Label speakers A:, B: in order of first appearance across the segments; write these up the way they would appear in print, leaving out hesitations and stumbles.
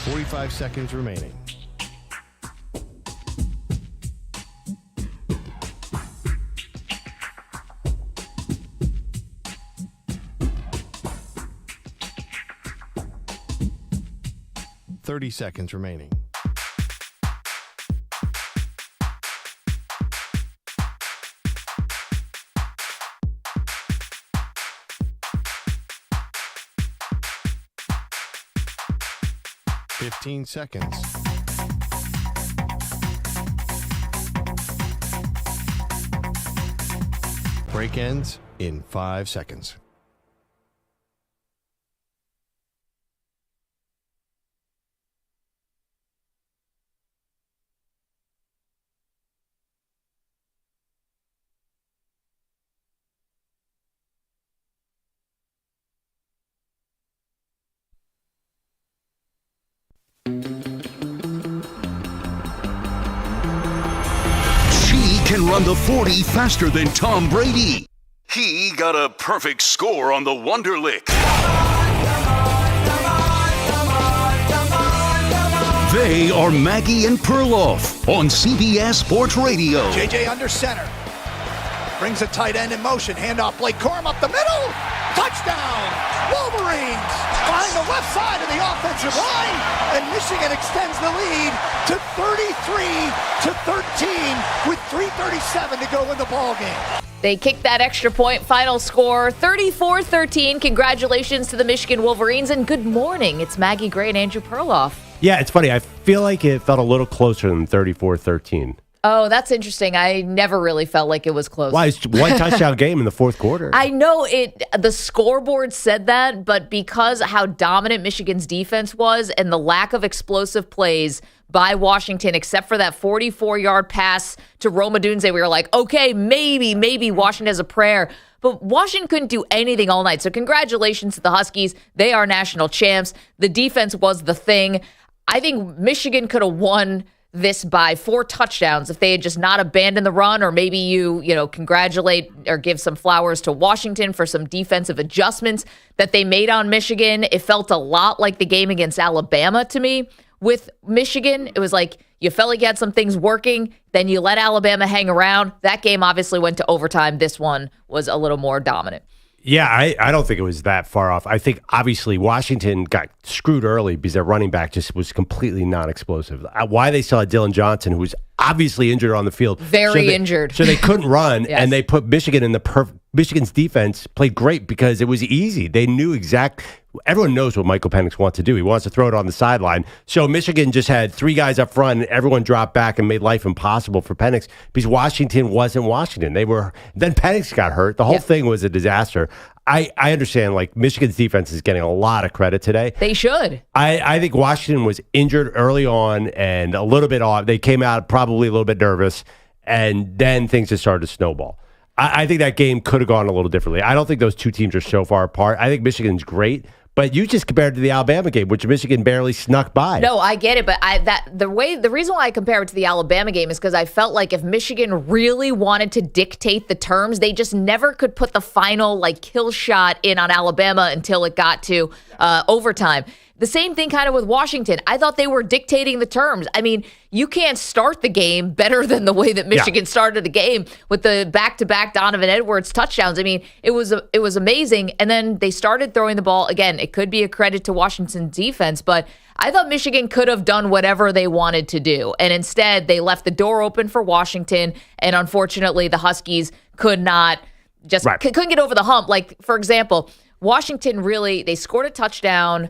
A: 45 seconds remaining. Seconds remaining. Fifteen seconds. Break ends in 5 seconds.
B: Can run the 40 faster than Tom Brady. He got a perfect score on the Wonderlic. They are Maggie and Perloff on CBS Sports Radio.
C: JJ under center. Brings a tight end in motion. Handoff Blake Corum up the middle. Touchdown! Wolverines find the left side of the offensive line, and Michigan extends the lead to 33-13 with 3:37 to go in the ballgame.
D: They kicked that extra point. Final score, 34-13. Congratulations to the Michigan Wolverines, and good morning. It's Maggie Gray and Andrew Perloff.
E: Yeah, it's funny. I feel like it felt a little closer than 34-13.
D: Oh, that's interesting. I never really felt like it was close.
E: Why? It's one touchdown game in the fourth quarter.
D: I know the scoreboard said that, but because how dominant Michigan's defense was and the lack of explosive plays by Washington, except for that 44-yard pass to Rome Odunze, we were like, okay, maybe Washington has a prayer. But Washington couldn't do anything all night. So congratulations to the Huskies. They are national champs. The defense was the thing. I think Michigan could have won this by 4 touchdowns if they had just not abandoned the run, or maybe you congratulate or give some flowers to Washington for some defensive adjustments that they made on Michigan. It felt a lot like the game against Alabama to me with Michigan. It was like you felt like you had some things working, then you let Alabama hang around. That game obviously went to overtime. This one was a little more dominant.
E: Yeah, I don't think it was that far off. I think, obviously, Washington got screwed early because their running back just was completely non-explosive. Why they still had Dylan Johnson, who was obviously injured on the field.
D: Very injured.
E: So they couldn't run,
D: Yes.
E: and they put Michigan in the Michigan's defense played great because it was easy. They knew everyone knows what Michael Penix wants to do. He wants to throw it on the sideline. So Michigan just had 3 guys up front, and everyone dropped back and made life impossible for Penix because Washington wasn't Washington. Then Penix got hurt. The whole thing was a disaster. I understand, like, Michigan's defense is getting a lot of credit today.
D: They should.
E: I think Washington was injured early on and a little bit off. They came out probably a little bit nervous, and then things just started to snowball. I think that game could have gone a little differently. I don't think those two teams are so far apart. I think Michigan's great, but you just compared to the Alabama game, which Michigan barely snuck by.
D: No, I get it, but the reason why I compare it to the Alabama game is because I felt like if Michigan really wanted to dictate the terms, they just never could put the final kill shot in on Alabama until it got to overtime. The same thing kind of with Washington. I thought they were dictating the terms. I mean, you can't start the game better than the way that Michigan started the game with the back-to-back Donovan Edwards touchdowns. I mean, it was amazing. And then they started throwing the ball. Again, it could be a credit to Washington's defense, but I thought Michigan could have done whatever they wanted to do. And instead, they left the door open for Washington. And unfortunately, the Huskies couldn't get over the hump. Like, for example, Washington they scored a touchdown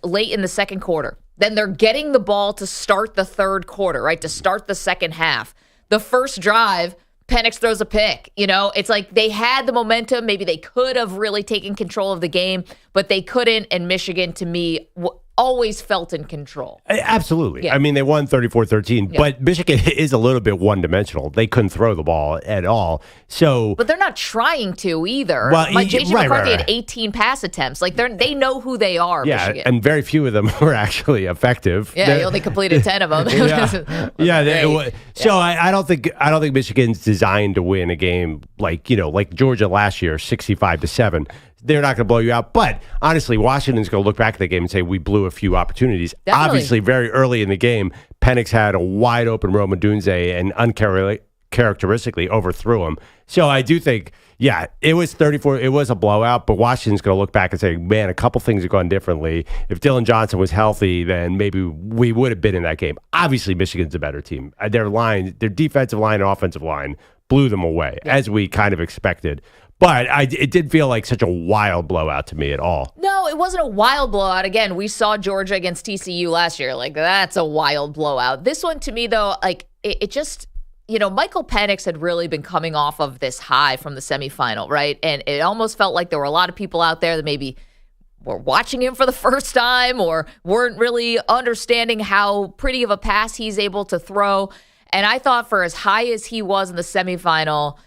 D: late in the second quarter. Then they're getting the ball to start the third quarter, right? To start the second half. The first drive, Penix throws a pick. It's like they had the momentum. Maybe they could have really taken control of the game, but they couldn't. And Michigan, to me, always felt in control.
E: Absolutely.
D: Yeah.
E: I mean, they won 34-13, but Michigan is a little bit one-dimensional. They couldn't throw the ball at all.
D: But they're not trying to either.
E: Well,
D: J.J. McCarthy had 18 pass attempts. They know who they are, Michigan.
E: And very few of them were actually effective.
D: Yeah, he only completed 10 of them.
E: So I don't think Michigan's designed to win a game like Georgia last year, 65-7. they're not going to blow you out. But honestly, Washington's going to look back at the game and say, we blew a few opportunities.
D: Definitely.
E: Obviously, very early in the game, Penix had a wide open Rome Odunze and uncharacteristically overthrew him. So I do think, yeah, it was 34. It was a blowout, but Washington's going to look back and say, man, a couple things have gone differently. If Dylan Johnson was healthy, then maybe we would have been in that game. Obviously, Michigan's a better team. Their defensive line and offensive line blew them away, as we kind of expected. But it didn't feel like such a wild blowout to me at all.
D: No, it wasn't a wild blowout. Again, we saw Georgia against TCU last year. Like, that's a wild blowout. This one, to me, though, like, it just... Michael Penix had really been coming off of this high from the semifinal, right? And it almost felt like there were a lot of people out there that maybe were watching him for the first time or weren't really understanding how pretty of a pass he's able to throw. And I thought for as high as he was in the semifinal,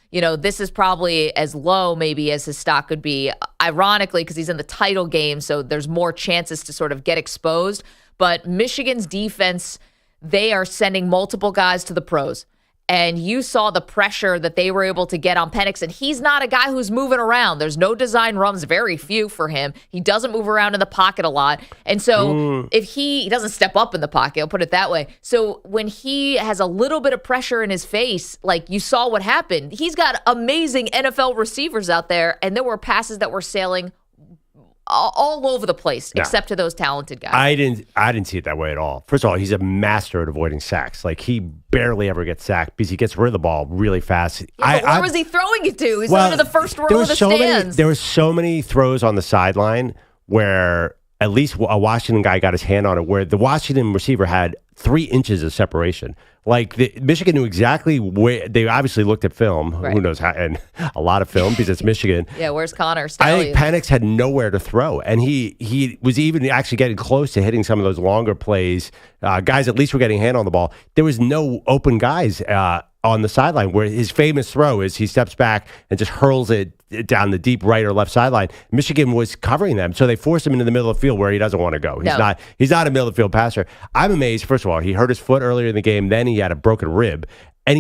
D: this is probably as low maybe as his stock could be, ironically, because he's in the title game, so there's more chances to sort of get exposed. But Michigan's defense, they are sending multiple guys to the pros. And you saw the pressure that they were able to get on Penix. And he's not a guy who's moving around. There's no design runs, very few for him. He doesn't move around in the pocket a lot. And so if he doesn't step up in the pocket, I'll put it that way. So when he has a little bit of pressure in his face, like you saw what happened, he's got amazing NFL receivers out there. And there were passes that were sailing all over the place, except to those talented guys.
E: I didn't see it that way at all. First of all, he's a master at avoiding sacks. Like, he barely ever gets sacked because he gets rid of the ball really fast.
D: Yeah, where was he throwing it to? He's under the first row of the stands.
E: There were so many throws on the sideline where at least a Washington guy got his hand on it, where the Washington receiver had 3 inches of separation. Like, Michigan knew exactly where. They obviously looked at film. Right. Who knows how? And a lot of film because it's Michigan.
D: Yeah, where's Connor?
E: I think Penix had nowhere to throw, and he was even actually getting close to hitting some of those longer plays. Guys at least were getting a hand on the ball. There was no open guys on the sideline, where his famous throw is he steps back and just hurls it down the deep right or left sideline. Michigan was covering them, so they forced him into the middle of the field where he doesn't want to go. He's not a middle of the field passer. I'm amazed. First of all, he hurt his foot earlier in the game. Then he had a broken rib, and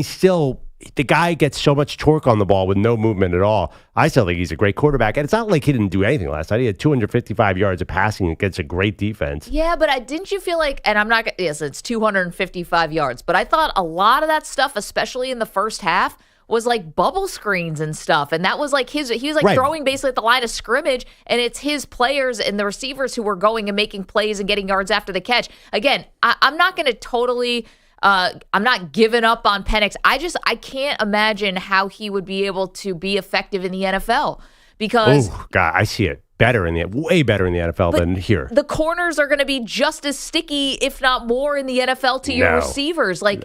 E: the guy gets so much torque on the ball with no movement at all. I still think he's a great quarterback. And it's not like he didn't do anything last night. He had 255 yards of passing against a great defense.
D: Yeah, but didn't you feel like, and I'm not, yes, it's 255 yards, but I thought a lot of that stuff, especially in the first half, was like bubble screens and stuff. And that was like he was like throwing basically at the line of scrimmage, and it's his players and the receivers who were going and making plays and getting yards after the catch. Again, I'm not going to totally... I'm not giving up on Penix. I can't imagine how he would be able to be effective in the NFL because
E: God, I see it way better in the NFL than here.
D: The corners are going to be just as sticky, if not more, in the NFL to your receivers. Like,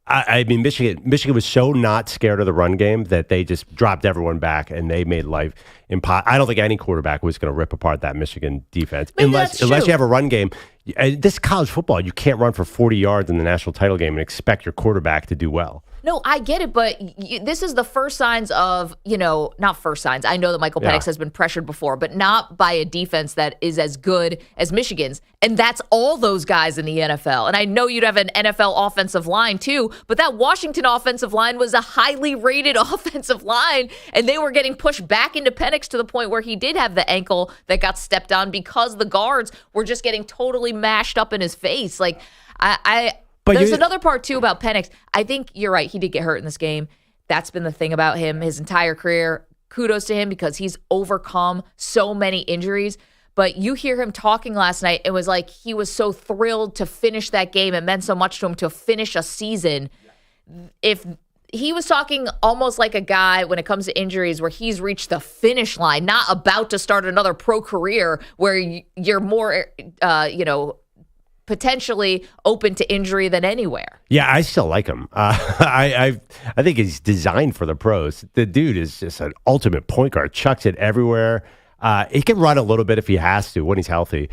E: I mean, Michigan was so not scared of the run game that they just dropped everyone back and they made life impossible. I don't think any quarterback was going to rip apart that Michigan defense unless you have a run game. This is college football. You can't run for 40 yards in the national title game and expect your quarterback to do well.
D: No, I get it, but this is the first signs of, not first signs. I know that Michael Penix has been pressured before, but not by a defense that is as good as Michigan's. And that's all those guys in the NFL. And I know you'd have an NFL offensive line too, but that Washington offensive line was a highly rated offensive line, and they were getting pushed back into Penix to the point where he did have the ankle that got stepped on because the guards were just getting totally mashed up in his face. Like, there's another part, too, about Penix. I think you're right. He did get hurt in this game. That's been the thing about him his entire career. Kudos to him because he's overcome so many injuries. But you hear him talking last night. It was like he was so thrilled to finish that game. It meant so much to him to finish a season. If he was talking almost like a guy when it comes to injuries where he's reached the finish line, not about to start another pro career where you're more, potentially open to injury than anywhere.
E: Yeah, I still like him. I think he's designed for the pros. The dude is just an ultimate point guard. Chucks it everywhere. He can run a little bit if he has to when he's healthy.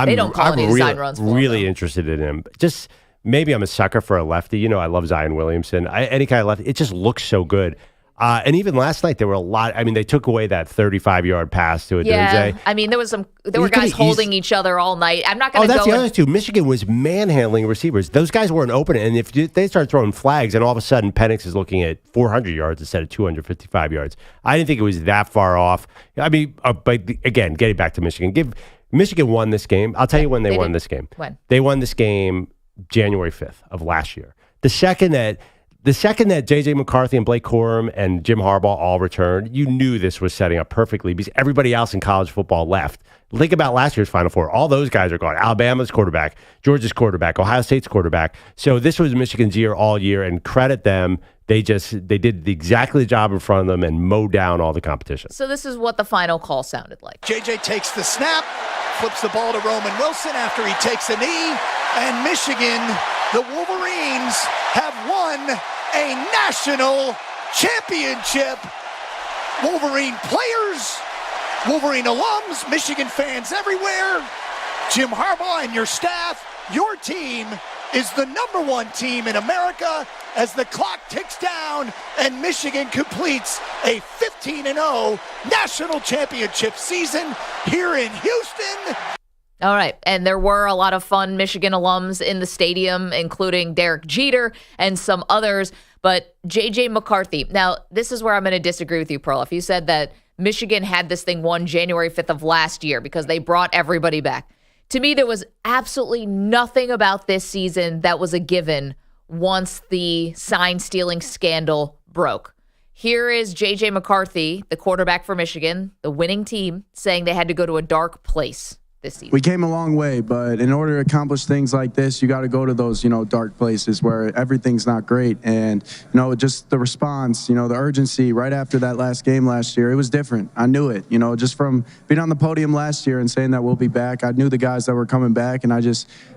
D: They don't call any design runs for him.
E: Really interested in him. Just maybe I'm a sucker for a lefty. I love Zion Williamson. Any kind of lefty. It just looks so good. And even last night, there were a lot. I mean, they took away that 35-yard pass to a
D: Yeah, I mean, there were guys holding each other all night. I'm not going to go.
E: Oh, that's the other two. Michigan was manhandling receivers. Those guys weren't open, and if they start throwing flags, and all of a sudden Penix is looking at 400 yards instead of 255 yards. I didn't think it was that far off. I mean, but again, getting back to Michigan, Michigan won this game. I'll tell you when they won this game.
D: When?
E: They won this game January 5th of last year. The second that J.J. McCarthy and Blake Corum and Jim Harbaugh all returned, you knew this was setting up perfectly because everybody else in college football left. Think about last year's Final Four. All those guys are gone. Alabama's quarterback, Georgia's quarterback, Ohio State's quarterback. So this was Michigan's year all year, and credit them. They did exactly the job in front of them and mowed down all the competition.
D: So this is what the final call sounded like.
C: JJ takes the snap, flips the ball to Roman Wilson after he takes a knee, and Michigan, the Wolverines, have won a national championship. Wolverine players, Wolverine alums, Michigan fans everywhere, Jim Harbaugh and your staff, your team is the #1 team in America as the clock ticks down and Michigan completes a 15-0 national championship season here in Houston.
D: All right. And there were a lot of fun Michigan alums in the stadium, including Derek Jeter and some others. But J.J. McCarthy. Now, this is where I'm going to disagree with you, Perloff. You said that Michigan had this thing won January 5th of last year because they brought everybody back. To me, there was absolutely nothing about this season that was a given once the sign-stealing scandal broke. Here is J.J. McCarthy, the quarterback for Michigan, the winning team, saying they had to go to a dark place this season.
F: We came a long way, but in order to accomplish things like this, you got to go to those, dark places where everything's not great. And, just the response, the urgency right after that last game last year, it was different. I knew it, just from being on the podium last year and saying that we'll be back. I knew the guys that were coming back, and I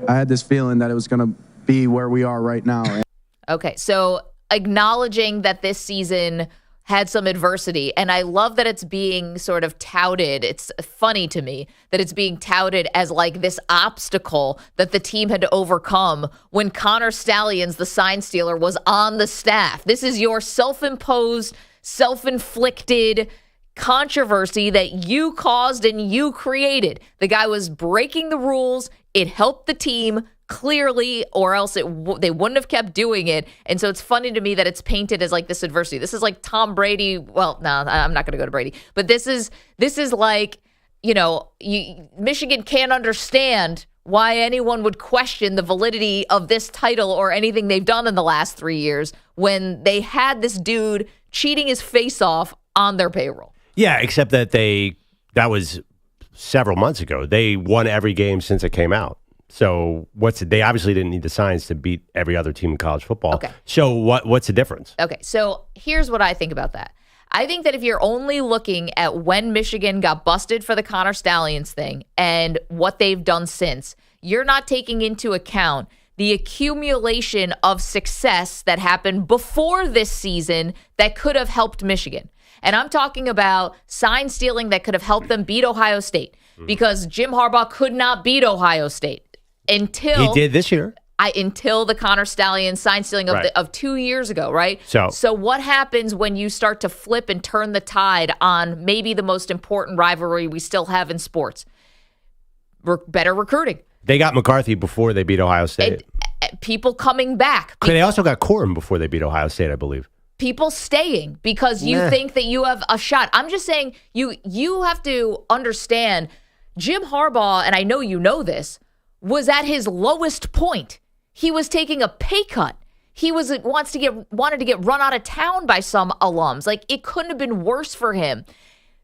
F: had this feeling that it was going to be where we are right now.
D: Okay, so acknowledging that this season had some adversity, and I love that it's being sort of touted. It's funny to me that it's being touted as like this obstacle that the team had to overcome when Connor Stalions, the sign stealer, was on the staff. This is your self-imposed, self-inflicted controversy that you caused and you created. The guy was breaking the rules. It helped the team clearly, or else they wouldn't have kept doing it. And so it's funny to me that it's painted as like this adversity. This is like Tom Brady. Well, no, I'm not going to go to Brady, but this is like, Michigan can't understand why anyone would question the validity of this title or anything they've done in the last 3 years when they had this dude cheating his face off on their payroll.
E: Yeah, except that that was several months ago. They won every game since it came out. So they obviously didn't need the signs to beat every other team in college football.
D: Okay.
E: So what's the difference?
D: Okay, so here's what I think about that. I think that if you're only looking at when Michigan got busted for the Connor Stalions thing and what they've done since, you're not taking into account the accumulation of success that happened before this season that could have helped Michigan. And I'm talking about sign stealing that could have helped them beat Ohio State because Jim Harbaugh could not beat Ohio State. Until
E: he did this year.
D: Until the Connor Stalions sign stealing of 2 years ago, right? So what happens when you start to flip and turn the tide on maybe the most important rivalry we still have in sports? Better recruiting.
E: They got McCarthy before they beat Ohio State.
D: People coming back.
E: They also got Corum before they beat Ohio State, I believe.
D: People staying because you think that you have a shot. I'm just saying you have to understand Jim Harbaugh, and I know you know this, was at his lowest point. He was taking a pay cut. He wanted to get run out of town by some alums. Like, it couldn't have been worse for him.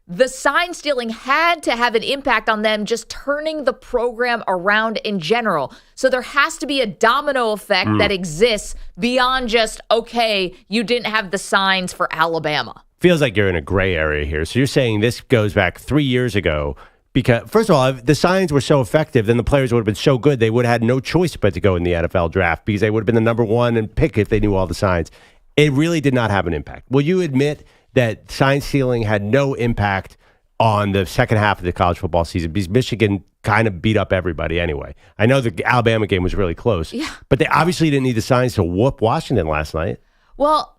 D: The sign stealing had to have an impact on them just turning the program around in general. So there has to be a domino effect that exists beyond just, okay, you didn't have the signs for Alabama.
E: Feels like you're in a gray area here. So you're saying this goes back 3 years ago. Because, first of all, if the signs were so effective, then the players would have been so good, they would have had no choice but to go in the NFL draft because they would have been the #1 and pick if they knew all the signs. It really did not have an impact. Will you admit that sign stealing had no impact on the second half of the college football season because Michigan kind of beat up everybody anyway? I know the Alabama game was really close, but they obviously didn't need the signs to whoop Washington last night.
D: Well,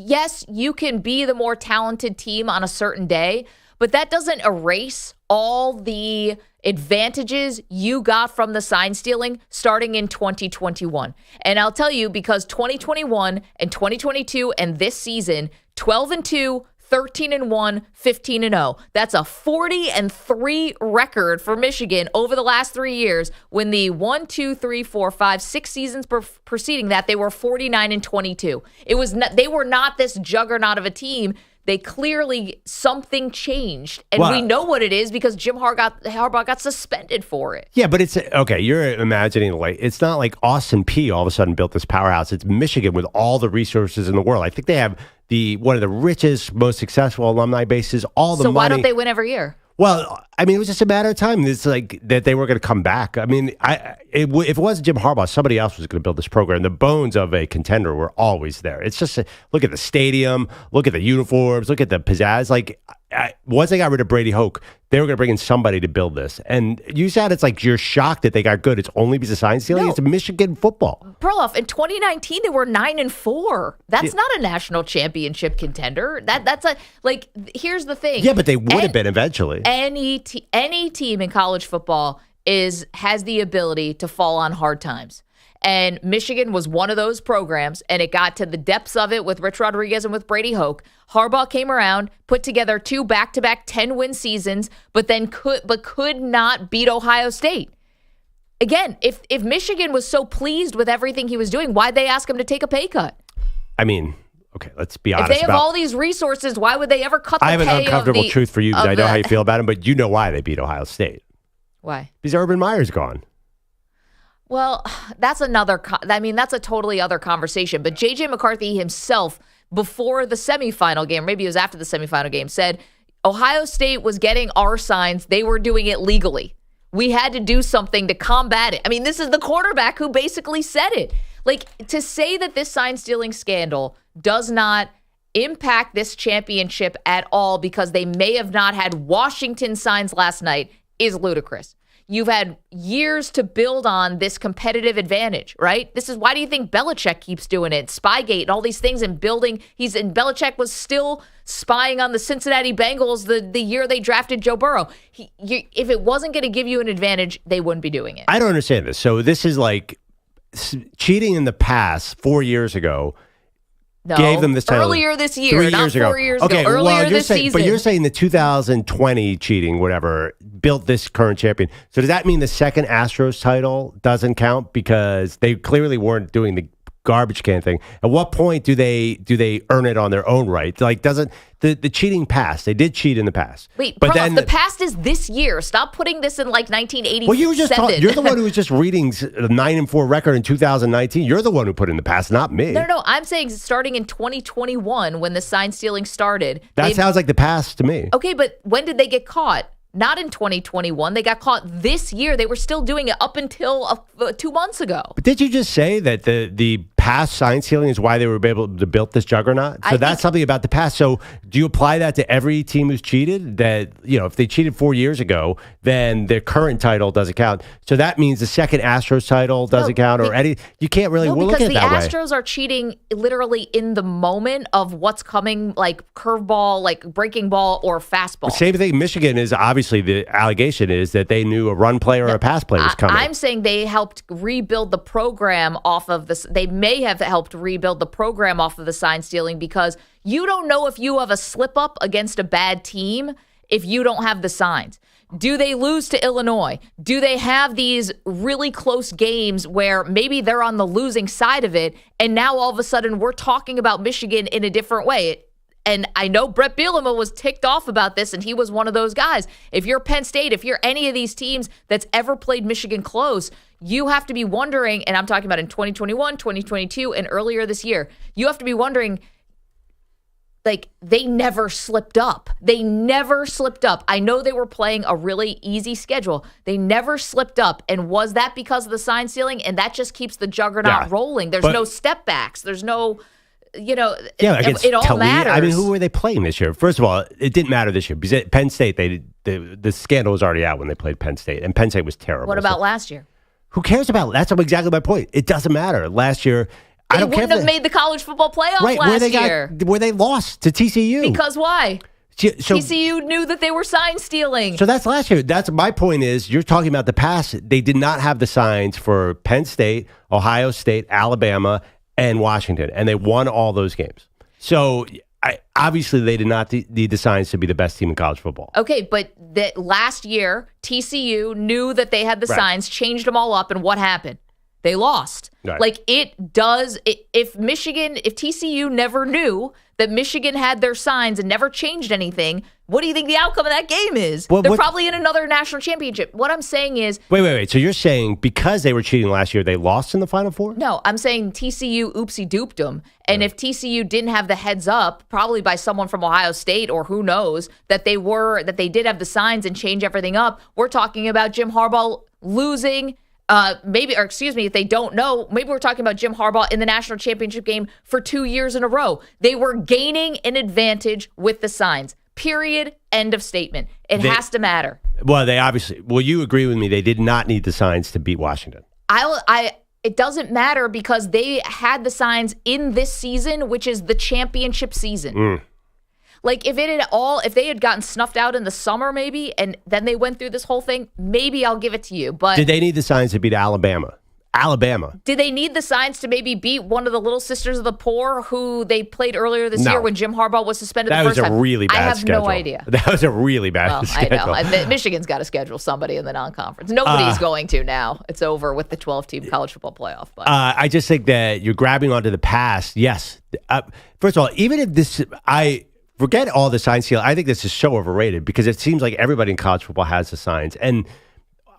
D: yes, you can be the more talented team on a certain day, but that doesn't erase all the advantages you got from the sign stealing starting in 2021. And I'll tell you, because 2021 and 2022 and this season, 12-2, 13-1, 15-0. That's a 40-3 record for Michigan over the last 3 years. When the 1, 2, 3, 4, 5, 6 seasons preceding that, they were 49-22. They were not this juggernaut of a team. They clearly, something changed, and we know what it is because Jim Harbaugh got suspended for it.
E: Yeah, but it's okay. You're imagining it's not like Austin Peay all of a sudden built this powerhouse. It's Michigan with all the resources in the world. I think they have one of the richest, most successful alumni bases. All the money. So
D: why don't they win every year?
E: Well, I mean, it was just a matter of time. It's like that they were going to come back. I mean, if it wasn't Jim Harbaugh, somebody else was going to build this program. The bones of a contender were always there. It's just look at the stadium, look at the uniforms, look at the pizzazz. Like once they got rid of Brady Hoke, they were going to bring in somebody to build this. And you said it's like you're shocked that they got good. It's only because of sign stealing. No. It's Michigan football.
D: Perloff, in 2019 they were 9-4. That's not a national championship contender. That's here's the thing.
E: Yeah, but they would have been eventually.
D: Any team in college football has the ability to fall on hard times. And Michigan was one of those programs, and it got to the depths of it with Rich Rodriguez and with Brady Hoke. Harbaugh came around, put together 2 back-to-back 10-win seasons, but could not beat Ohio State. Again, if Michigan was so pleased with everything he was doing, why'd they ask him to take a pay cut?
E: I mean, okay, let's be honest.
D: If they have all these resources, why would they ever cut the pay?
E: I have an uncomfortable truth for you because I know how you feel about him, but you know why they beat Ohio State.
D: Why?
E: Because Urban Meyer's gone.
D: Well, that's a totally other conversation. But J.J. McCarthy himself, before the semifinal game, maybe it was after the semifinal game, said Ohio State was getting our signs. They were doing it legally. We had to do something to combat it. I mean, this is the quarterback who basically said it. Like, to say that this sign stealing scandal does not impact this championship at all because they may have not had Washington signs last night is ludicrous. You've had years to build on this competitive advantage, right? This is why do you think Belichick keeps doing it? Spygate and all these things and building. Belichick was still spying on the Cincinnati Bengals the year they drafted Joe Burrow. If it wasn't going to give you an advantage, they wouldn't be doing it.
E: I don't understand this. So this is like cheating in the past 4 years ago.
D: No,
E: gave them this title
D: earlier this year,
E: 3
D: not
E: years ago.
D: 4 years ago. Earlier this season.
E: But you're saying the 2020 cheating, whatever, built this current champion. So does that mean the second Astros title doesn't count because they clearly weren't doing the garbage can thing? At what point do they earn it on their own right? Like, doesn't the cheating pass? They did cheat in the past.
D: Wait, but then the past is this year. Stop putting this in like 1987.
E: Well, you're the one who was just reading the 9-4 record in 2019. You're the one who put in the past, not me.
D: No. I'm saying starting in 2021 when the sign stealing started.
E: That sounds like the past to me.
D: Okay, but when did they get caught? Not in 2021. They got caught this year. They were still doing it up until 2 months ago.
E: But did you just say that the past sign stealing is why they were able to build this juggernaut? So that's something about the past. So do you apply that to every team who's cheated? That, if they cheated 4 years ago, then their current title doesn't count. So that means the second Astros title doesn't count, or any. You can't really look at it that way.
D: Because the Astros are cheating literally in the moment of what's coming, like curveball, like breaking ball, or fastball.
E: Same thing. Michigan is obviously the allegation is that they knew a run play or a pass play was coming.
D: I'm saying they helped rebuild the program off of this. They may have helped rebuild the program off of the sign stealing because you don't know if you have a slip up against a bad team if you don't have the signs. Do they lose to Illinois? Do they have these really close games where maybe they're on the losing side of it and now all of a sudden we're talking about Michigan in a different way? And I know Brett Bielema was ticked off about this, and he was one of those guys. If you're Penn State, if you're any of these teams that's ever played Michigan close, you have to be wondering, and I'm talking about in 2021, 2022, and earlier this year, you have to be wondering, like, they never slipped up. They never slipped up. I know they were playing a really easy schedule. They never slipped up. And was that because of the sign stealing? And that just keeps the juggernaut rolling. There's no step backs. There's no... it all matters.
E: I mean, who were they playing this year? First of all, it didn't matter this year because at Penn State, the scandal was already out when they played Penn State, and Penn State was terrible.
D: What about last year?
E: Who cares about? That's exactly my point. It doesn't matter. Last year,
D: They wouldn't have made the college football playoff last year.
E: Where they lost to TCU.
D: Because why?
E: So,
D: TCU knew that they were sign stealing.
E: So that's last year. That's my point is you're talking about the past. They did not have the signs for Penn State, Ohio State, Alabama, and Washington, and they won all those games. So obviously they did not need the signs to be the best team in college football.
D: Okay, but last year, TCU knew that they had the signs, changed them all up, and what happened? They lost.
E: Right.
D: Like if TCU never knew that Michigan had their signs and never changed anything, what do you think the outcome of that game is? They're probably in another national championship. What I'm saying is...
E: Wait. So you're saying because they were cheating last year, they lost in the Final Four?
D: No, I'm saying TCU oopsie-dooped them. And if TCU didn't have the heads up, probably by someone from Ohio State or who knows, that they did have the signs and change everything up, we're talking about Jim Harbaugh losing... if they don't know, maybe we're talking about Jim Harbaugh in the national championship game for 2 years in a row. They were gaining an advantage with the signs. Period. End of statement. It has to matter.
E: Well, you agree with me. They did not need the signs to beat Washington.
D: It doesn't matter because they had the signs in this season, which is the championship season. Like if they had gotten snuffed out in the summer maybe, and then they went through this whole thing, maybe I'll give it to you. But
E: did they need the signs to beat Alabama?
D: Did they need the signs to maybe beat one of the Little Sisters of the Poor who they played earlier this year when Jim Harbaugh was suspended the first time?
E: That was a really bad schedule.
D: I have no idea.
E: That was a really bad schedule.
D: I know. Michigan's got to schedule somebody in the non-conference. Nobody's going to now. It's over with the 12-team college football playoff. But.
E: I just think that you're grabbing onto the past. Yes. First of all, even if forget all the sign steal. I think this is so overrated because it seems like everybody in college football has the signs. And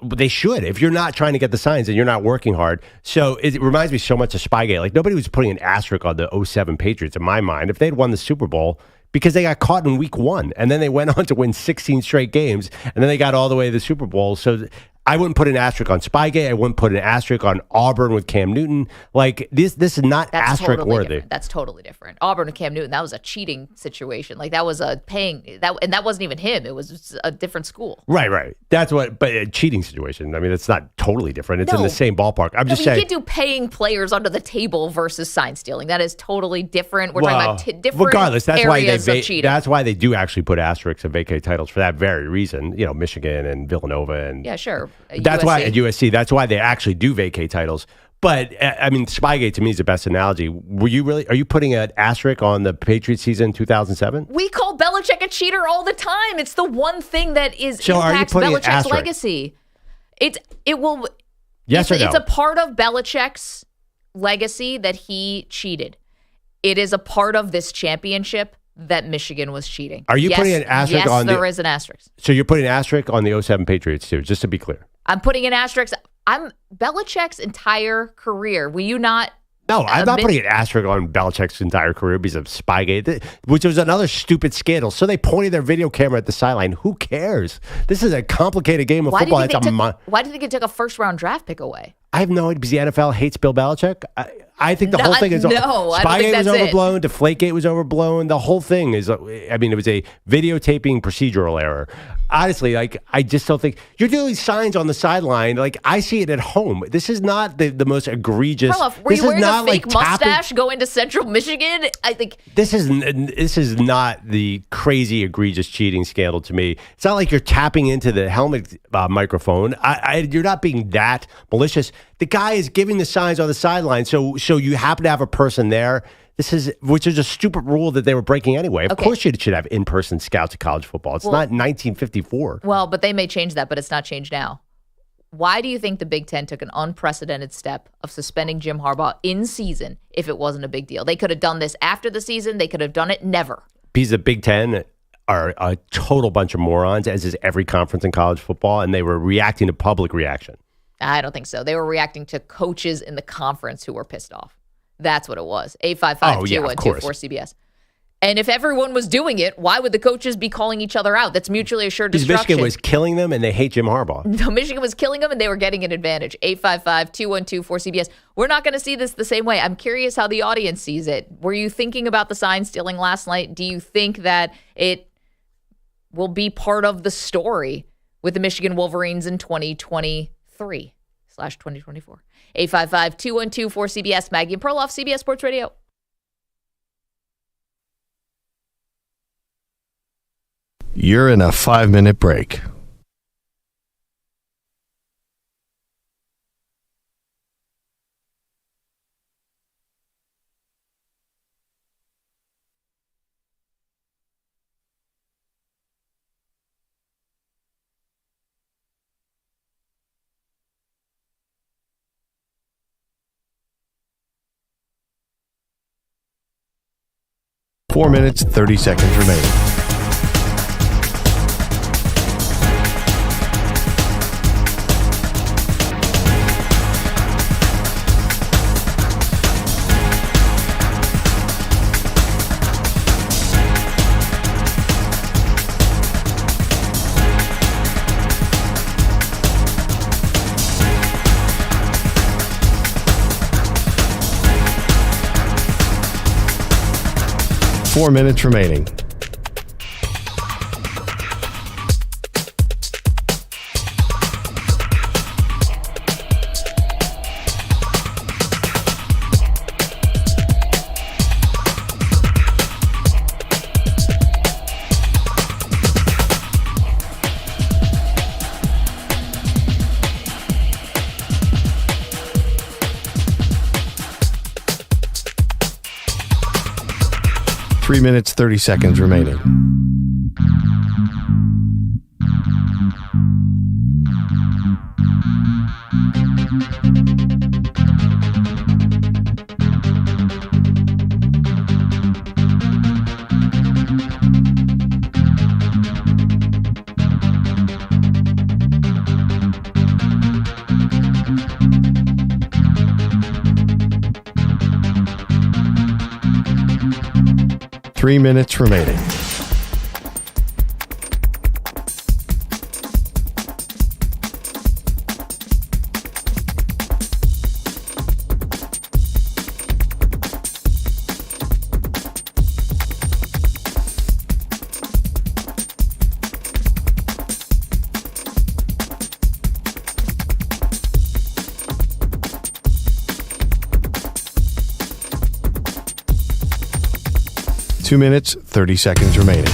E: they should. If you're not trying to get the signs, then you're not working hard. So it reminds me so much of Spygate. Like nobody was putting an asterisk on the 07 Patriots in my mind. If they'd won the Super Bowl, because they got caught in week 1. And then they went on to win 16 straight games. And then they got all the way to the Super Bowl. So I wouldn't put an asterisk on Spygate. I wouldn't put an asterisk on Auburn with Cam Newton. Like this is not asterisk worthy.
D: That's totally different. Auburn and Cam Newton, that was a cheating situation. Like that was and that wasn't even him. It was a different school.
E: Right. But a cheating situation. I mean, it's not totally different. It's in the same ballpark. I'm just saying.
D: You can't do paying players under the table versus sign stealing. That is totally different. We're talking about different
E: regardless, that's
D: areas
E: why
D: of cheating.
E: That's why they do actually put asterisks and vacate titles for that very reason. You know, Michigan and Villanova and
D: yeah, sure.
E: That's why at USC. That's why they actually do vacate titles. But I mean, Spygate to me is the best analogy. Are you putting an asterisk on the Patriots season 2007?
D: We call Belichick a cheater all the time. It's the one thing that impacts Belichick's legacy. Yes or no? It's a part of Belichick's legacy that he cheated. It is a part of this championship that Michigan was cheating.
E: Are you putting an asterisk on
D: there is an asterisk.
E: So you're putting an asterisk on the 07 Patriots too, just to be clear.
D: I'm putting an asterisk. I'm Belichick's entire career. Will you not?
E: No, I'm not putting an asterisk on Belichick's entire career because of Spygate, which was another stupid scandal. So they pointed their video camera at the sideline. Who cares? This is a complicated game of football.
D: Why do you think it took a first-round draft pick away?
E: I have no idea because the NFL hates Bill Belichick. I think the whole thing is Spygate was overblown. Deflategate was overblown. The whole thing is, I mean, it was a videotaping procedural error. Honestly, like, I just don't think you're doing signs on the sideline. Like, I see it at home. This is not the most egregious.
D: Perloff, were you wearing a fake mustache going to Central Michigan? I think
E: this is not the crazy egregious cheating scandal to me. It's not like you're tapping into the helmet microphone. You're not being that malicious. The guy is giving the signs on the sideline, so you happen to have a person there. Which is a stupid rule that they were breaking anyway. Of course you should have in-person scouts at college football. It's not 1954.
D: Well, but they may change that, but it's not changed now. Why do you think the Big Ten took an unprecedented step of suspending Jim Harbaugh in season if it wasn't a big deal? They could have done this after the season. They could have done it never.
E: Because the Big Ten are a total bunch of morons, as is every conference in college football, and they were reacting to public reaction.
D: I don't think so. They were reacting to coaches in the conference who were pissed off. That's what it was. 855-212-4CBS. And if everyone was doing it, why would the coaches be calling each other out? That's mutually assured destruction.
E: Because Michigan was killing them and they hate Jim Harbaugh.
D: No, Michigan was killing them and they were getting an advantage. 855-212-4CBS. We're not going to see this the same way. I'm curious how the audience sees it. Were you thinking about the sign stealing last night? Do you think that it will be part of the story with the Michigan Wolverines in 2023? 855-212-4CBS, Maggie and Perloff, CBS Sports Radio.
A: You're in a 5-minute break. Four minutes, 30 seconds remaining. Four minutes remaining. Three minutes, 30 seconds remaining. Three minutes remaining. Two minutes, 30 seconds remaining.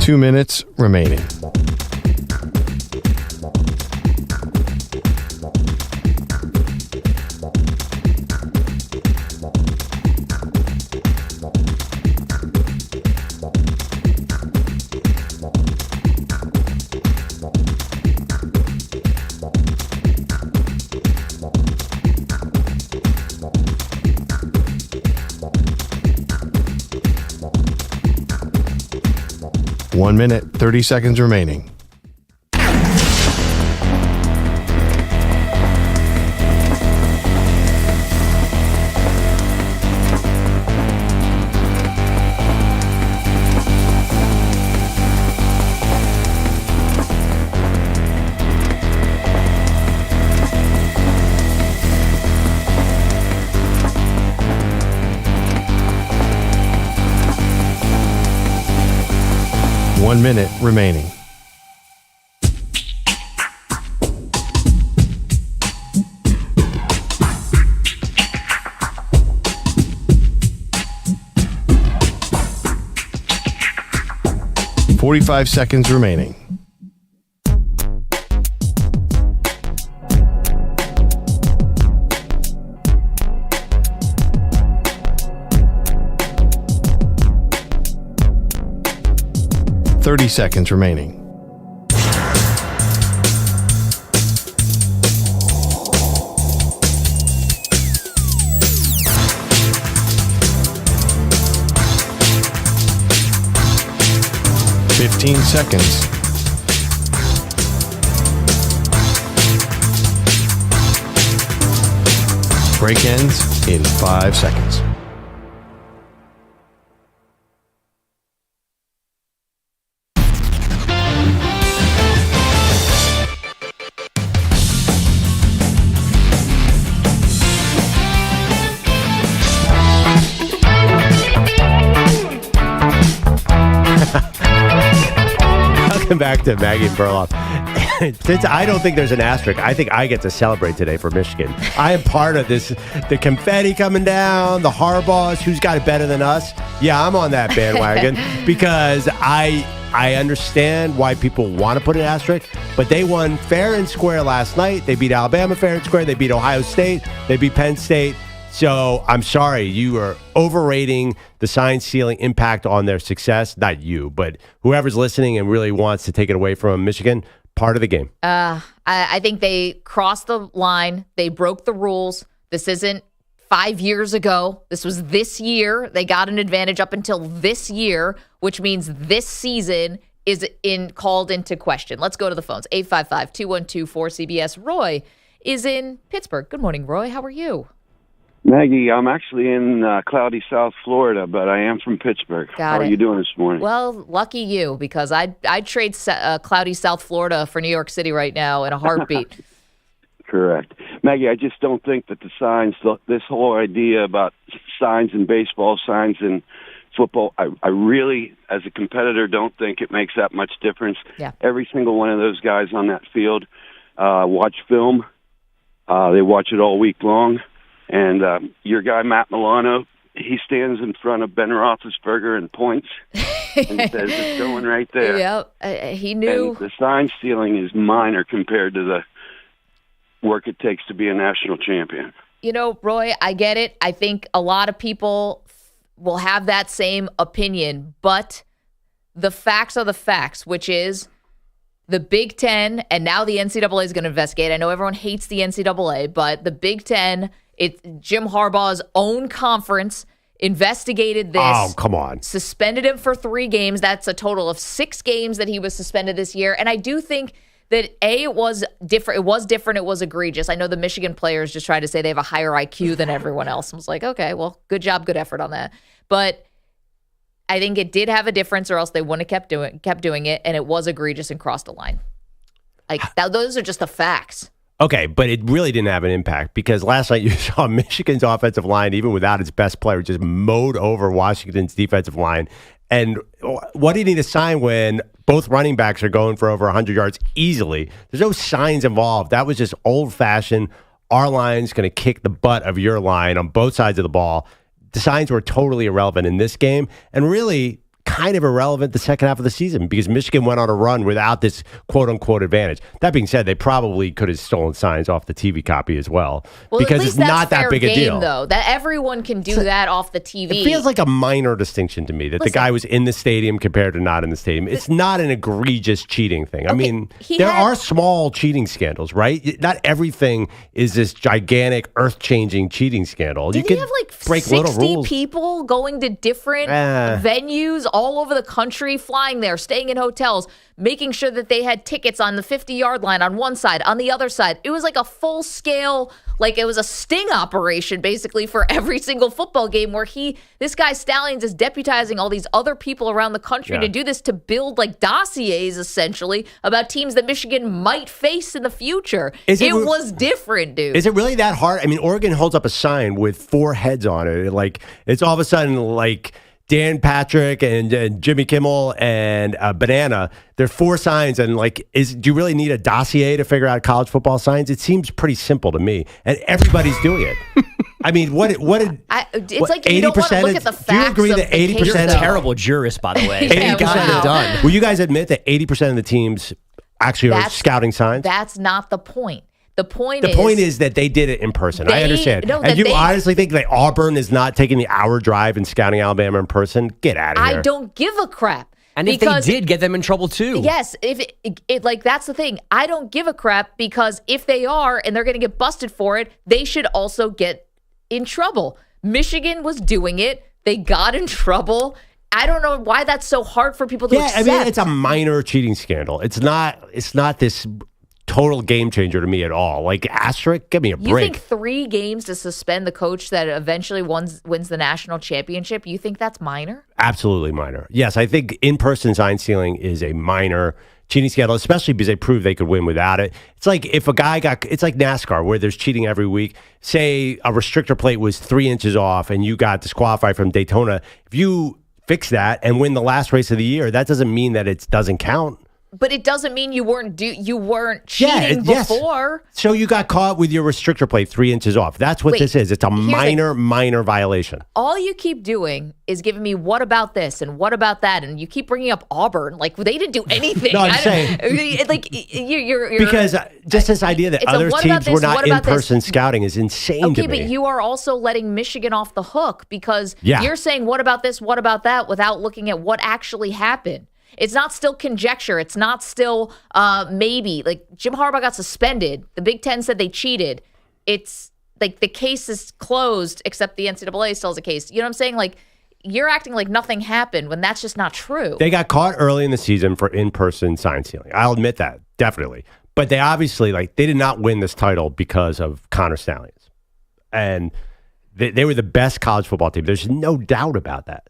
A: Two minutes remaining. One minute, 30 seconds remaining. One minute remaining. Forty-five seconds remaining. Thirty seconds remaining. Fifteen seconds. 12 Break ends in 5 seconds.
E: Welcome back to Maggie and Perloff. Since I don't think there's an asterisk, I think I get to celebrate today for Michigan. I am part of this. The confetti coming down, the Harbaughs, who's got it better than us? Yeah, I'm on that bandwagon because I understand why people want to put an asterisk, but they won fair and square last night. They beat Alabama fair and square. They beat Ohio State. They beat Penn State. So I'm sorry, you are overrating the sign stealing impact on their success. Not you, but whoever's listening and really wants to take it away from Michigan, part of the game.
D: I think they crossed the line. They broke the rules. This isn't 5 years ago. This was this year. They got an advantage up until this year, which means this season is called into question. Let's go to the phones. 855-212-4CBS. Roy is in Pittsburgh. Good morning, Roy. How are you?
G: Maggie, I'm actually in cloudy South Florida, but I am from Pittsburgh. How are you doing this morning?
D: Well, lucky you, because I'd trade cloudy South Florida for New York City right now in a heartbeat.
G: Correct. Maggie, I just don't think that the signs, this whole idea about signs in baseball, signs in football, I really, as a competitor, don't think it makes that much difference.
D: Yeah.
G: Every single one of those guys on that field watch film. They watch it all week long. And your guy, Matt Milano, he stands in front of Ben Roethlisberger and points and says, it's going right there.
D: Yep, he knew.
G: And the sign stealing is minor compared to the work it takes to be a national champion.
D: You know, Roy, I get it. I think a lot of people will have that same opinion, but the facts are the facts, which is the Big Ten, and now the NCAA is going to investigate. I know everyone hates the NCAA, but the Big Ten, it's Jim Harbaugh's own conference, investigated this.
E: Oh, come on.
D: Suspended him for 3 games. That's a total of 6 games that he was suspended this year. And I do think that, it was different. It was different. It was egregious. I know the Michigan players just tried to say they have a higher IQ than everyone else. I was like, okay, well, good job, good effort on that. But I think it did have a difference, or else they wouldn't have kept doing it, and it was egregious and crossed the line. Those are just the facts.
E: Okay, but it really didn't have an impact because last night you saw Michigan's offensive line, even without its best player, just mowed over Washington's defensive line. And what do you need to sign when both running backs are going for over 100 yards easily? There's no signs involved. That was just old-fashioned. Our line's going to kick the butt of your line on both sides of the ball. The signs were totally irrelevant in this game, and really kind of irrelevant the second half of the season because Michigan went on a run without this quote-unquote advantage. That being said, they probably could have stolen signs off the TV copy as well because it's not that big a deal.
D: Though, that everyone can do that off the TV.
E: It feels like a minor distinction to me that the guy was in the stadium compared to not in the stadium. It's not an egregious cheating thing. I mean, there are small cheating scandals, right? Not everything is this gigantic, earth-changing cheating scandal.
D: Did he have like
E: break
D: 60 people going to different venues all over the country, flying there, staying in hotels, making sure that they had tickets on the 50-yard line on one side, on the other side? It was like a full-scale, like it was a sting operation basically for every single football game where this guy Stalions is deputizing all these other people around the country to do this, to build like dossiers essentially about teams that Michigan might face in the future. It was different, dude.
E: Is it really that hard? I mean, Oregon holds up a sign with 4 heads on it. Like, it's all of a sudden like Dan Patrick and Jimmy Kimmel and Banana. There are 4 signs, and like, do you really need a dossier to figure out college football signs? It seems pretty simple to me, and everybody's doing it. I mean, it's
D: like you don't want to look at the facts. Do you agree that 80%?
H: You're a terrible jurist, by the way.
E: 80% done. Will you guys admit that 80% of the teams actually are scouting signs?
D: That's not the point. The point
E: is that they did it in person. I understand. And you honestly think that Auburn is not taking the hour drive and scouting Alabama in person? Get out of here.
D: I don't give a crap.
H: And if they did, get them in trouble too.
D: Yes, that's the thing. I don't give a crap because if they are and they're going to get busted for it, they should also get in trouble. Michigan was doing it. They got in trouble. I don't know why that's so hard for people to accept.
E: I mean, it's a minor cheating scandal. It's not this total game changer to me at all. Like, asterisk, give me a break.
D: You think 3 games to suspend the coach that eventually wins the national championship, you think that's minor?
E: Absolutely minor. Yes, I think in-person sign stealing is a minor cheating scandal, especially because they proved they could win without it. It's like if a guy it's like NASCAR where there's cheating every week. Say a restrictor plate was 3 inches off and you got disqualified from Daytona. If you fix that and win the last race of the year, that doesn't mean that it doesn't count.
D: But it doesn't mean you weren't cheating before.
E: So you got caught with your restrictor plate 3 inches off. That's what this is. It's a minor violation.
D: All you keep doing is giving me what about this and what about that, and you keep bringing up Auburn like they didn't do anything.
E: No, I'm saying
D: like you're
E: because just this idea that other teams were not in person scouting is insane to me.
D: Okay, but you are also letting Michigan off the hook because you're saying what about this, what about that, without looking at what actually happened. It's not still conjecture. It's not still maybe. Like, Jim Harbaugh got suspended. The Big Ten said they cheated. It's like the case is closed, except the NCAA still has a case. You know what I'm saying? Like, you're acting like nothing happened when that's just not true.
E: They got caught early in the season for in-person sign stealing. I'll admit that, definitely. But they obviously, they did not win this title because of Connor Stallions. And they were the best college football team. There's no doubt about that.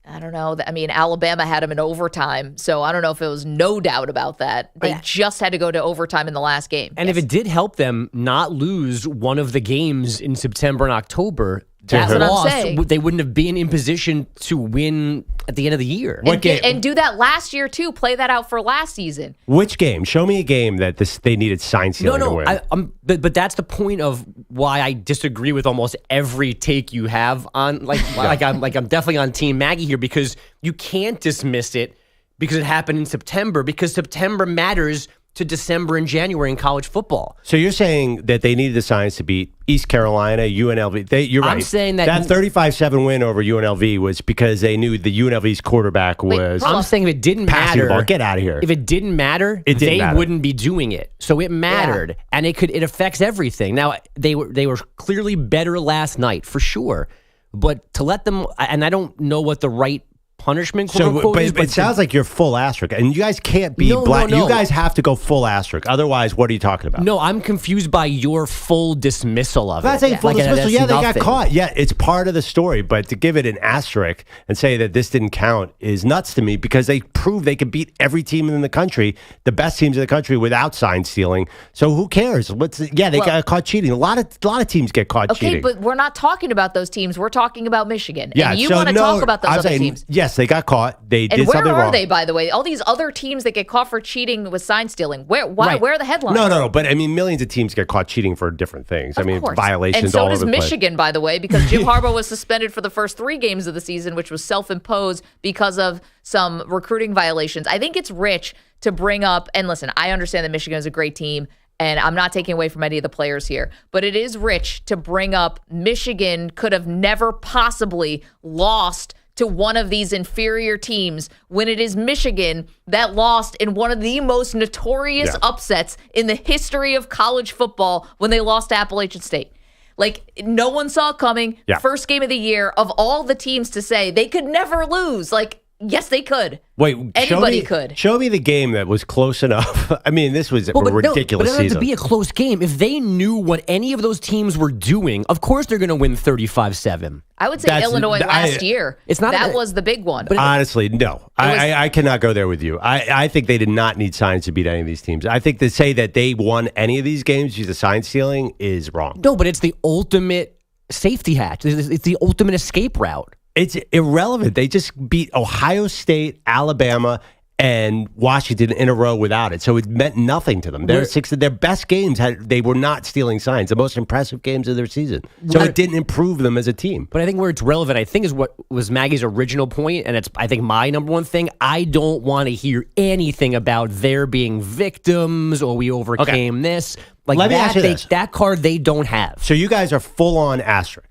D: I don't know. I mean, Alabama had them in overtime, so I don't know if it was no doubt about that. They just had to go to overtime in the last game.
H: And if it did help them not lose one of the games in September and October,
D: that's what I'm saying.
H: They wouldn't have been in position to win at the end of the year.
D: And do that last year, too. Play that out for last season.
E: Which game? Show me a game that they needed sign stealing to win.
H: But that's the point of why I disagree with almost every take you have on. I'm definitely on Team Maggie here because you can't dismiss it because it happened in September because September matters to December and January in college football.
E: So you're saying that they needed the signs to beat East Carolina, UNLV. You're right.
H: I'm saying that
E: 35-7 win over UNLV was because they knew the UNLV's quarterback was.
H: I'm saying if it didn't matter,
E: ball. Get out of here.
H: If it didn't matter, they wouldn't be doing it. So it mattered, and it affects everything. Now they were clearly better last night for sure, but to let them, and I don't know what the right punishment, quote-unquote,
E: but it sounds like you're full asterisk, and you guys can't be black. No. You guys have to go full asterisk. Otherwise, what are you talking about?
H: No, I'm confused by your full dismissal of it.
E: That's a full dismissal. They got caught. Yeah, it's part of the story, but to give it an asterisk and say that this didn't count is nuts to me because they proved they could beat every team in the country, the best teams in the country, without sign stealing. So who cares? They got caught cheating. A lot of teams get caught cheating.
D: Okay, but we're not talking about those teams. We're talking about Michigan. Yeah, and you want to talk about those other teams.
E: Yes, they got caught. They did something wrong.
D: And where are they, by the way? All these other teams that get caught for cheating with sign stealing. Where are the headlines?
E: No. But I mean, millions of teams get caught cheating for different things.
D: Of course.
E: Violations.
D: And so
E: all
D: does
E: over the place.
D: Michigan, by the way, because Jim Harbaugh was suspended for the first 3 games of the season, which was self-imposed because of some recruiting violations. I think it's rich to bring up, and listen, I understand that Michigan is a great team, and I'm not taking away from any of the players here, but it is rich to bring up Michigan could have never possibly lost to one of these inferior teams when it is Michigan that lost in one of the most notorious upsets in the history of college football when they lost to Appalachian State. Like, no one saw it coming.
E: Yeah.
D: First game of the year of all the teams to say they could never lose. Like, yes, they could.
E: Wait,
D: anybody could.
E: Show me the game that was close enough. I mean, this was a ridiculous season. But it doesn't have to
H: be a close game. If they knew what any of those teams were doing, of course they're going to win 35-7.
D: I would say Illinois last year. That was the big one.
E: But honestly, no. I cannot go there with you. I think they did not need signs to beat any of these teams. I think to say that they won any of these games due to sign stealing is wrong.
H: No, but it's the ultimate safety hatch. It's the ultimate escape route.
E: It's irrelevant. They just beat Ohio State, Alabama, and Washington in a row without it. So it meant nothing to them. Their best games, they were not stealing signs, the most impressive games of their season. So it didn't improve them as a team.
H: But I think where it's relevant, I think, is what was Maggie's original point, and it's, I think, my number one thing. I don't want to hear anything about there being victims or we overcame this. Like,
E: let me ask you this.
H: That card they don't have.
E: So you guys are full on asterisk.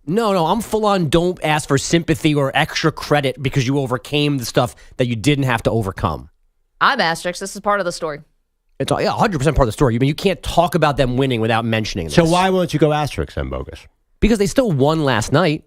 H: No, I'm full on don't ask for sympathy or extra credit because you overcame the stuff that you didn't have to overcome.
D: I'm asterisk. This is part of the story.
H: It's 100% part of the story. I mean, you can't talk about them winning without mentioning this.
E: So why won't you go asterisk then, Bogusch?
H: Because they still won last night,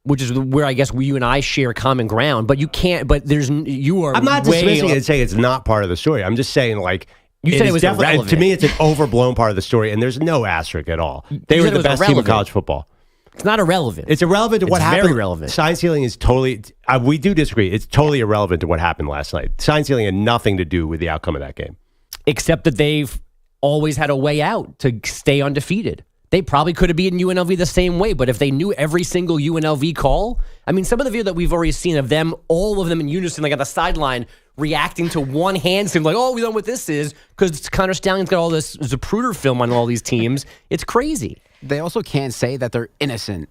H: which is where I guess you and I share common ground. But you can't. But I'm
E: not dismissing it and saying it's not part of the story. I'm just saying, like,
H: You said it was
E: definitely,
H: irrelevant.
E: to me, it's an overblown part of the story, and there's no asterisk at all. They were
H: said it
E: the
H: was
E: best team in
H: irrelevant.
E: college football.
H: It's not irrelevant.
E: It's irrelevant to what
H: It's
E: happened.
H: very relevant.
E: Sign stealing is totally. We do disagree. It's totally irrelevant to what happened last night. Sign stealing had nothing to do with the outcome of that game.
H: Except that they've always had a way out to stay undefeated. They probably could have beaten UNLV the same way, but if they knew every single UNLV call, I mean, some of the video that we've already seen of them, all of them in unison, like at the sideline, reacting to one hand, saying like, "Oh, we know what this is," because Connor Stallion's got all this Zapruder film on all these teams. It's crazy.
I: They also can't say that they're innocent.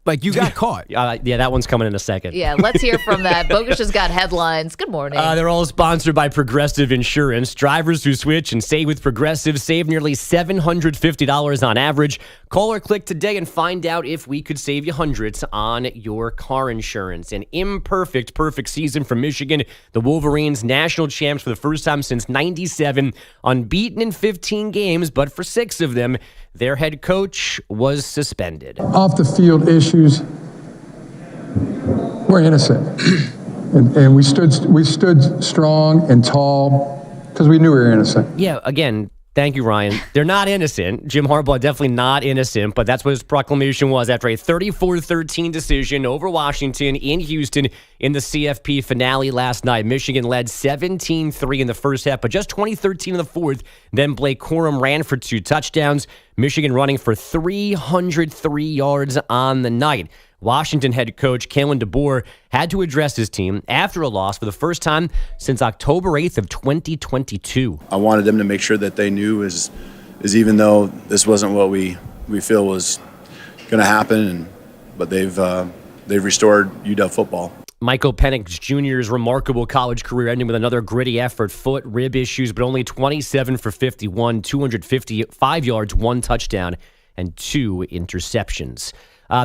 I: Like, you got caught.
H: Yeah, that one's coming in a second.
D: Yeah, let's hear from that. Bogusch has got headlines. Good morning.
H: They're all sponsored by Progressive Insurance. Drivers who switch and save with Progressive save nearly $750 on average. Call or click today and find out if we could save you hundreds on your car insurance. An perfect season for Michigan. The Wolverines, national champs for the first time since '97, unbeaten in 15 games, but for 6 of them, their head coach was suspended.
J: Off the field issues, we're innocent. and we stood strong and tall because we knew we were innocent.
H: Yeah, again, thank you, Ryan. They're not innocent. Jim Harbaugh definitely not innocent, but that's what his proclamation was after a 34-13 decision over Washington in Houston in the CFP finale last night. Michigan led 17-3 in the first half, but just 20-13 in the fourth. Then Blake Corum ran for 2 touchdowns. Michigan running for 303 yards on the night. Washington head coach Kalen DeBoer had to address his team after a loss for the first time since October 8th of 2022.
K: I wanted them to make sure that they knew is even though this wasn't what we feel was going to happen, but they've restored UW football.
H: Michael Penix Jr.'s remarkable college career ending with another gritty effort, foot, rib issues, but only 27 for 51, 255 yards, 1 touchdown, and 2 interceptions.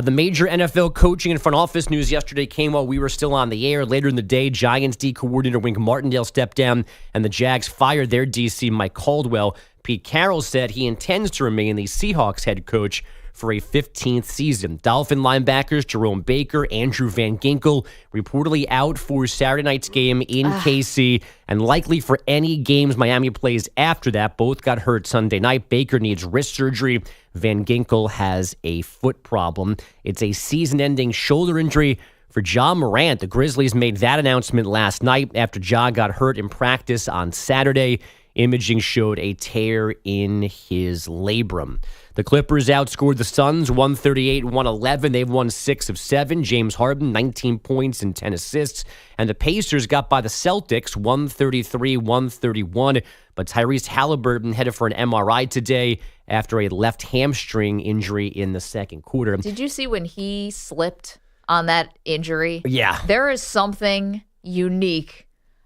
H: The major NFL coaching and front office news yesterday came while we were still on the air. Later in the day, Giants D coordinator Wink Martindale stepped down, and the Jags fired their DC, Mike Caldwell. Pete Carroll said he intends to remain the Seahawks head coach for a 15th season. Dolphin linebackers Jerome Baker, Andrew Van Ginkel reportedly out for Saturday night's game in KC and likely for any games Miami plays after that. Both got hurt Sunday night. Baker needs wrist surgery. Van Ginkel has a foot problem. It's a season-ending shoulder injury for Ja Morant. The Grizzlies made that announcement last night after Ja got hurt in practice on Saturday. Imaging showed a tear in his labrum. The Clippers outscored the Suns 138-111. They've won 6 of 7. James Harden, 19 points and 10 assists. And the Pacers got by the Celtics 133-131. But Tyrese Halliburton headed for an MRI today after a left hamstring injury in the second quarter.
D: Did you see when he slipped on that injury?
H: Yeah.
D: There is something unique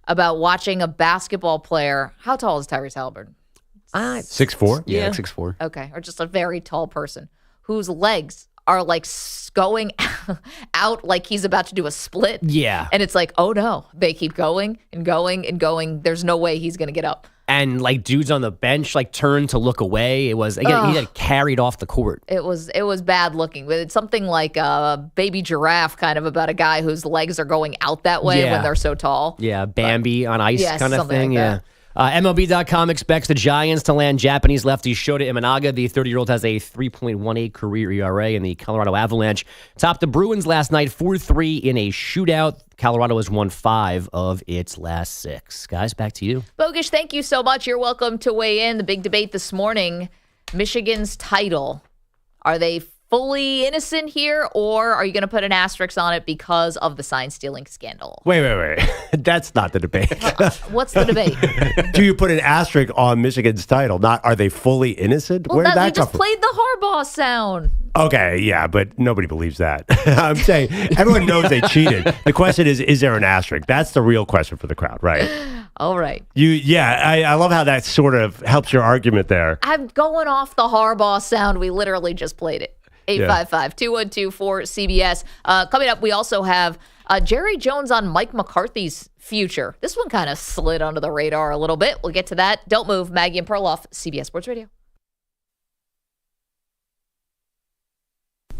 D: about watching a basketball player. How tall is Tyrese Halliburton?
E: 6'4"?
I: Yeah, like 6'4".
D: Okay, or just a very tall person whose legs are like going out like he's about to do a split.
H: Yeah.
D: And it's like, oh no, they keep going and going and going. There's no way he's going to get up.
H: And like dudes on the bench like turned to look away. It was, again, he got carried off the court.
D: It was bad looking. But it's something like a baby giraffe kind of about a guy whose legs are going out that way when they're so tall.
H: Yeah, Bambi on ice kind of thing.
D: Like
H: yeah. MLB.com expects the Giants to land Japanese lefty Shota Imanaga. The 30-year-old has a 3.18 career ERA, and the Colorado Avalanche topped the Bruins last night 4-3 in a shootout. Colorado has won 5 of its last 6. Guys, back to you.
D: Bogusch, thank you so much. You're welcome to weigh in. The big debate this morning, Michigan's title. Are they fully innocent here, or are you going to put an asterisk on it because of the sign-stealing scandal?
E: Wait. That's not the debate.
D: What's the debate?
E: Do you put an asterisk on Michigan's title? Not, are they fully innocent?
D: Well,
E: Where did that
D: we
E: come
D: just
E: from?
D: played the Harbaugh sound.
E: Okay, yeah, but nobody believes that. I'm saying everyone knows they cheated. The question is there an asterisk? That's the real question for the crowd, right?
D: All right.
E: I love how that sort of helps your argument there.
D: I'm going off the Harbaugh sound. We literally just played it. 855-212-4CBS. Coming up, we also have Jerry Jones on Mike McCarthy's future. This one kind of slid under the radar a little bit. We'll get to that. Don't move. Maggie and Perloff, CBS Sports Radio.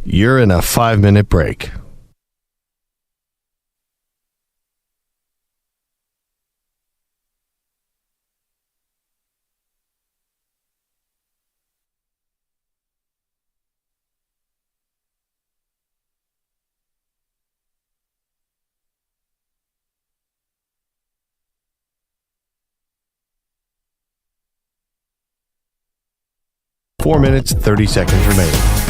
A: You're in a 5-minute break. 4 minutes, 30 seconds remaining.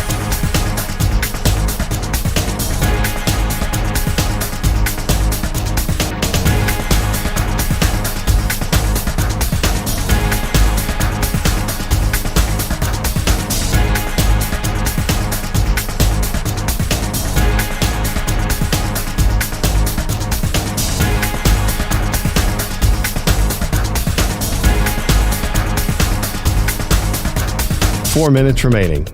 A: Four minutes remaining.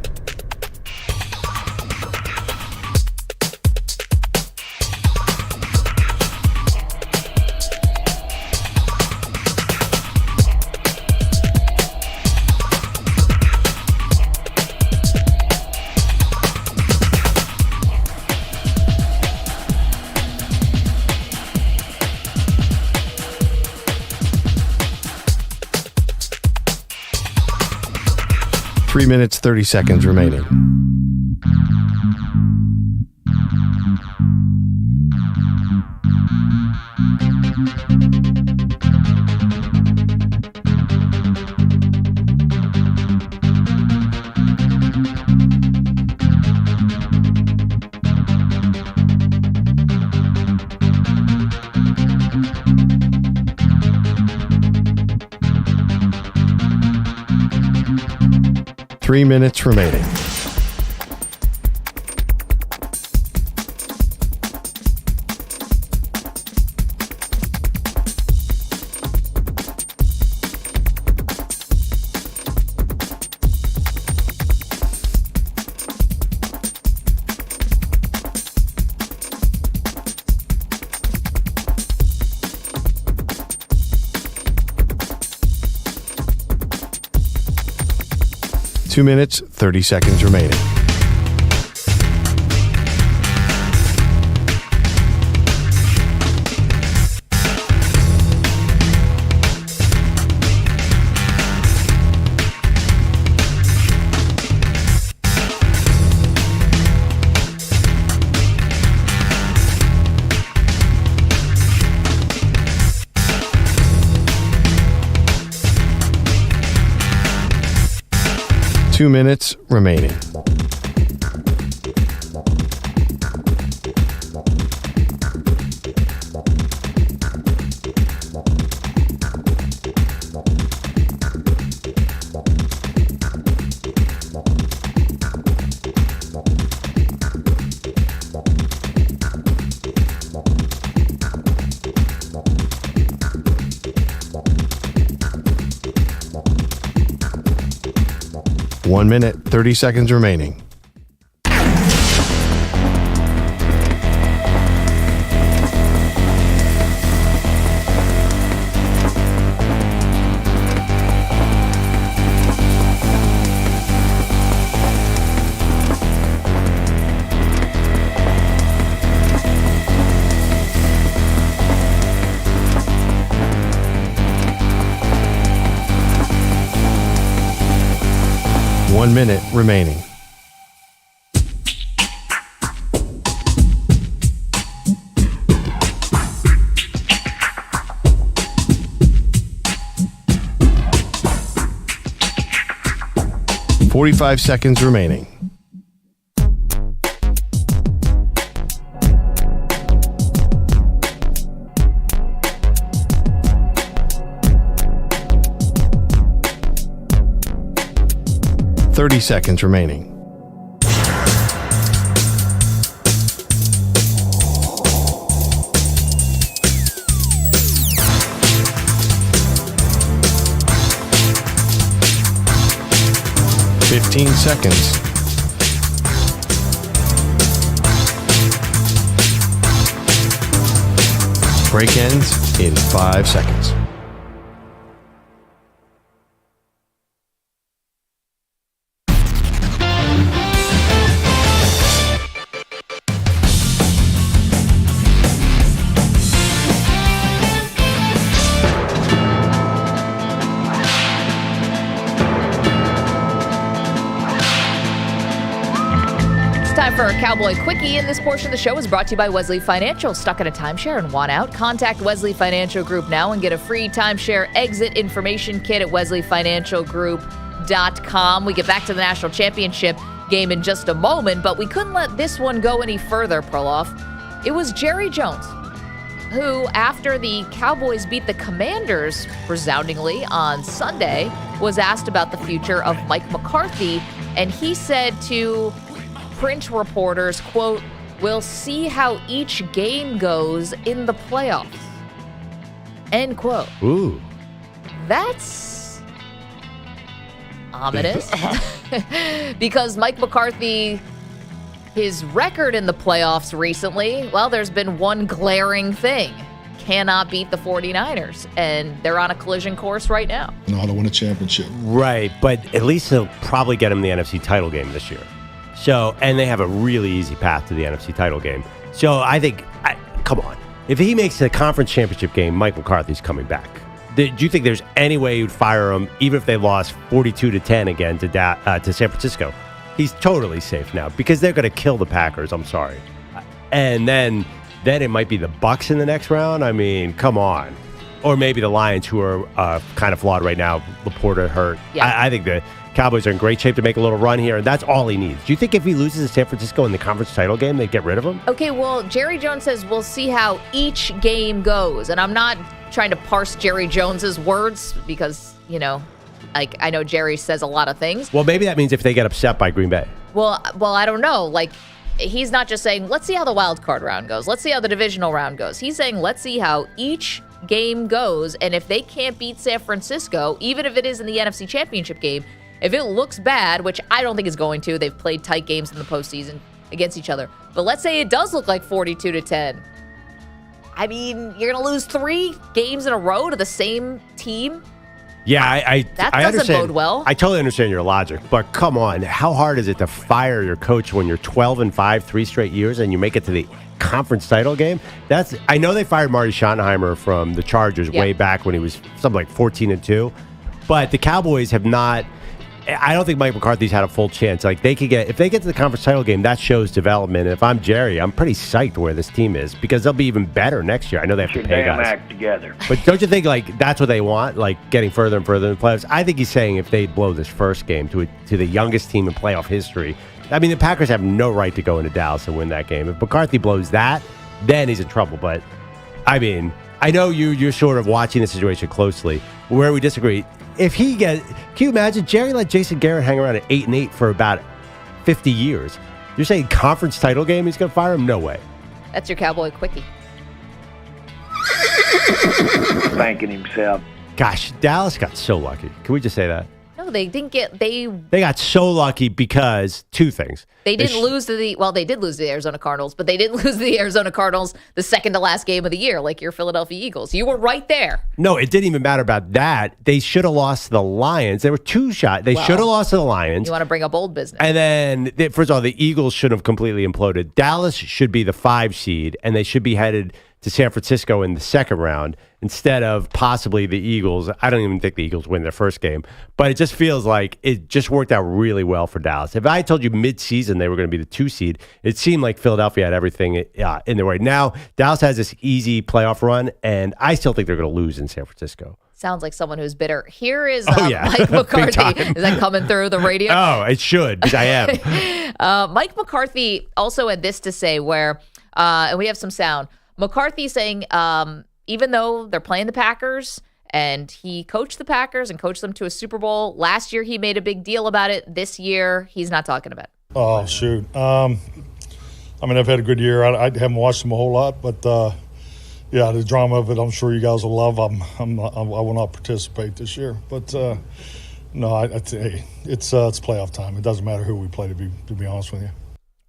A: Three minutes, 30 seconds remaining. Three minutes remaining. Two minutes, 30 seconds remaining. Two minutes remaining. One minute, 30 seconds remaining. One minute remaining. Forty-five seconds remaining. Thirty seconds remaining. Fifteen seconds. Break ends in 5 seconds.
D: Time for a Cowboy Quickie, and this portion of the show is brought to you by Wesley Financial. Stuck in a timeshare and want out? Contact Wesley Financial Group now and get a free timeshare exit information kit at wesleyfinancialgroup.com. At.com. We get back to the national championship game in just a moment, but we couldn't let this one go any further, Perloff. It was Jerry Jones, who, after the Cowboys beat the Commanders resoundingly on Sunday, was asked about the future of Mike McCarthy, and he said to print reporters, quote, "We'll see how each game goes in the playoffs." End quote.
E: Ooh.
D: That's ominous. Because Mike McCarthy, his record in the playoffs recently, well, there's been one glaring thing. Cannot beat the 49ers, and they're on a collision course right now.
L: Know how to win a championship.
E: Right, but at least he'll probably get him the NFC title game this year. So, and they have a really easy path to the NFC title game. So I think, come on. If he makes the conference championship game, Mike McCarthy's coming back. Do you think there's any way you'd fire him, even if they lost 42-10 again to San Francisco? He's totally safe now because they're going to kill the Packers. I'm sorry. And then it might be the Bucs in the next round. I mean, come on. Or maybe the Lions, who are kind of flawed right now. Laporta hurt. Yeah. I think the Cowboys are in great shape to make a little run here, and that's all he needs. Do you think if he loses to San Francisco in the conference title game, they'd get rid of him?
D: Okay, well, Jerry Jones says we'll see how each game goes. And I'm not trying to parse Jerry Jones's words because, you know, like I know Jerry says a lot of things.
E: Well, maybe that means if they get upset by Green Bay.
D: Well, I don't know. Like, he's not just saying, let's see how the wild card round goes. Let's see how the divisional round goes. He's saying, let's see how each game goes. And if they can't beat San Francisco, even if it is in the NFC Championship game, if it looks bad, which I don't think it's going to, they've played tight games in the postseason against each other. But let's say it does look like 42-10. I mean, you're going to lose 3 games in a row to the same team?
E: Yeah,
D: that
E: I
D: doesn't
E: understand.
D: bode well.
E: I totally understand your logic, but come on, how hard is it to fire your coach when you're 12-5, 3 straight years, and you make it to the conference title game? I know they fired Marty Schottenheimer from the Chargers way back when he was something like 14-2, but the Cowboys have not. I don't think Mike McCarthy's had a full chance. Like if they get to the conference title game, that shows development. And if I'm Jerry, I'm pretty psyched where this team is because they'll be even better next year. I know they have to pay guys.
M: Act together.
E: But don't you think like that's what they want? Like getting further and further in the playoffs. I think he's saying if they blow this first game to the youngest team in playoff history, I mean the Packers have no right to go into Dallas and win that game. If McCarthy blows that, then he's in trouble. But I mean, I know you're sort of watching the situation closely. Where we disagree. Can you imagine Jerry let Jason Garrett hang around at 8-8 for about 50 years? You're saying conference title game he's going to fire him? No way.
D: That's your Cowboy Quickie.
M: Thanking himself.
E: Gosh, Dallas got so lucky. Can we just say that?
D: No, they didn't get. They
E: got so lucky because 2 things.
D: They didn't lose to the. Well, they did lose to the Arizona Cardinals, but they didn't lose to the Arizona Cardinals the second to last game of the year, like your Philadelphia Eagles. You were right there.
E: No, it didn't even matter about that. They should have lost to the Lions. They were 2 shots. They should have lost to the Lions.
D: You want to bring up old business.
E: And then, first of all, the Eagles should have completely imploded. Dallas should be the 5 seed, and they should be headed to San Francisco in the second round instead of possibly the Eagles. I don't even think the Eagles win their first game, but it just feels like it just worked out really well for Dallas. If I told you mid-season they were going to be the 2 seed, it seemed like Philadelphia had everything in their way. Now, Dallas has this easy playoff run, and I still think they're going to lose in San Francisco.
D: Sounds like someone who's bitter. Here is Mike McCarthy. Is that coming through the radio?
E: Oh, it should, because I am.
D: Mike McCarthy also had this to say where, and we have some sound, McCarthy saying, even though they're playing the Packers and he coached the Packers and coached them to a Super Bowl, last year he made a big deal about it. This year, he's not talking about it.
L: Oh, shoot. I mean, I've had a good year. I haven't watched them a whole lot, but, yeah, the drama of it, I'm sure you guys will love. I will not participate this year. But, no, it's playoff time. It doesn't matter who we play, to be honest with you.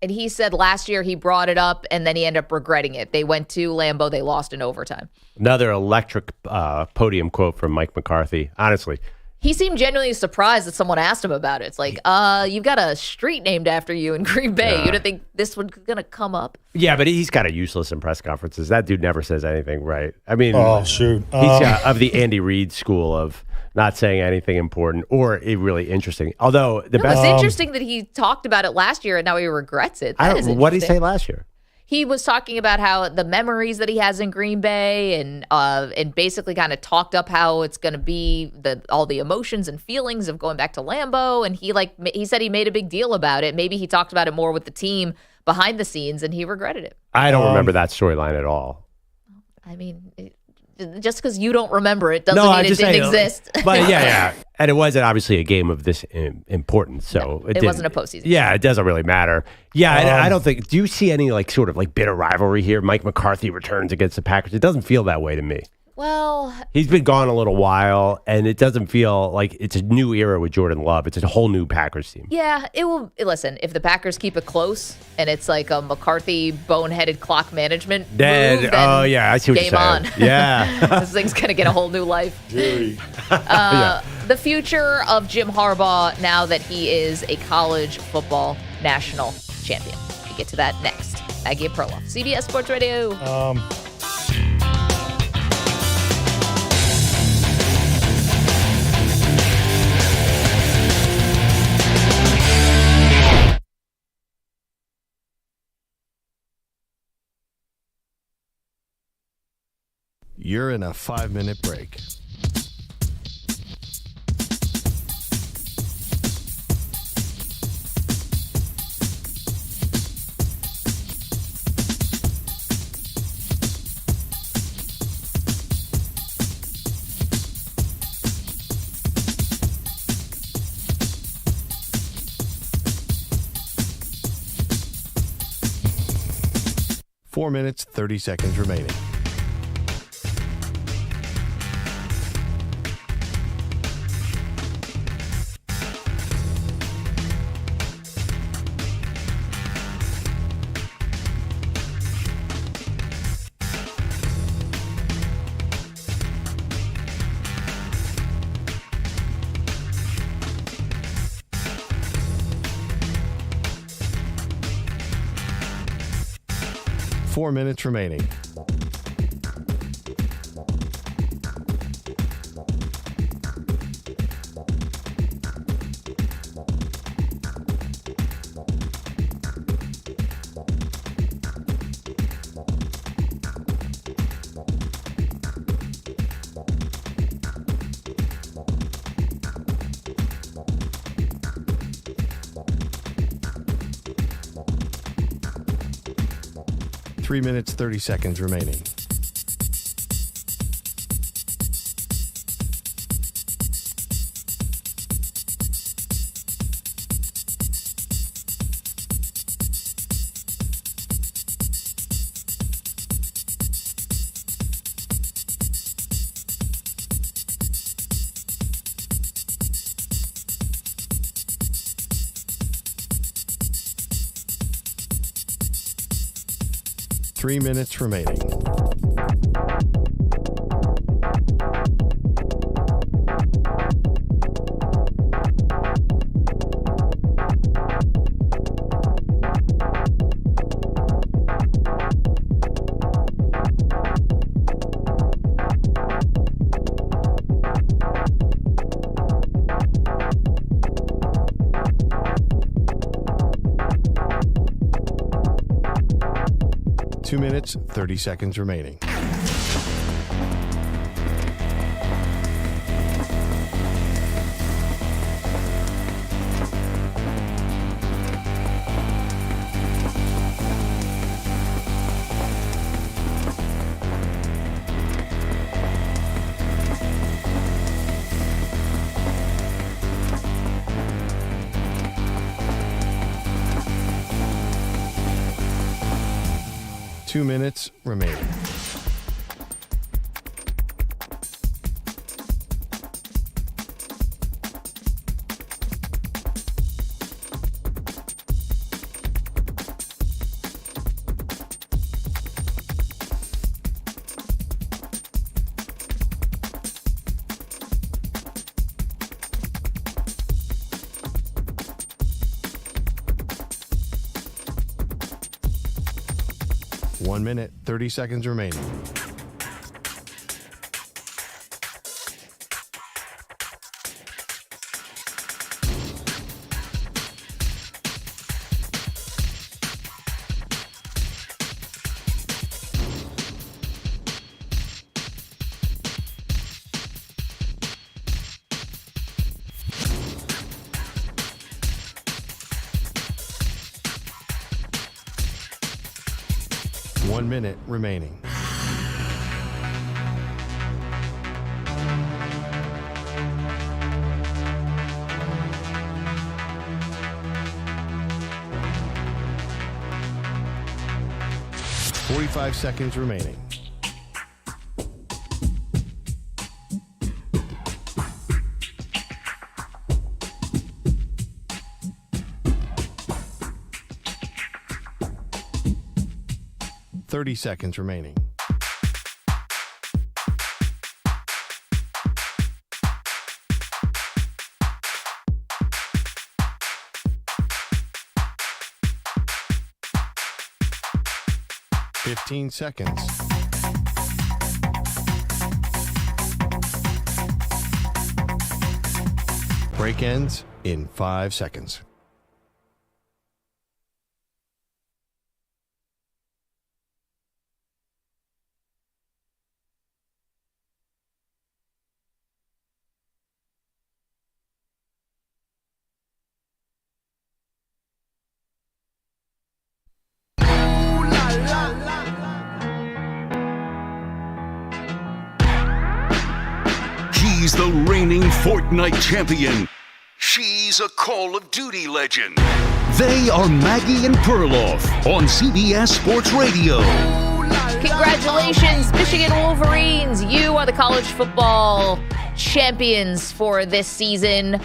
D: And he said last year he brought it up, and then he ended up regretting it. They went to Lambeau. They lost in overtime.
E: Another electric podium quote from Mike McCarthy. Honestly.
D: He seemed genuinely surprised that someone asked him about it. It's like, you've got a street named after you in Green Bay. You didn't think this was going to come up?
E: Yeah, but he's kind of useless in press conferences. That dude never says anything right. I mean,
L: shoot.
E: He's of the Andy Reid school of not saying anything important or really interesting. Although the best.
D: It's interesting that he talked about it last year and now he regrets it.
E: What did he say last year?
D: he was talking about how the memories that he has in Green Bay and basically kind of talked up how it's going to be all the emotions and feelings of going back to Lambeau. And he said he made a big deal about it. Maybe he talked about it more with the team behind the scenes and he regretted it.
E: I don't remember that storyline at all.
D: I mean, just because you don't remember it doesn't mean it didn't exist.
E: But yeah. And it wasn't obviously a game of this importance. So
D: it wasn't a postseason.
E: Yeah, it doesn't really matter. Yeah, and I don't think, do you see any sort of bitter rivalry here? Mike McCarthy returns against the Packers. It doesn't feel that way to me.
D: Well,
E: he's been gone a little while, and it doesn't feel like it's a new era with Jordan Love. It's a whole new Packers team.
D: Yeah, it will. Listen, if the Packers keep it close and it's like a McCarthy boneheaded clock management move, then
E: I see what
D: game
E: you're saying.
D: on.
E: Yeah.
D: This thing's going to get a whole new life. The future of Jim Harbaugh now that he is a college football national champion. We get to that next. Maggie and Perloff, CBS Sports Radio.
A: 'You're in a 5-minute break. Four minutes, 30 seconds remaining. Four minutes remaining. Three minutes, 30 seconds remaining. Three minutes remaining. Two minutes, 30 seconds remaining. Two minutes remaining. One minute, 30 seconds remaining. 1 minute remaining. Forty-five seconds remaining. Seconds remaining. Fifteen seconds. Break ends in 5 seconds.
B: He's the reigning Fortnite champion. She's a Call of Duty legend. They are Maggie and Perloff on CBS Sports Radio.
D: Congratulations, Michigan Wolverines. You are the college football champions for this season.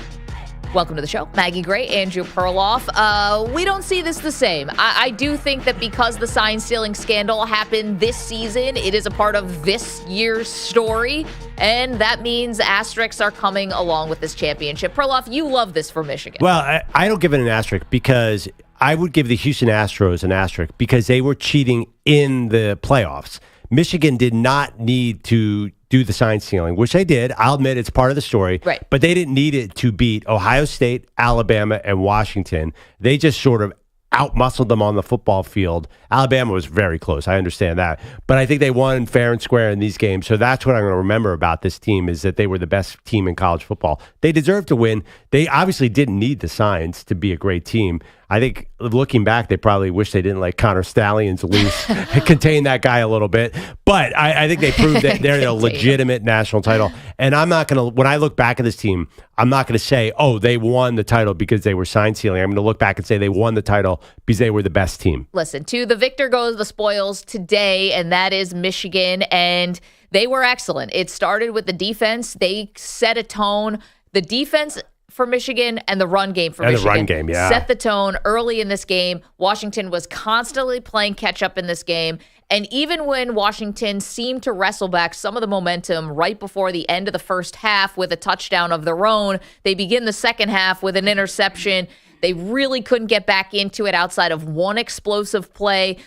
D: Welcome to the show. Maggie Gray, Andrew Perloff. We don't see this the same. I do think that because the sign-stealing scandal happened this season, it is a part of this year's story, and that means asterisks are coming along with this championship. Perloff, you love this for Michigan.
E: Well, I don't give it an asterisk because I would give the Houston Astros an asterisk because they were cheating in the playoffs. Michigan did not need to do the sign stealing, which they did. I'll admit it's part of the story.
D: Right.
E: But they didn't need it to beat Ohio State, Alabama, and Washington. They just sort of out-muscled them on the football field. Alabama was very close. I understand that. But I think they won fair and square in these games. So that's what I'm going to remember about this team is that they were the best team in college football. They deserved to win. They obviously didn't need the signs to be a great team. I think looking back, they probably wish they didn't let Connor Stallions loose and contain that guy a little bit. But I think they proved that they're a legitimate national title. And I'm not going to, when I look back at this team, I'm not going to say, oh, they won the title because they were sign stealing. I'm going to look back and say they won the title because they were the best team.
D: Listen, to the victor goes the spoils today, and that is Michigan. And they were excellent. It started with the defense. They set a tone. The defense for Michigan and the run game for Michigan.
E: The run game, yeah.
D: Set the tone early in this game. Washington was constantly playing catch up in this game. And even when Washington seemed to wrestle back some of the momentum right before the end of the first half with a touchdown of their own, they begin the second half with an interception. They really couldn't get back into it outside of one explosive play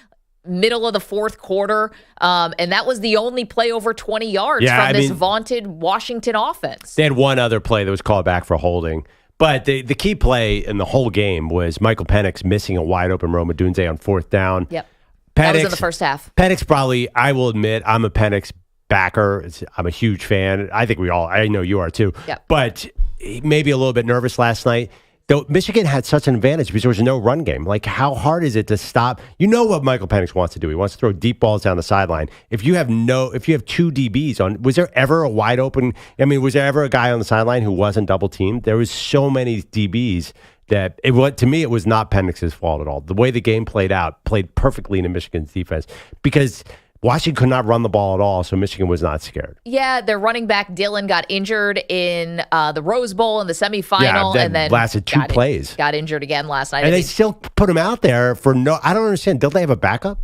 D: middle of the fourth quarter, and that was the only play over 20 yards from this vaunted Washington offense.
E: They had one other play that was called back for holding. But the key play in the whole game was Michael Penix missing a wide-open Rome Odunze on fourth down.
D: Yep.
E: Penix,
D: that was in the first half.
E: Penix probably, I will admit, I'm a Penix backer. I'm a huge fan. I think I know you are too.
D: Yep.
E: But maybe a little bit nervous last night. Though Michigan had such an advantage because there was no run game. Like, how hard is it to stop? You know what Michael Penix wants to do. He wants to throw deep balls down the sideline. If you have two DBs on, was there ever a wide open? I mean, was there ever a guy on the sideline who wasn't double teamed? There was so many DBs that to me, it was not Penix's fault at all. The way the game played perfectly into Michigan's defense because Washington could not run the ball at all, so Michigan was not scared.
D: Yeah, their running back Dillon got injured in the Rose Bowl in the semifinal,
E: and
D: then
E: lasted two plays.
D: Got injured again last night.
E: And they still put him out there for no. I don't understand. Don't they have a backup?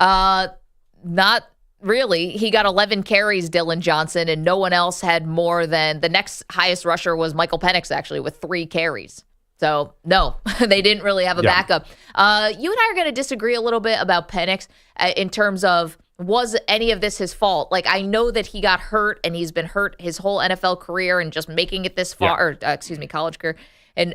D: Not really. He got 11 carries, Dillon Johnson, and no one else had more than the next highest rusher was Michael Penix actually with 3 carries. So, no, they didn't really have a backup. You and I are going to disagree a little bit about Penix in terms of was any of this his fault? Like, I know that he got hurt and he's been hurt his whole NFL career and just making it this far, college career, and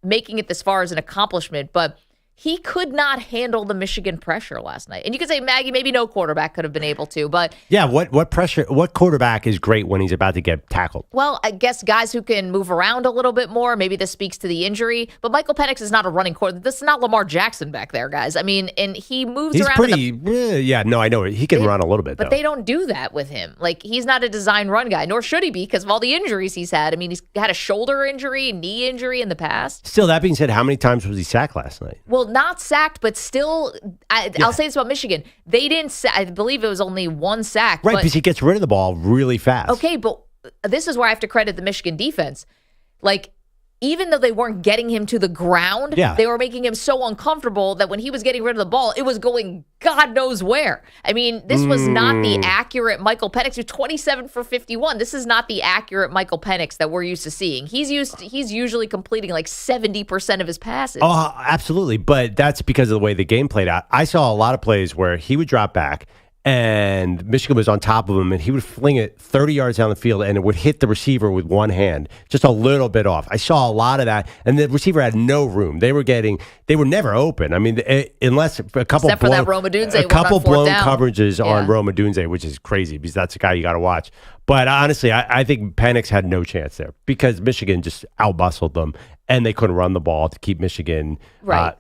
D: making it this far is an accomplishment. But he could not handle the Michigan pressure last night. And you could say, Maggie, maybe no quarterback could have been able to, but
E: yeah, what pressure? What quarterback is great when he's about to get tackled?
D: well, I guess guys who can move around a little bit more. Maybe this speaks to the injury, but Michael Penix is not a running quarterback. This is not Lamar Jackson back there, guys. I mean, and he moves
E: He's
D: around.
E: pretty. Yeah, no, I know he can run a little bit,
D: But
E: though.
D: they don't do that with him. Like, he's not a design run guy, nor should he be because of all the injuries he's had. I mean, he's had a shoulder injury, knee injury in the past.
E: Still, that being said, how many times was he sacked last night?
D: Well, not sacked, but still, I'll say this about Michigan. They didn't, I believe it was only one sack.
E: Right,
D: but,
E: because he gets rid of the ball really fast.
D: okay, but this is where I have to credit the Michigan defense. Like, even though they weren't getting him to the ground, they were making him so uncomfortable that when he was getting rid of the ball, it was going God knows where. I mean, this was not the accurate Michael Penix. He was 27 for 51. This is not the accurate Michael Penix that we're used to seeing. He's usually completing like 70% of his passes.
E: Oh, absolutely. But that's because of the way the game played out. I saw a lot of plays where he would drop back and Michigan was on top of him, and he would fling it 30 yards down the field, and it would hit the receiver with one hand, just a little bit off. I saw a lot of that, and the receiver had no room. They were never open. I mean, unless a couple
D: Except for that Rome Odunze
E: a couple
D: one on fourth
E: blown
D: down.
E: coverages on Rome Odunze, which is crazy because that's a guy you got to watch. But honestly, I think Penix had no chance there because Michigan just out-bustled them, and they couldn't run the ball to keep Michigan,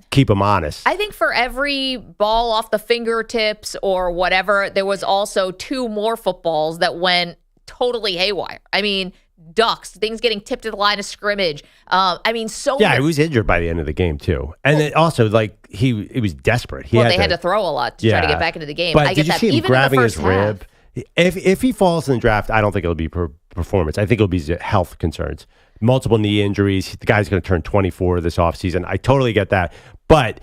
E: keep them honest.
D: I think for every ball off the fingertips or whatever, there was also 2 more footballs that went totally haywire. I mean, ducks, things getting tipped to the line of scrimmage. I mean,
E: he was injured by the end of the game too, and then also like he was desperate. They
D: had to throw a lot to try to get back into the game.
E: But
D: I get
E: did you
D: that.
E: see him
D: Even
E: grabbing
D: in the
E: his
D: first
E: rib?
D: half.
E: If he falls in the draft, I don't think it'll be performance. I think it'll be health concerns. Multiple knee injuries. The guy's going to turn 24 this offseason. I totally get that. But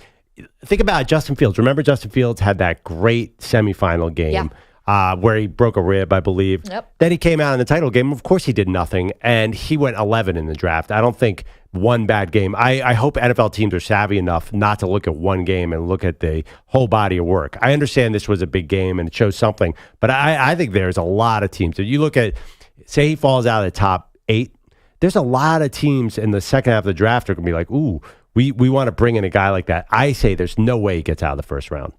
E: think about Justin Fields. Remember Justin Fields had that great semifinal game where he broke a rib, I believe.
D: Yep.
E: Then he came out in the title game. Of course he did nothing, and he went 11 in the draft. I don't think one bad game. I hope NFL teams are savvy enough not to look at one game and look at the whole body of work. I understand this was a big game and it shows something, but I think there's a lot of teams. If you look at, say he falls out of the top 8, there's a lot of teams in the second half of the draft are going to be like, ooh, we want to bring in a guy like that. I say there's no way he gets out of the first round.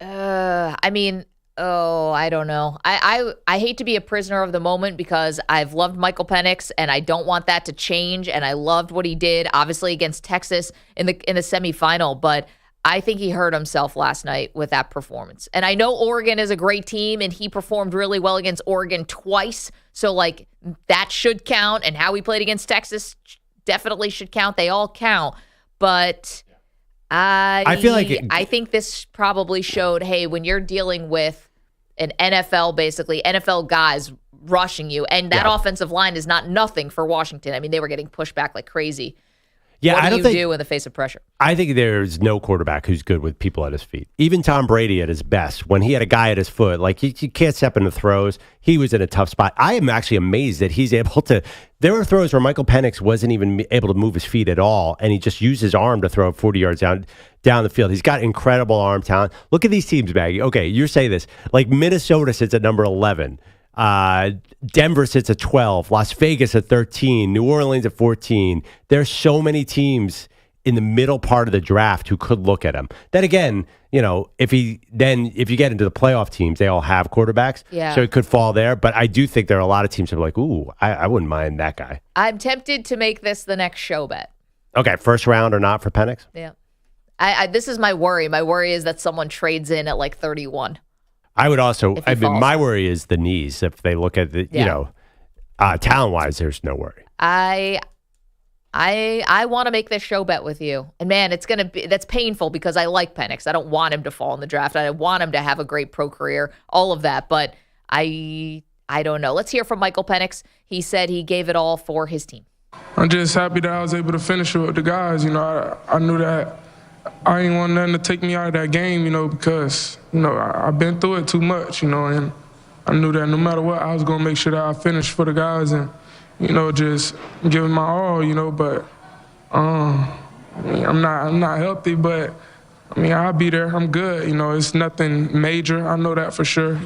D: I mean, I don't know. I hate to be a prisoner of the moment because I've loved Michael Penix and I don't want that to change. And I loved what he did, obviously against Texas in the semifinal. But I think he hurt himself last night with that performance. And I know Oregon is a great team, and he performed really well against Oregon twice. So like that should count. And how he played against Texas definitely should count. They all count. But I feel like I think this probably showed, hey, when you're dealing with an NFL guys rushing you, and that offensive line is not nothing for Washington. I mean, they were getting pushed back like crazy.
E: Yeah,
D: what do you do in the face of pressure?
E: I think there's no quarterback who's good with people at his feet. Even Tom Brady at his best, when he had a guy at his foot, like you can't step into throws. He was in a tough spot. I am actually amazed that he's able to. There were throws where Michael Penix wasn't even able to move his feet at all, and he just used his arm to throw 40 yards down the field. He's got incredible arm talent. Look at these teams, Maggie. Okay, you say this. Like Minnesota sits at number 11. Denver sits at 12, Las Vegas at 13, New Orleans at 14. There's so many teams in the middle part of the draft who could look at him. Then again, if you get into the playoff teams, they all have quarterbacks.
D: Yeah.
E: So it could fall there. But I do think there are a lot of teams that are like, ooh, I wouldn't mind that guy.
D: I'm tempted to make this the next show bet.
E: Okay, first round or not for Penix?
D: Yeah. This is my worry. My worry is that someone trades in at like 31.
E: I would also, my worry is the knees. If they look at the, talent-wise, there's no worry.
D: I want to make this show bet with you. And man, that's painful because I like Penix. I don't want him to fall in the draft. I want him to have a great pro career, all of that. But I don't know. Let's hear from Michael Penix. He said he gave it all for his team.
N: I'm just happy that I was able to finish it with the guys. I knew that I didn't want nothing to take me out of that game, because, I've been through it too much, and I knew that no matter what, I was going to make sure that I finished for the guys and, just giving my all, but I'm not healthy, but, I'll be there. I'm good. It's nothing major. I know that for sure.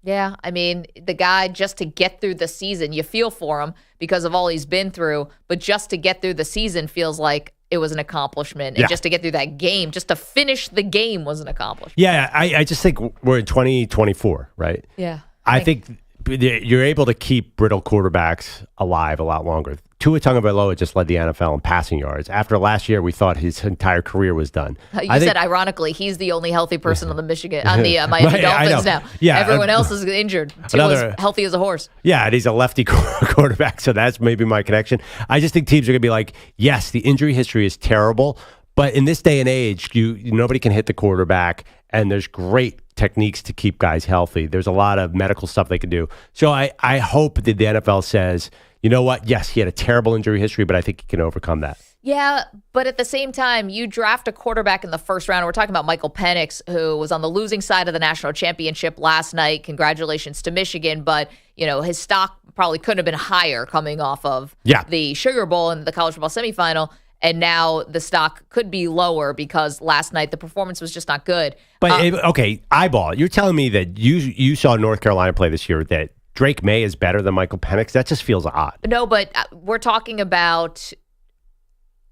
D: Yeah, the guy, just to get through the season, you feel for him because of all he's been through, but just to get through the season feels like it was an accomplishment. And just to get through that game, just to finish the game was an accomplishment.
E: Yeah, I just think we're in 2024, right?
D: Yeah.
E: I think you're able to keep brittle quarterbacks alive a lot longer. Tua Tagovailoa just led the NFL in passing yards. After last year, we thought his entire career was done.
D: You said, ironically, he's the only healthy person on the Miami Dolphins now.
E: Yeah,
D: everyone else is injured. Tua's healthy as a horse.
E: Yeah, and he's a lefty quarterback, so that's maybe my connection. I just think teams are going to be like, yes, the injury history is terrible, but in this day and age, nobody can hit the quarterback, and there's great techniques to keep guys healthy. There's a lot of medical stuff they can do. So I hope that the NFL says, you know what? Yes, he had a terrible injury history, but I think he can overcome that.
D: Yeah, but at the same time, you draft a quarterback in the first round. We're talking about Michael Penix, who was on the losing side of the national championship last night. Congratulations to Michigan, but his stock probably couldn't have been higher coming off of the Sugar Bowl and the college football semifinal. And now the stock could be lower because last night the performance was just not good.
E: But okay, eyeball. You're telling me that you saw North Carolina play this year that Drake May is better than Michael Penix? That just feels odd.
D: No, but we're talking about.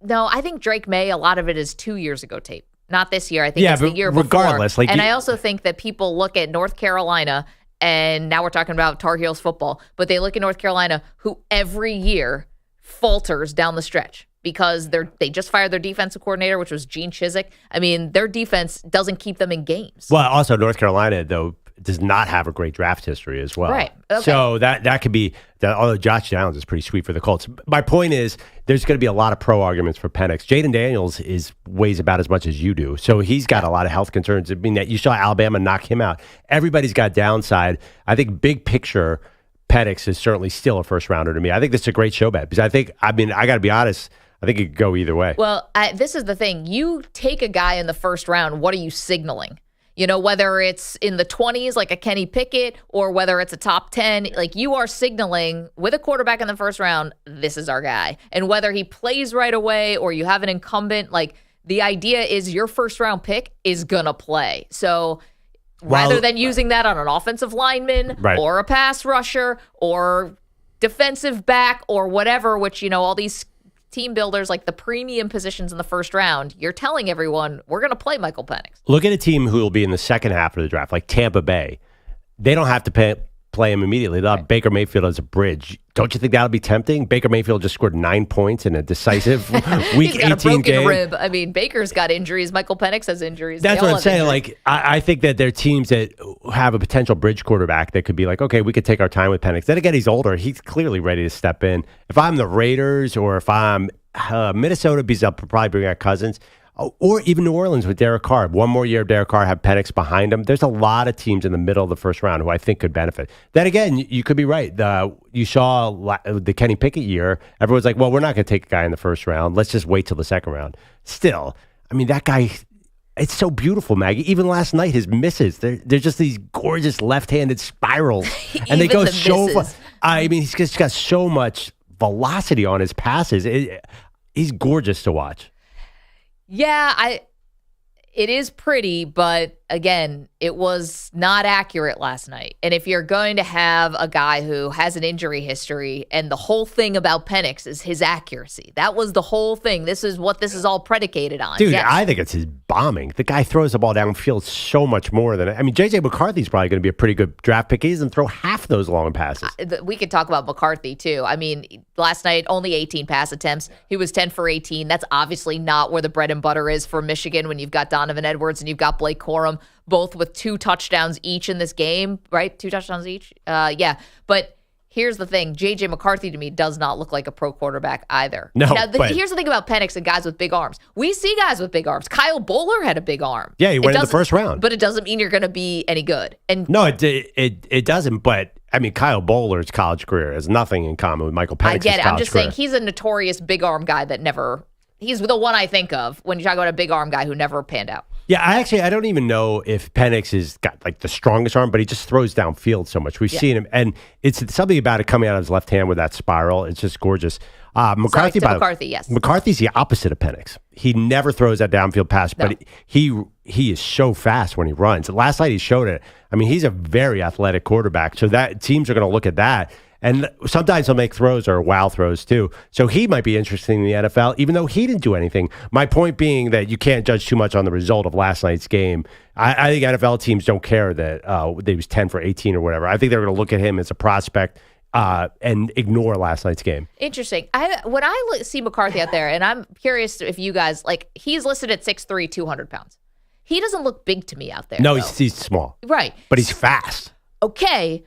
D: No, I think Drake May, a lot of it is 2 years ago tape, not this year. I think it's the year
E: regardless,
D: before. And I also think that people look at North Carolina, and now we're talking about Tar Heels football, but they look at North Carolina, who every year falters down the stretch because they just fired their defensive coordinator, which was Gene Chizik. I mean, their defense doesn't keep them in games.
E: Well, also North Carolina, though, does not have a great draft history as well.
D: Right. Okay.
E: So that could be, although Josh Downs is pretty sweet for the Colts. My point is, there's going to be a lot of pro arguments for Penix. Jaden Daniels weighs about as much as you do. So he's got a lot of health concerns. I mean, that you saw Alabama knock him out. Everybody's got downside. I think big picture, Penix is certainly still a first rounder to me. I think this is a great show bet because I got to be honest, I think it could go either way.
D: Well, this is the thing. You take a guy in the first round, what are you signaling? Whether it's in the 20s like a Kenny Pickett or whether it's a top 10, like you are signaling with a quarterback in the first round, this is our guy. And whether he plays right away or you have an incumbent, like the idea is your first round pick is going to play. So rather than using that on an offensive lineman or a pass rusher or defensive back or whatever, which, all these team builders, like the premium positions in the first round, you're telling everyone we're going to play Michael Penix.
E: Look at a team who will be in the second half of the draft, like Tampa Bay. They don't have to play him immediately. They'll have Baker Mayfield as a bridge. Don't you think that'll be tempting? Baker Mayfield just scored 9 points in a decisive Week 18
D: He's got a broken
E: game.
D: Rib. I mean, Baker's got injuries. Michael Penix has injuries.
E: That's what I'm saying. Like, I think that there are teams that have a potential bridge quarterback that could be like, okay, we could take our time with Penix. Then again, he's older. He's clearly ready to step in. If I'm the Raiders or if I'm Minnesota, because I'll probably bring out Cousins, or even New Orleans with Derek Carr. One more year of Derek Carr, have Penix behind him. There's a lot of teams in the middle of the first round who I think could benefit. Then again, you could be right. You saw the Kenny Pickett year. Everyone's like, well, we're not going to take a guy in the first round. Let's just wait till the second round. Still, I mean, that guy, it's so beautiful, Maggie. Even last night, his misses, they're just these gorgeous left-handed spirals. And they go so far. I mean, he's just got so much velocity on his passes. He's gorgeous to watch.
D: Yeah, it is pretty, but again, it was not accurate last night. And if you're going to have a guy who has an injury history, and the whole thing about Penix is his accuracy, that was the whole thing. This is what this is all predicated on.
E: Dude, yes. I think it's his bombing. The guy throws the ball downfield so much more than, I mean, J.J. McCarthy's probably going to be a pretty good draft pick. He doesn't throw half those long passes.
D: We could talk about McCarthy, too. I mean, last night, only 18 pass attempts. He was 10 for 18. That's obviously not where the bread and butter is for Michigan when you've got Donovan Edwards and you've got Blake Corum, both with 2 touchdowns each in this game, right? 2 touchdowns each? Yeah. But here's the thing. J.J. McCarthy, to me, does not look like a pro quarterback either.
E: No,
D: here's the thing about Penix and guys with big arms. We see guys with big arms. Kyle Bowler had a big arm.
E: Yeah, he went in the first round.
D: But it doesn't mean you're going to be any good. And
E: no, it doesn't. But, I mean, Kyle Bowler's college career has nothing in common with Michael Penix's college career.
D: I get it. I'm just saying he's a notorious big arm guy that never... He's the one I think of when you talk about a big arm guy who never panned out.
E: Yeah, I don't even know if Penix has got like the strongest arm, but he just throws downfield so much. We've seen him, and it's something about it coming out of his left hand with that spiral. It's just gorgeous. McCarthy,
D: yes.
E: McCarthy's the opposite of Penix. He never throws that downfield pass, but he is so fast when he runs. Last night he showed it. I mean, he's a very athletic quarterback, so that teams are going to look at that. And sometimes he'll make throws or wow throws too. So he might be interesting in the NFL, even though he didn't do anything. My point being that you can't judge too much on the result of last night's game. I think NFL teams don't care that he was 10 for 18 or whatever. I think they're going to look at him as a prospect and ignore last night's game.
D: Interesting. When I see McCarthy out there, and I'm curious if you guys, like, he's listed at 6'3", 200 pounds. He doesn't look big to me out there.
E: No, he's small.
D: Right.
E: But he's fast.
D: Okay.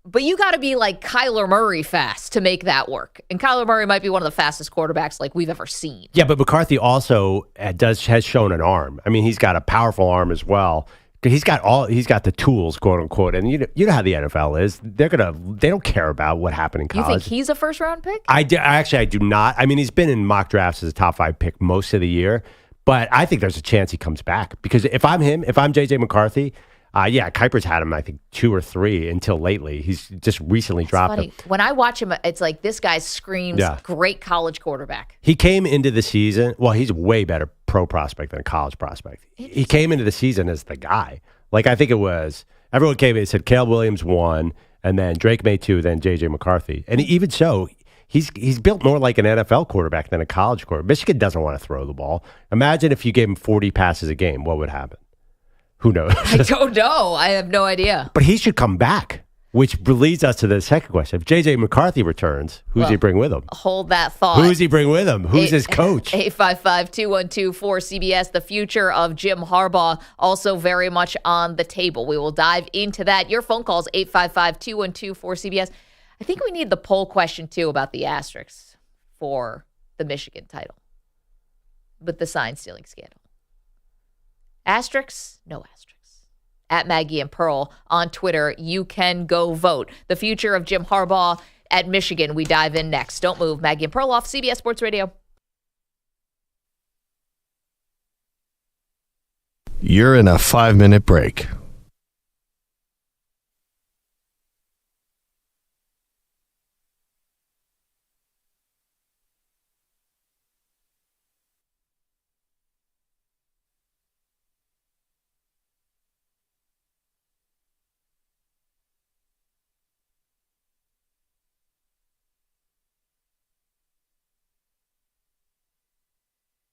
D: But you got to be like Kyler Murray fast to make that work. And Kyler Murray might be one of the fastest quarterbacks like we've ever seen.
E: Yeah, but McCarthy also has shown an arm. I mean, he's got a powerful arm as well. He's got the tools, quote unquote. And you know how the NFL is. They don't care about what happened in college.
D: You think he's a first round pick?
E: I do not. I mean, he's been in mock drafts as a top 5 pick most of the year, but I think there's a chance he comes back because if I'm JJ McCarthy, Kuiper's had him, I think, 2 or 3 until lately. He's just recently dropped him.
D: When I watch him, it's like this guy screams great college quarterback.
E: He came into the season, well, he's a way better pro prospect than a college prospect. He came into the season as the guy. Like, I think it was, everyone came in and said Caleb Williams 1, and then Drake May 2, then JJ McCarthy. And even so, he's built more like an NFL quarterback than a college quarterback. Michigan doesn't want to throw the ball. Imagine if you gave him 40 passes a game, what would happen? Who knows?
D: I don't know. I have no idea.
E: But he should come back, which leads us to the second question. If J.J. McCarthy returns, who's he bring with him?
D: Hold that thought.
E: Who's he bring with him? Who's his coach?
D: 855-212-4CBS. The future of Jim Harbaugh also very much on the table. We will dive into that. Your phone calls, 855-212-4CBS. I think we need the poll question, too, about the asterisks for the Michigan title with the sign-stealing scandal. Asterisks? No asterisks. At Maggie and Pearl on Twitter, you can go vote. The future of Jim Harbaugh at Michigan. We dive in next. Don't move. Maggie and Perloff, CBS Sports Radio.
A: You're in a 5-minute break.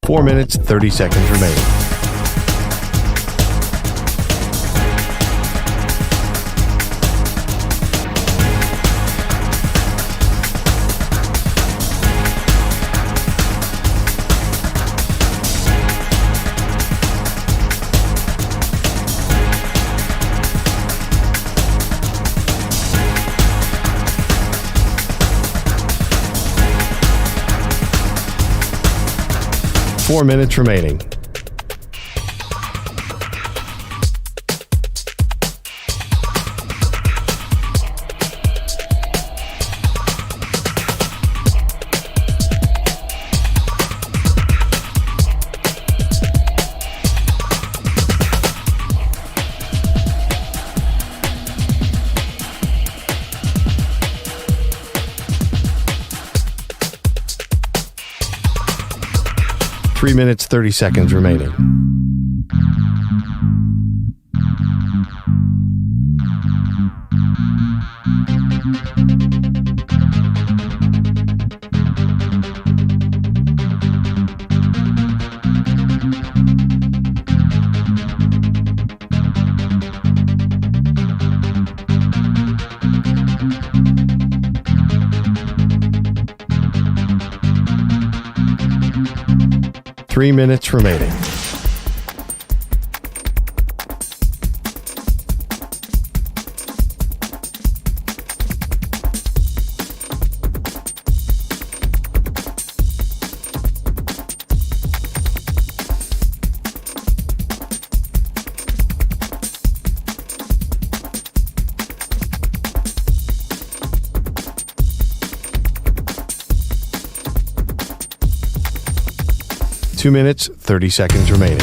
A: Four minutes, 30 seconds remaining. Four minutes remaining. Three minutes, 30 seconds remaining. Three minutes remaining. 2 minutes, 30 seconds remaining.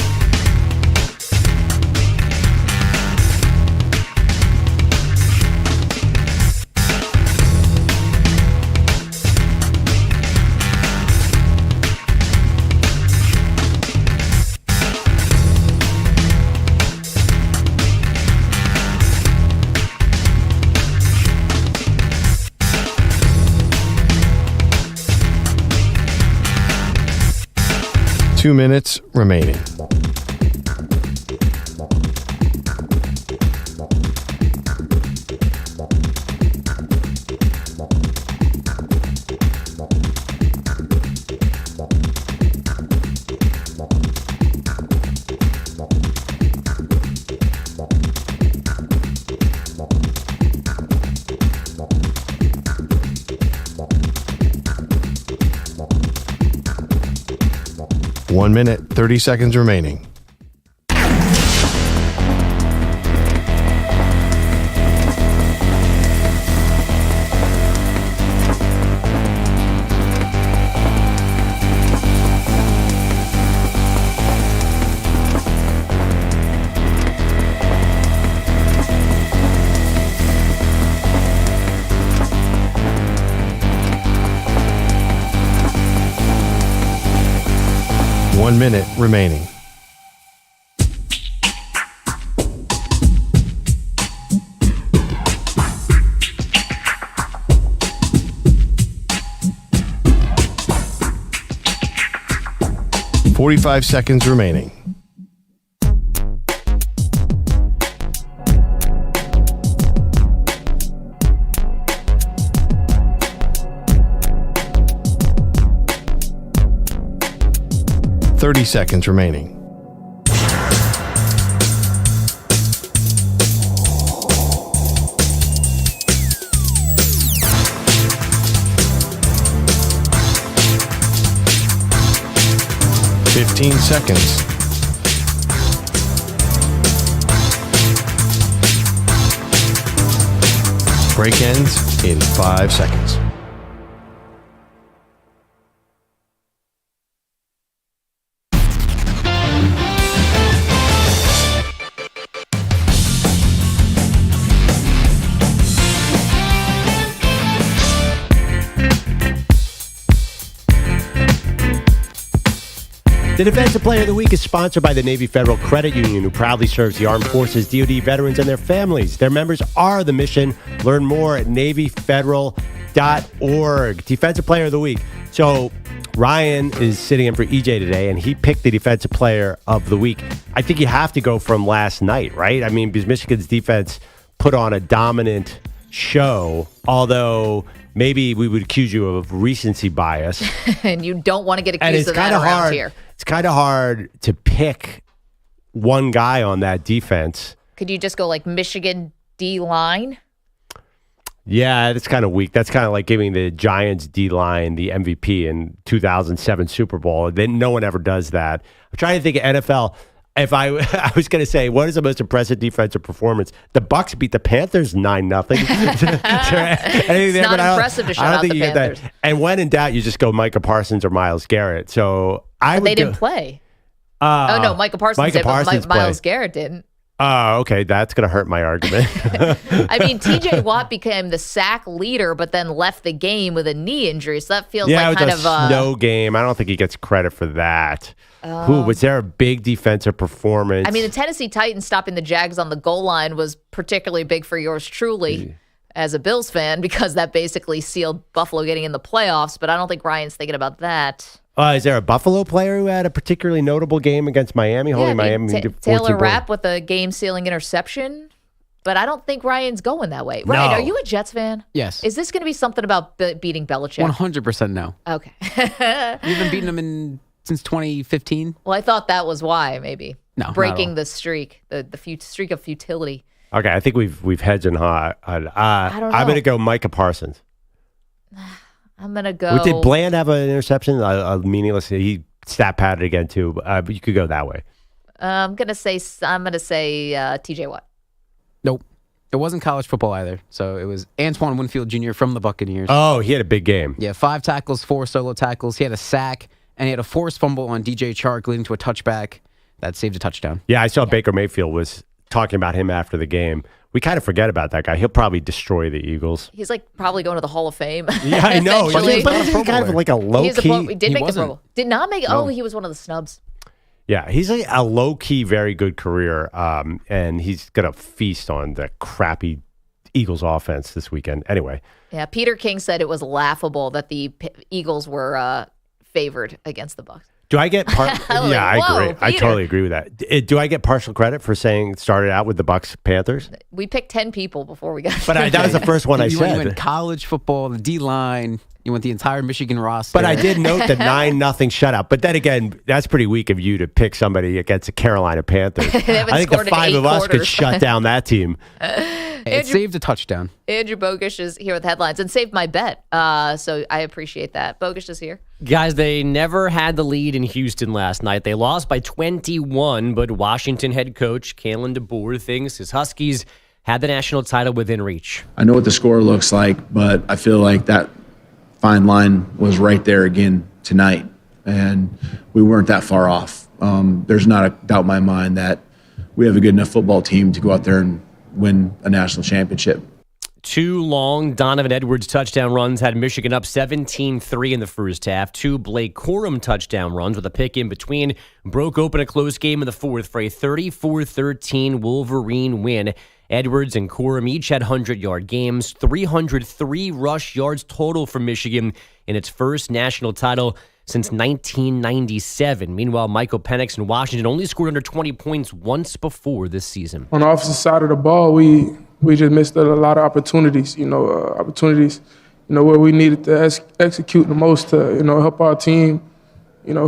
A: 2 minutes remaining. One minute, 30 seconds remaining. One minute remaining. Forty-five seconds remaining. Thirty seconds remaining. Fifteen seconds. Break ends in 5 seconds.
E: The Defensive Player of the Week is sponsored by the Navy Federal Credit Union, who proudly serves the Armed Forces, DoD veterans, and their families. Their members are the mission. Learn more at NavyFederal.org. Defensive Player of the Week. So Ryan is sitting in for EJ today, and he picked the Defensive Player of the Week. I think you have to go from last night, right? I mean, because Michigan's defense put on a dominant show, although maybe we would accuse you of recency bias.
D: And you don't want to get accused of that around here.
E: It's kind of hard to pick one guy on that defense.
D: Could you just go like Michigan D-line?
E: Yeah, that's kind of weak. That's kind of like giving the Giants D-line the MVP in 2007 Super Bowl. Then no one ever does that. I'm trying to think of NFL. If I was going to say, what is the most impressive defensive performance? The Bucs beat the Panthers 9-0.
D: It's not impressive to shut out the Panthers.
E: And when in doubt, you just go Micah Parsons or Myles Garrett. So
D: they didn't play. Oh no, Michael Parsons did, but Myles Garrett didn't.
E: Oh, okay. That's going to hurt my argument.
D: I mean, TJ Watt became the sack leader, but then left the game with a knee injury. So that feels like kind of
E: a snow game. I don't think he gets credit for that. Was there a big defensive performance?
D: I mean, the Tennessee Titans stopping the Jags on the goal line was particularly big for yours truly as a Bills fan, because that basically sealed Buffalo getting in the playoffs. But I don't think Ryan's thinking about that.
E: Is there a Buffalo player who had a particularly notable game against Miami? Miami
D: Taylor Rapp with a game-sealing interception. But I don't think Ryan's going that way. Ryan, are you a Jets fan?
I: Yes.
D: Is this going to be something about beating Belichick?
I: 100% no.
D: Okay.
I: You've been beating him since 2015?
D: Well, I thought that was why, maybe.
I: No,
D: breaking the streak, the streak of futility.
E: Okay, I think we've hedged and hot.
D: I don't know.
E: I'm going to go Micah Parsons.
D: I'm going to go.
E: Did Bland have an interception? A meaningless. He stat padded again too. But you could go that way.
D: I'm going to say TJ Watt.
I: Nope. It wasn't college football either. So it was Antoine Winfield Jr. from the Buccaneers.
E: Oh, he had a big game.
I: Yeah, 5 tackles, 4 solo tackles. He had a sack, and he had a forced fumble on DJ Chark leading to a touchback that saved a touchdown.
E: Yeah, I saw Baker Mayfield was talking about him after the game. We kind of forget about that guy. He'll probably destroy the Eagles.
D: He's like probably going to the Hall of Fame.
E: Yeah, I know. But he's kind of like a low key.
D: He did make the Pro Bowl. Did not make. No. Oh, he was one of the snubs.
E: Yeah, he's like a low key, very good career, and he's gonna feast on the crappy Eagles offense this weekend. Anyway.
D: Yeah, Peter King said it was laughable that the Eagles were favored against the Bucs.
E: Do I get yeah, I agree. I totally agree with that. Do I get partial credit for saying started out with the Bucs Panthers?
D: We picked 10 people before we got
E: But that was the first one I said.
I: You went college football, the D-line. You went the entire Michigan roster.
E: But I did note the 9-0 shutout. But then again, that's pretty weak of you to pick somebody against the Carolina Panthers. I think the 5 of us could shut down that team.
I: It saved a touchdown.
D: Andrew Bogusch is here with headlines and saved my bet. So I appreciate that. Bogusch is here.
H: Guys, they never had the lead in Houston last night. They lost by 21, but Washington head coach Kalen DeBoer thinks his Huskies had the national title within reach.
K: I know what the score looks like, but I feel like that fine line was right there again tonight, and we weren't that far off. There's not a doubt in my mind that we have a good enough football team to go out there and win a national championship.
H: 2 long Donovan Edwards touchdown runs had Michigan up 17-3 in the first half. 2 Blake Corum touchdown runs with a pick in between broke open a close game in the fourth for a 34-13 Wolverine win. Edwards and Corum each had 100-yard games, 303 rush yards total for Michigan in its first national title since 1997. Meanwhile, Michael Penix in Washington only scored under 20 points once before this season.
N: On the offensive side of the ball, we just missed a lot of opportunities, where we needed to execute the most to, help our team,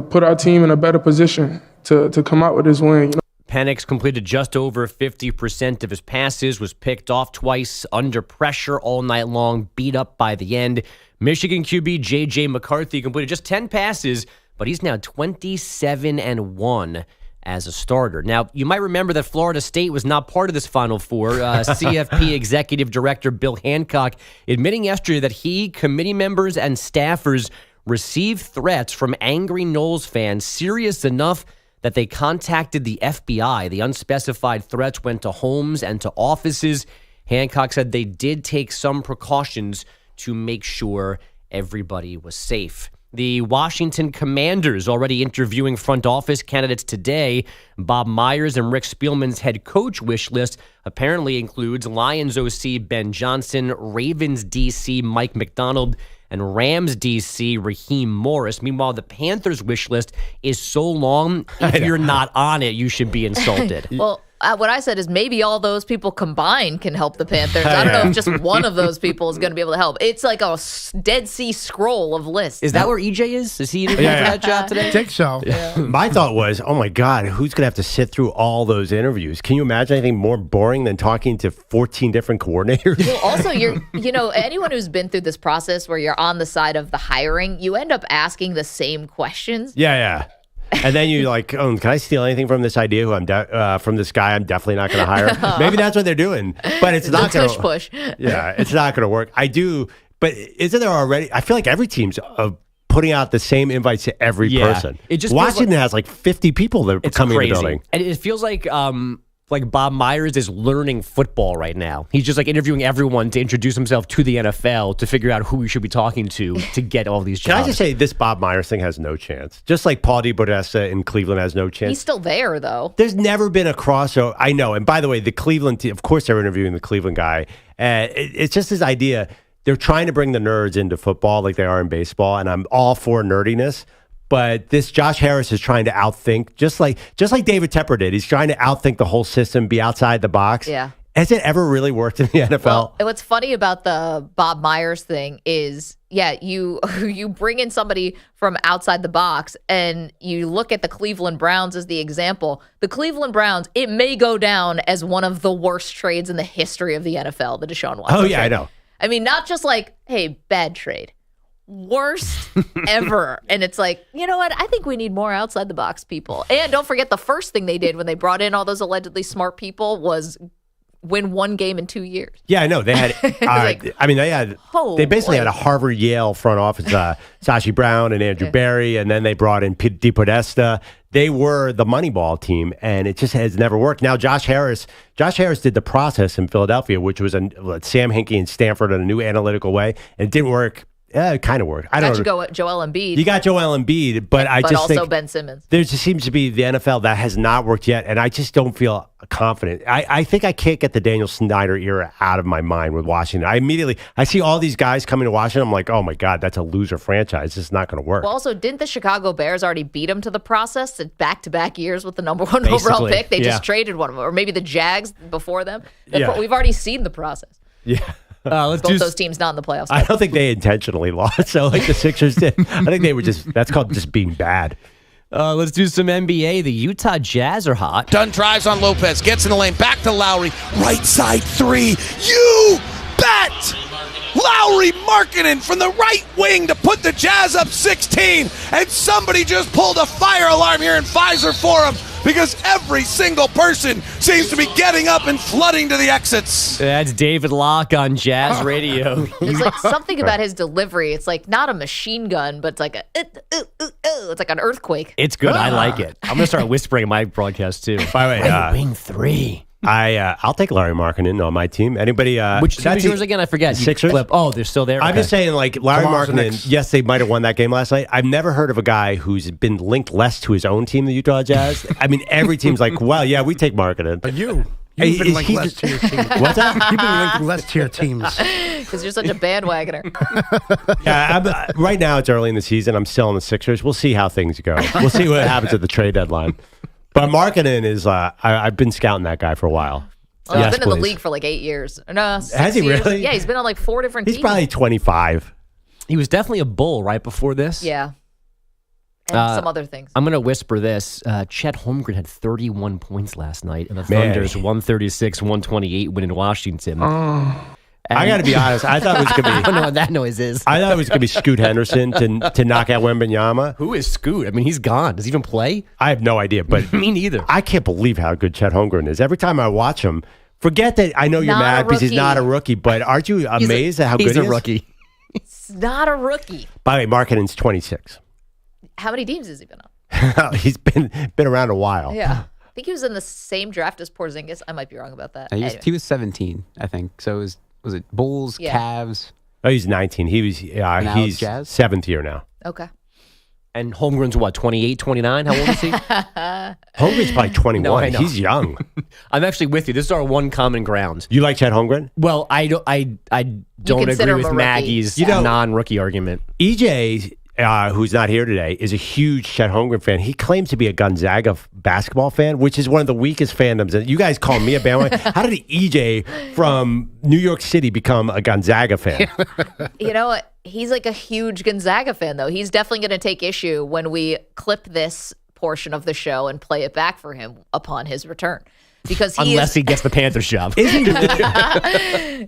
N: put our team in a better position to come out with this win.
H: Penix completed just over 50% of his passes, was picked off twice, under pressure all night long, beat up by the end. Michigan QB J.J. McCarthy completed just 10 passes, but he's now 27-1 as a starter. Now, you might remember that Florida State was not part of this Final Four. CFP Executive Director Bill Hancock admitting yesterday that he, committee members, and staffers received threats from angry Noles fans serious enough that they contacted the FBI. The unspecified threats went to homes and to offices. Hancock said they did take some precautions to make sure everybody was safe. The Washington Commanders already interviewing front office candidates today. Bob Myers and Rick Spielman's head coach wish list apparently includes Lions OC Ben Johnson, Ravens DC Mike McDonald, and Rams DC Raheem Morris. Meanwhile, the Panthers wish list is so long, if you're not on it, you should be insulted.
D: Well, what I said is maybe all those people combined can help the Panthers. I don't know if just one of those people is going to be able to help. It's like a Dead Sea Scroll of lists.
H: Is that where EJ is? Is he interviewing for that job today?
O: I think so.
E: Yeah. My thought was, oh my God, who's going to have to sit through all those interviews? Can you imagine anything more boring than talking to 14 different coordinators?
D: Well, also, anyone who's been through this process where you're on the side of the hiring, you end up asking the same questions.
E: Yeah. And then you're like, oh, can I steal anything from this idea? From this guy, I'm definitely not going to hire. Maybe that's what they're doing, but it's not going to
D: push.
E: Yeah, it's not going to work. I do, but isn't there already? I feel like every team's putting out the same invites to every person.
H: It just
E: Washington has like 50 people that are coming to the building,
H: and it feels like Bob Myers is learning football right now. He's just like interviewing everyone to introduce himself to the NFL to figure out who we should be talking to get all these jobs.
E: Can I just say this Bob Myers thing has no chance. Just like Paul DeBodesta in Cleveland has no chance.
D: He's still there, though.
E: There's never been a crossover. I know. And by the way, the Cleveland team, of course they're interviewing the Cleveland guy. It's just this idea. They're trying to bring the nerds into football like they are in baseball, and I'm all for nerdiness. But this Josh Harris is trying to outthink, just like David Tepper did. He's trying to outthink the whole system, be outside the box.
D: Yeah.
E: Has it ever really worked in the NFL?
D: Well, what's funny about the Bob Myers thing is, you bring in somebody from outside the box and you look at the Cleveland Browns as the example. The Cleveland Browns, it may go down as one of the worst trades in the history of the NFL, the Deshaun Watson trade.
E: I know.
D: I mean, not just like, hey, bad trade. Worst ever. And it's like, you know what? I think we need more outside the box people. And don't forget, the first thing they did when they brought in all those allegedly smart people was win one game in 2 years.
E: Yeah, I know. They had, they basically had a Harvard Yale front office, Sashi Brown and Andrew Barry, and then they brought in DePodesta. They were the Moneyball team, and it just has never worked. Now, Josh Harris did the process in Philadelphia, which was Sam Hinkie and Stanford in a new analytical way, and it didn't work Yeah, it kind of worked. I don't know.
D: Got Joel Embiid.
E: You got Joel Embiid, but I
D: but
E: just
D: also
E: think
D: Ben Simmons.
E: there just seems to be the NFL that has not worked yet, and I just don't feel confident. I think I can't get the Daniel Snyder era out of my mind with Washington. I see all these guys coming to Washington. I'm like, oh my God, that's a loser franchise. It's not going to work.
D: Well, also, didn't the Chicago Bears already beat them to the process at back-to-back years with the number one overall pick? They just traded one of them, or maybe the Jags before them. We've already seen the process.
E: Yeah.
H: Let's
D: Both those teams not in the playoffs.
E: I don't think they intentionally lost. So like the Sixers did. I think they were that's called just being bad.
H: Let's do some NBA. The Utah Jazz are hot.
C: Dunn drives on Lopez, gets in the lane, back to Lowry, right side three. You bet! Lowry Markkanen from the right wing to put the Jazz up 16, and somebody just pulled a fire alarm here in Pfizer Forum because every single person seems to be getting up and flooding to the exits.
H: That's David Locke on Jazz Radio.
D: It's like something about his delivery. It's like not a machine gun, but it's like it's like an earthquake.
H: It's good. I like it. I'm gonna start whispering in my broadcast too.
E: By the way,
H: wing 3.
E: I'll take Larry Markkanen on my team. Anybody?
H: Which team is yours again? I forget.
E: Sixers.
H: Flip. Oh, they're still there.
E: I'm just saying, like Larry Markkanen. Yes, they might have won that game last night. I've never heard of a guy who's been linked less to his own team, the Utah Jazz. I mean, every team's like, well, yeah, we take Markkanen.
O: But you've been linked less to your team.
E: What's that?
O: You've been linked less to your teams.
D: Because you're such a bandwagoner.
E: Yeah, right now it's early in the season. I'm still on the Sixers. We'll see how things go. We'll see what happens at the trade deadline. But Markkanen is, I've been scouting that guy for a while.
D: Well, he's been in the league for like 8 years. No, 6
E: Has he
D: years.
E: really?
D: Yeah, he's been on like 4 different teams.
E: He's probably 25.
H: He was definitely a Bull right before this.
D: Yeah. And some other things.
H: I'm going to whisper this. Chet Holmgren had 31 points last night, and the Thunder's 136-128 win in Washington.
E: I got to be honest. I thought it was going to be.
H: I don't know what that noise is.
E: I thought it was going to be Scoot Henderson to knock out Wembanyama.
H: Who is Scoot? I mean, he's gone. Does he even play?
E: I have no idea. But
H: me neither.
E: I can't believe how good Chet Holmgren is. Every time I watch him, forget that I know you're mad because he's not a rookie, but aren't you amazed at how good he is?
H: He's a rookie.
D: It's not a rookie.
E: By the way, Markkanen's 26.
D: How many teams has he been on?
E: He's been around a while.
D: Yeah. I think he was in the same draft as Porzingis. I might be wrong about that.
I: He was 17, I think. So was it Bulls, Cavs?
E: Oh, he's 19. He's
I: Jazz?
E: 7th year now.
D: Okay.
H: And Holmgren's what, 28, 29? How old is he?
E: Holmgren's probably 21.
H: No, I know.
E: He's young.
H: I'm actually with you. This is our one common ground.
E: You like Chet Holmgren?
H: Well, I don't agree with Maggie's non-rookie argument.
E: EJ, who's not here today, is a huge Chet Holmgren fan. He claims to be a Gonzaga basketball fan, which is one of the weakest fandoms. And you guys call me a bandwagon. How did EJ from New York City become a Gonzaga fan?
D: You know what? He's like a huge Gonzaga fan, though. He's definitely going to take issue when we clip this portion of the show and play it back for him upon his return. Because
H: unless he gets the Panthers job.
E: Is he?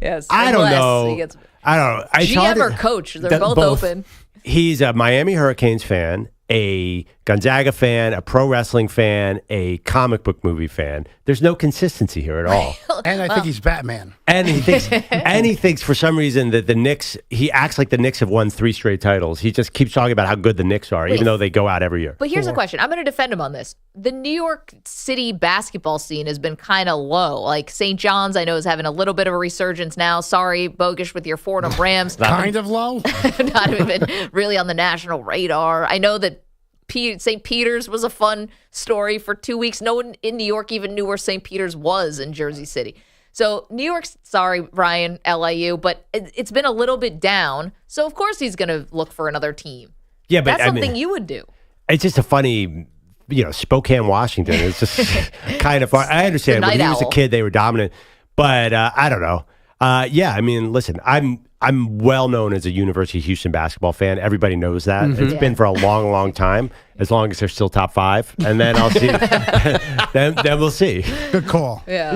D: Yes.
E: I don't know. I don't know.
D: GM or coach, they're both open.
E: He's a Miami Hurricanes fan, a Gonzaga fan, a pro wrestling fan, a comic book movie fan. There's no consistency here at all.
O: And I think he's Batman.
E: And he thinks for some reason that the Knicks, he acts like the Knicks have won 3 straight titles. He just keeps talking about how good the Knicks are, even though they go out every year.
D: But here's the question. I'm going to defend him on this. The New York City basketball scene has been kind of low. Like St. John's, I know, is having a little bit of a resurgence now. Sorry, Bogusch, with your Fordham Rams.
O: Kind of low?
D: Not even really on the national radar. I know that St. Peter's was a fun story for 2 weeks. No one in New York even knew where St. Peter's was in Jersey City. So New York's, sorry, Ryan, LIU, but it's been a little bit down. So of course he's going to look for another team.
E: Yeah, but
D: that's something you would do.
E: It's just a funny, Spokane, Washington. It's just kind of far. I understand when he was a kid they were dominant, but I don't know. Yeah, I mean, listen, I'm well known as a University of Houston basketball fan. Everybody knows that.
H: Mm-hmm.
E: It's been for a long, long time. As long as they're still top 5, and then I'll see. then we'll see.
O: Good call.
D: Yeah.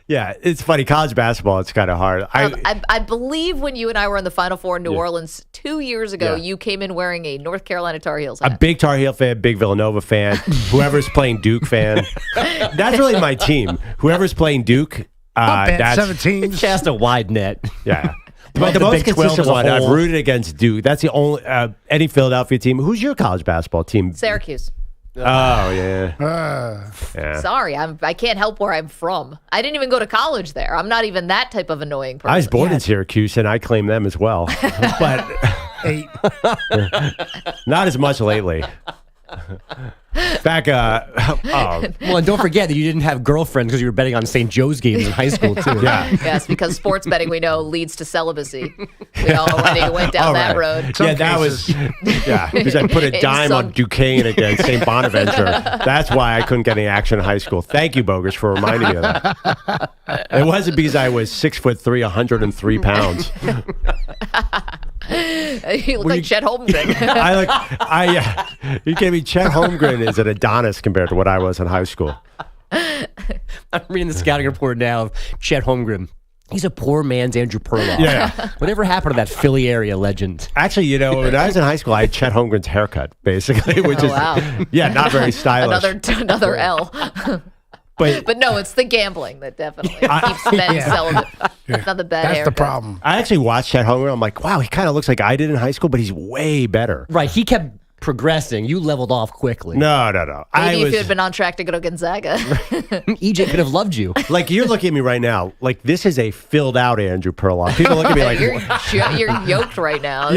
E: Yeah, it's funny. College basketball, it's kind of hard.
D: I believe when you and I were in the Final Four in New Orleans 2 years ago, you came in wearing a North Carolina Tar Heels hat.
E: A big Tar Heel fan, big Villanova fan, whoever's playing Duke fan. That's really my team. Whoever's playing Duke. That's
O: 17.
H: Cast a wide net.
E: Yeah. But the most consistent one, I've rooted against Duke. That's the only any Philadelphia team. Who's your college basketball team?
D: Syracuse.
E: Oh, yeah. Yeah.
D: Sorry, I can't help where I'm from. I didn't even go to college there. I'm not even that type of annoying person.
E: I was born in Syracuse, and I claim them as well. But not as much lately. Back,
H: well, and don't forget that you didn't have girlfriends because you were betting on St. Joe's games in high school, too.
E: Yeah.
D: Yes, because sports betting, we know, leads to celibacy. We already went down that road.
E: Yeah, that was, because I put a dime on Duquesne against St. Bonaventure. That's why I couldn't get any action in high school. Thank you, Bogusch, for reminding me of that. It wasn't because I was 6'3", 103 pounds.
D: You look like Chet Holmgren.
E: You gave me Chet Holmgren is an Adonis compared to what I was in high school.
H: I'm reading the scouting report now of Chet Holmgren. He's a poor man's Andrew Perloff.
E: Yeah.
H: Whatever happened to that Philly area legend?
E: Actually, when I was in high school, I had Chet Holmgren's haircut, basically, which is not very stylish.
D: Another L. But no, it's the gambling that definitely keeps men celibate. It's not the bad haircut.
O: That's the problem.
E: I actually watched Chet Holmgren. I'm like, wow, he kind of looks like I did in high school, but he's way better.
H: Right. He kept progressing. You leveled off quickly.
E: No.
D: Maybe if you had been on track to go to Gonzaga.
H: EJ could have loved you.
E: Like, you're looking at me right now. Like, this is a filled out Andrew Perloff. People look at me like,
D: you're yoked right now.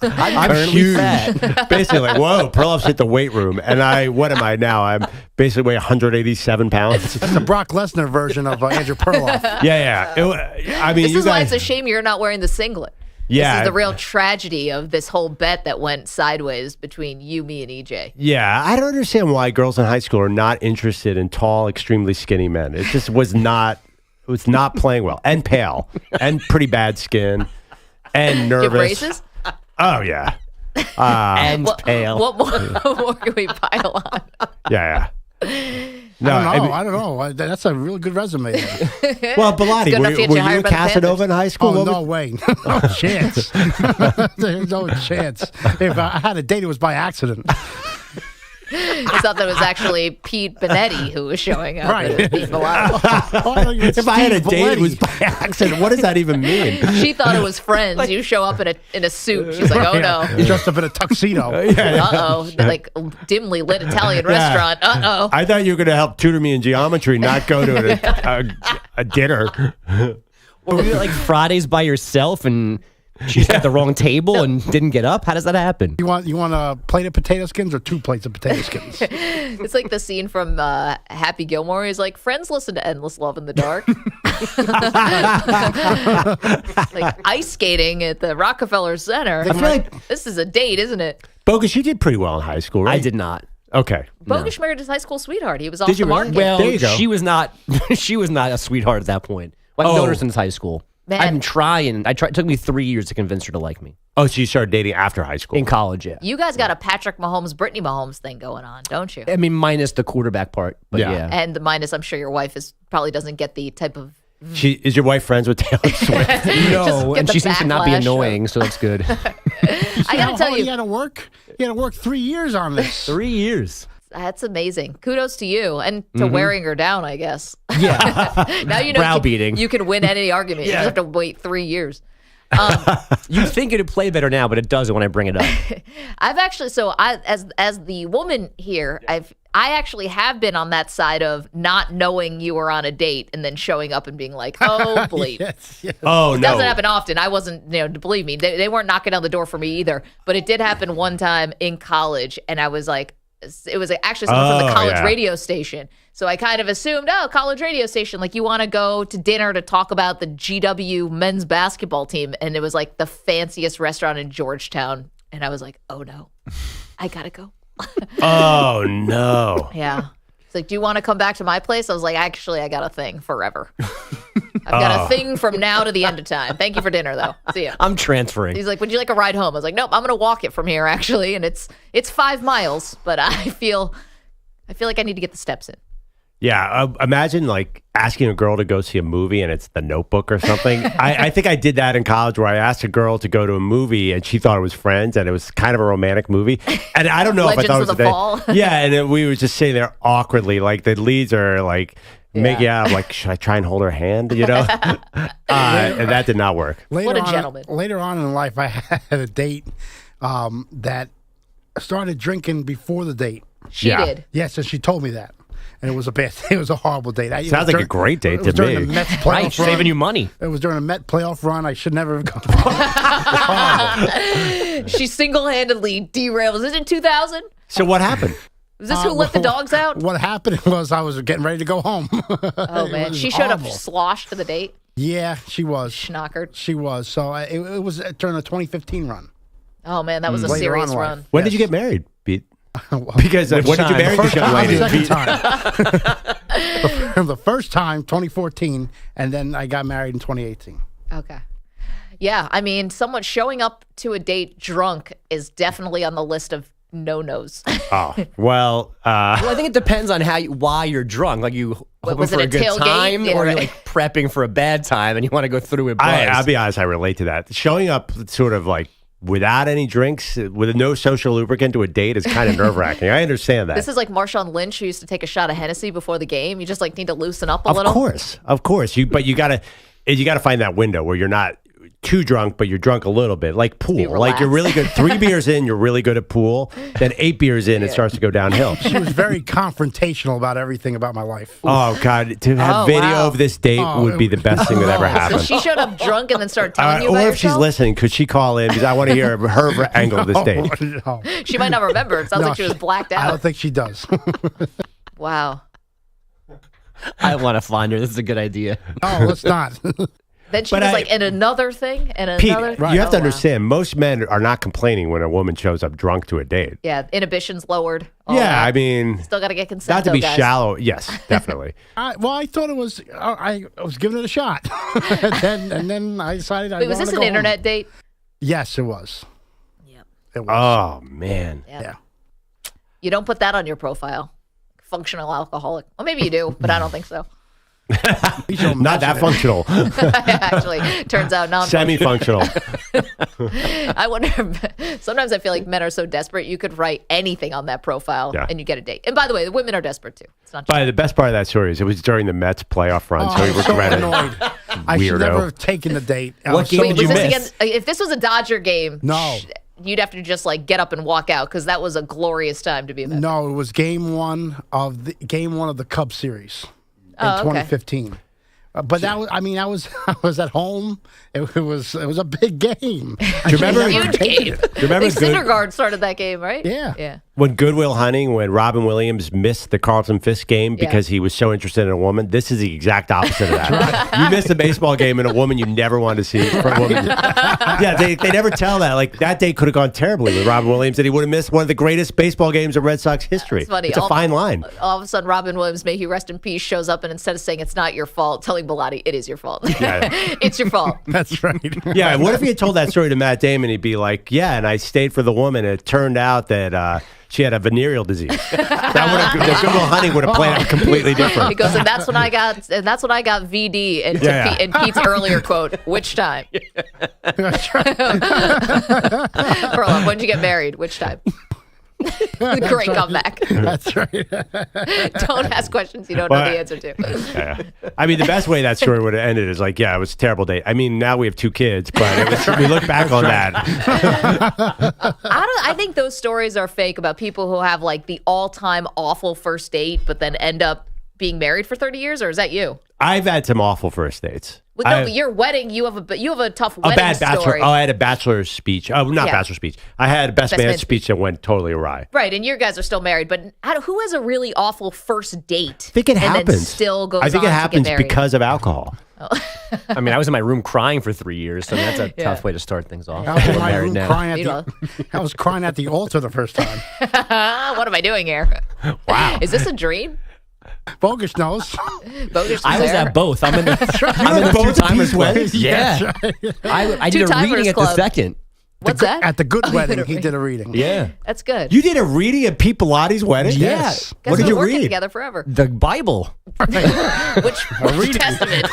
E: I'm huge. Fat. Basically, like, whoa, Perloff's hit the weight room. And what am I now? I'm basically weigh 187 pounds.
O: That's the Brock Lesnar version of Andrew Perloff.
E: Yeah.
D: This is why it's a shame you're not wearing the singlet.
E: Yeah.
D: This is the real tragedy of this whole bet that went sideways between you, me, and EJ.
E: Yeah, I don't understand why girls in high school are not interested in tall, extremely skinny men. It just was not playing well. And pale. And pretty bad skin. And nervous.
D: Your braces?
E: Oh, yeah.
H: And pale.
D: What more can we pile on?
E: Yeah. No,
O: I don't know. That's a really good resume.
E: Well, Bilotti, were you a Casanova in high school?
O: Oh, no way. No chance. There's no chance. If I had a date, it was by accident.
D: I thought that was actually Pete Benetti who was showing up.
O: Right.
D: Pete Benetti.
E: If I had a date, it was by accident. What does that even mean?
D: She thought it was friends. You show up in a suit. She's like, oh no.
O: Dressed up in a tuxedo.
D: Uh-oh. Like dimly lit Italian restaurant. Uh-oh.
E: I thought you were going to help tutor me in geometry, not go to a dinner.
H: Or were you like Fridays by yourself and she was at the wrong table and didn't get up? How does that happen?
O: You want a plate of potato skins or 2 plates of potato skins?
D: It's like the scene from Happy Gilmore. He's like, friends listen to Endless Love in the Dark. Like ice skating at the Rockefeller Center.
E: I feel like
D: this is a date, isn't it?
E: Bogusch, you did pretty well in high school, right?
H: I did not.
E: Okay.
D: Bogusch married his high school sweetheart. He was off
E: Did you
D: the market.
E: really?
H: Well,
E: There you go.
H: she was not a sweetheart at that point. Well, I've known her since high school.
D: Man.
H: I've been trying. It took me 3 years to convince her to like me.
E: Oh, so you started dating after high school?
H: In college, yeah.
D: You guys got a Patrick Mahomes, Brittany Mahomes thing going on, don't you?
H: I mean, minus the quarterback part, but yeah.
D: And the minus, I'm sure your wife probably doesn't get the type of.
E: Is your wife friends with Taylor Swift?
H: No, and she seems to not be annoying, so that's good.
D: I got to tell you.
O: You had to work 3 years on this.
H: 3 years.
D: That's amazing. Kudos to you and to wearing her down, I guess.
H: Yeah.
D: Now you know
H: browbeating.
D: You can win any argument. You just have to wait 3 years.
H: You'd think it'd play better now, but it doesn't when I bring it up.
D: I've actually, as the woman here, I actually have been on that side of not knowing you were on a date and then showing up and being like, oh, bleep.
O: Yes.
E: Oh,
D: It
E: no.
D: doesn't happen often. I wasn't, believe me, they weren't knocking down the door for me either. But it did happen one time in college, and I was like, it was actually someone from the college radio station. So I kind of assumed, college radio station, like you want to go to dinner to talk about the GW men's basketball team. And it was like the fanciest restaurant in Georgetown. And I was like, oh no, I got to go.
E: Oh, no.
D: Yeah. It's like, do you want to come back to my place? I was like, actually, I got a thing forever. I've got a thing from now to the end of time. Thank you for dinner, though. See ya.
H: I'm transferring.
D: He's like, would you like a ride home? I was like, nope, I'm going to walk it from here, actually. And it's 5 miles, but I feel like I need to get the steps in.
E: Yeah, imagine like asking a girl to go see a movie and it's The Notebook or something. I think I did that in college where I asked a girl to go to a movie and she thought it was Friends and it was kind of a romantic movie. And I don't know if I thought it was
D: of the Fall.
E: Yeah, and then we were just sitting there awkwardly, like the leads are like making out. I'm like, should I try and hold her hand? And that did not work.
D: What a gentleman.
O: Later on in life, I had a date that started drinking before the date.
D: She did.
O: Yes, and she told me that. And it was a horrible date.
E: Sounds like a great date to me.
O: The Mets playoff run.
H: Saving you money.
O: It was during a Met playoff run. I should never have gone.
D: She single-handedly derailed. Was it in 2000?
E: So what happened?
D: Was this who let the dogs out?
O: What happened was I was getting ready to go home.
D: Oh, man. She showed up sloshed to the date?
O: Yeah, she was.
D: Schnockered.
O: She was. So it was during the 2015 run.
D: Oh, man, that was a serious run.
E: When did you get married, Pete? Because when did you marry this young lady?
O: The second time. The first time, 2014, and then I got married in 2018.
D: Okay. Yeah, I mean, someone showing up to a date drunk is definitely on the list of no-nos.
E: Oh, well,
H: I think it depends on why you're drunk. Like, you hoping for a good time, or you're like prepping for a bad time and you want to go through it.
E: I'll be honest, I relate to that. Showing up sort of like without any drinks, with no social lubricant to a date is kind of nerve-wracking. I understand that.
D: This is like Marshawn Lynch, who used to take a shot of Hennessy before the game. You just like need to loosen up a little.
E: Of course. But you gotta find that window where you're not too drunk, but you're drunk a little bit. Like pool. Like you're really good. 3 beers in, you're really good at pool. Then 8 beers in, it starts to go downhill.
O: She was very confrontational about everything about my life.
E: Oh, God. To have video of this date would be the best thing that ever happened.
D: So she showed up drunk and then started telling you about
E: Or if
D: herself?
E: she's listening, could she call in? Because I want to hear her angle of this date.
O: No.
D: She might not remember. It sounds like she was blacked out.
O: I don't think she does.
D: Wow.
H: I want to find her. This is a good idea.
O: Oh, let's not.
D: Then she was like, and another thing, and
E: Pete,
D: another thing.
E: you have to understand, most men are not complaining when a woman shows up drunk to a date.
D: Yeah, inhibition's lowered.
E: I mean,
D: still got to get consent.
E: not to be
D: guys.
E: shallow. Yes, definitely.
O: I thought it was. I was giving it a shot, and then I decided.
D: Wait, was this an internet date?
O: Yes, it was.
D: Yep.
O: It was.
E: Oh man.
D: Yep.
O: Yeah.
D: You don't put that on your profile. Functional alcoholic. Well, maybe you do, but I don't think so.
E: Not that functional.
D: Actually, turns out
E: semi-functional.
D: I wonder. Sometimes I feel like men are so desperate. You could write anything on that profile and you get a date. And by the way, the women are desperate too. It's not.
E: The best part of that story is it was during the Mets playoff run, so he regretted it.
O: I should never have taken the date.
E: What game did you miss?
D: If this was a Dodger game,
O: no.
D: You'd have to just like get up and walk out because that was a glorious time to be a Met.
O: No, it was game one of the Cubs series. In 2015. But that was, I was at home. It was a big game.
E: Do you remember?
D: Huge game.
E: Do you remember
D: Syndergaard started that game, right?
O: Yeah.
E: When Goodwill Hunting, when Robin Williams missed the Carlton Fisk game because he was so interested in a woman, this is the exact opposite of that. You missed a baseball game and a woman you never wanted to see for a woman. They never tell that. Like that day could have gone terribly with Robin Williams, and he would have missed one of the greatest baseball games in Red Sox history.
D: It's funny.
E: It's a fine line.
D: All of a sudden, Robin Williams, may he rest in peace, shows up and instead of saying it's not your fault, telling Bellotti it is your fault.
E: Yeah.
D: It's your fault.
O: That's right.
E: Yeah. What if he had told that story to Matt Damon? He'd be like, "Yeah, and I stayed for the woman. And it turned out that she had a venereal disease." That would have Goodwill Hunting would have played out completely different.
D: He goes, and that's when I got VD. And and Pete's earlier quote, which time? Perloff, when did you get married? Which time? Great comeback.
O: That's right.
D: Don't ask questions you don't know the answer to.
E: Yeah. I mean, the best way that story would have ended is like, it was a terrible date. I mean, now we have 2 kids, but we look back on that.
D: I think those stories are fake about people who have like the all-time awful first date, but then end up being married for 30 years, or is that you?
E: I've had some awful first dates.
D: Your wedding, you have a tough wedding
E: bad bachelor.
D: story.
E: I had a bachelor's speech. Bachelor speech. I had a best man speech that went totally awry.
D: Right, and you guys are still married, but who has a really awful first date?
E: I think it happens.
D: Then still goes.
E: I think
D: on
E: it happens
D: to get married?
E: because of alcohol.
D: Oh.
H: I mean, I was in my room crying for 3 years, so that's a tough way to start things off.
O: I was in my
H: married
O: room
H: now.
O: I was crying at the altar the first time.
D: What am I doing here?
E: Wow.
D: Is this a dream?
O: Bogusch knows.
D: Bogusch
H: I was
D: there.
H: at both. I'm in the two-timers club. Yeah. I did a reading at the second.
D: What's that?
O: At the good wedding, he did a reading.
H: Yeah.
D: That's good.
E: You did a reading at Pete Pilotti's wedding?
O: Yes.
D: Guys
E: What did
D: been
E: you
D: working
E: read?
D: together forever.
H: The Bible.
D: Which testament?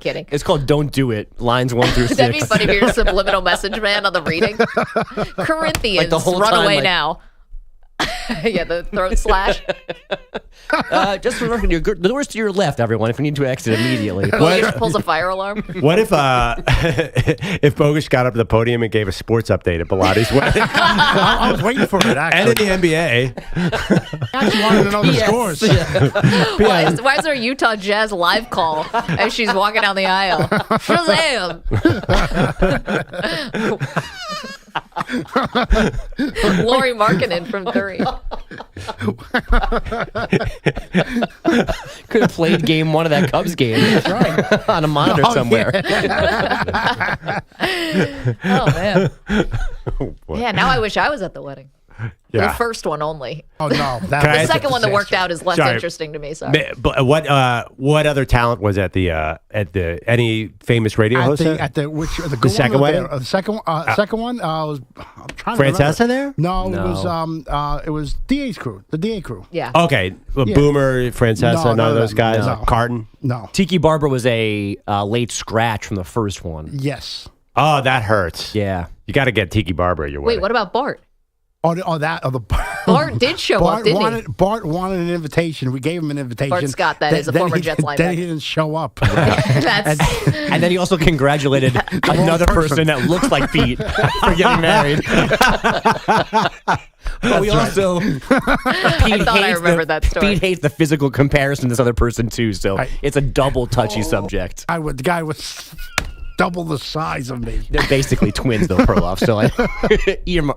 D: Kidding.
H: It's called Don't Do It, lines 1 through 6.
D: That'd be funny if you're a subliminal message man on the reading. Corinthians,
H: Like the whole
D: run
H: time,
D: away
H: like-
D: now. Yeah, the throat slash.
H: Just remember, the doors to your left, everyone, if you need to exit immediately.
D: Bogusch pulls a fire alarm.
E: What if Bogusch got up to the podium and gave a sports update at Bilatti's wedding?
O: I was waiting for it, actually.
E: And in the NBA.
O: I just wanted to know the scores.
D: Why is there a Utah Jazz live call as she's walking down the aisle? Shazam! Lori Markkinen from 3.
H: Could have played game 1 of that Cubs game. That's right. On a monitor somewhere.
D: Oh, man. Yeah, now I wish I was at the wedding.
E: Yeah.
D: The first one only.
O: Oh, no.
D: The second one that worked out is less interesting to me. Sorry.
E: But what other talent was at any famous radio host?
O: The
E: second one?
O: The second one was, I'm trying to
E: Francesa
O: remember.
E: there?
O: No, it was DA's crew, the DA crew.
D: Yeah.
E: Okay. Boomer, Francesa, none of those guys?
O: No.
E: Carton?
O: No.
H: Tiki Barber was a late scratch from the first one.
O: Yes.
E: Oh, that hurts.
H: Yeah.
E: You got to get Tiki Barber at your wedding.
D: Wait, what about Bart? Bart did show up, didn't he?
O: Bart wanted an invitation. We gave him an invitation.
D: Bart Scott, that is a former Jets linebacker.
O: Then he didn't show up.
H: And then he also congratulated another person that looks like Pete for getting married. But we also,
D: I remember that story.
H: Pete hates the physical comparison to this other person too, so it's a double touchy subject.
O: The guy was double the size of me.
H: They're basically twins, though, Perloff. So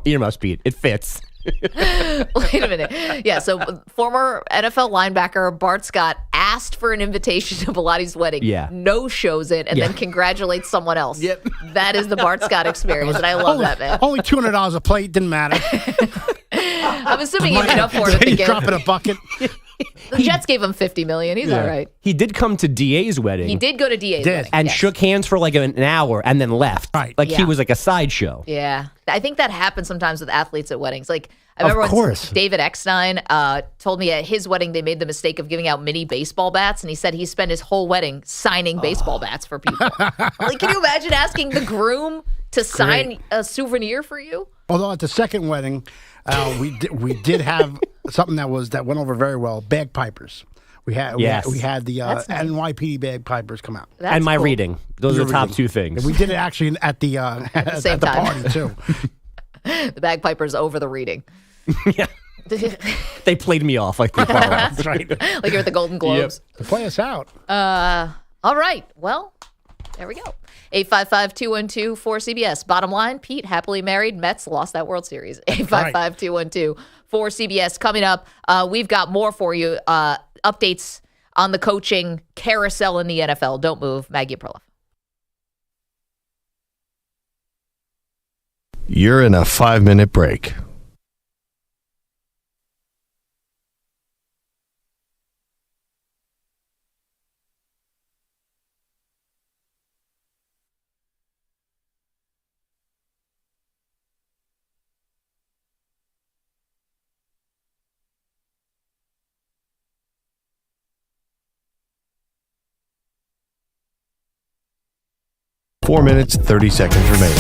H: earmuffs, Pete. It fits.
D: Wait a minute. Yeah, so former NFL linebacker Bart Scott asked for an invitation to Bilatti's wedding.
H: Yeah.
D: No shows it, and then congratulates someone else. Yep. That is the Bart Scott experience, and I love that, man.
O: Only $200 a plate. Didn't matter.
D: I'm assuming he made up for it at the game.
O: Dropping a bucket.
D: The Jets gave him $50 million. He's all right.
H: He did come to DA's wedding.
D: He did go to DA's wedding.
H: And shook hands for like an hour and then left.
O: Right.
H: Like he was like a sideshow.
D: Yeah. I think that happens sometimes with athletes at weddings. Like, I remember when David Eckstein told me at his wedding they made the mistake of giving out mini baseball bats, and he said he spent his whole wedding signing baseball bats for people. Like, can you imagine asking the groom to sign a souvenir for you?
O: Although at the second wedding, we did have something that went over very well. Bagpipers. We had the NYPD bagpipers come out.
H: And my reading. Those are the top two things.
O: And we did it actually at the at the party too.
D: The bagpipers over the reading.
H: Yeah. They played me off like they fell off.
O: That's right.
D: Like you're at the Golden Globes.
O: Yep. To play us out.
D: All right. Well, there we go. 855-212-4CBS. Bottom line, Pete, happily married. Mets lost that World Series. 855-212-4CBS. Coming up, we've got more for you. Updates on the coaching carousel in the NFL. Don't move. Maggie and Perloff.
A: You're in a 5-minute break. Four minutes, 30 seconds remaining.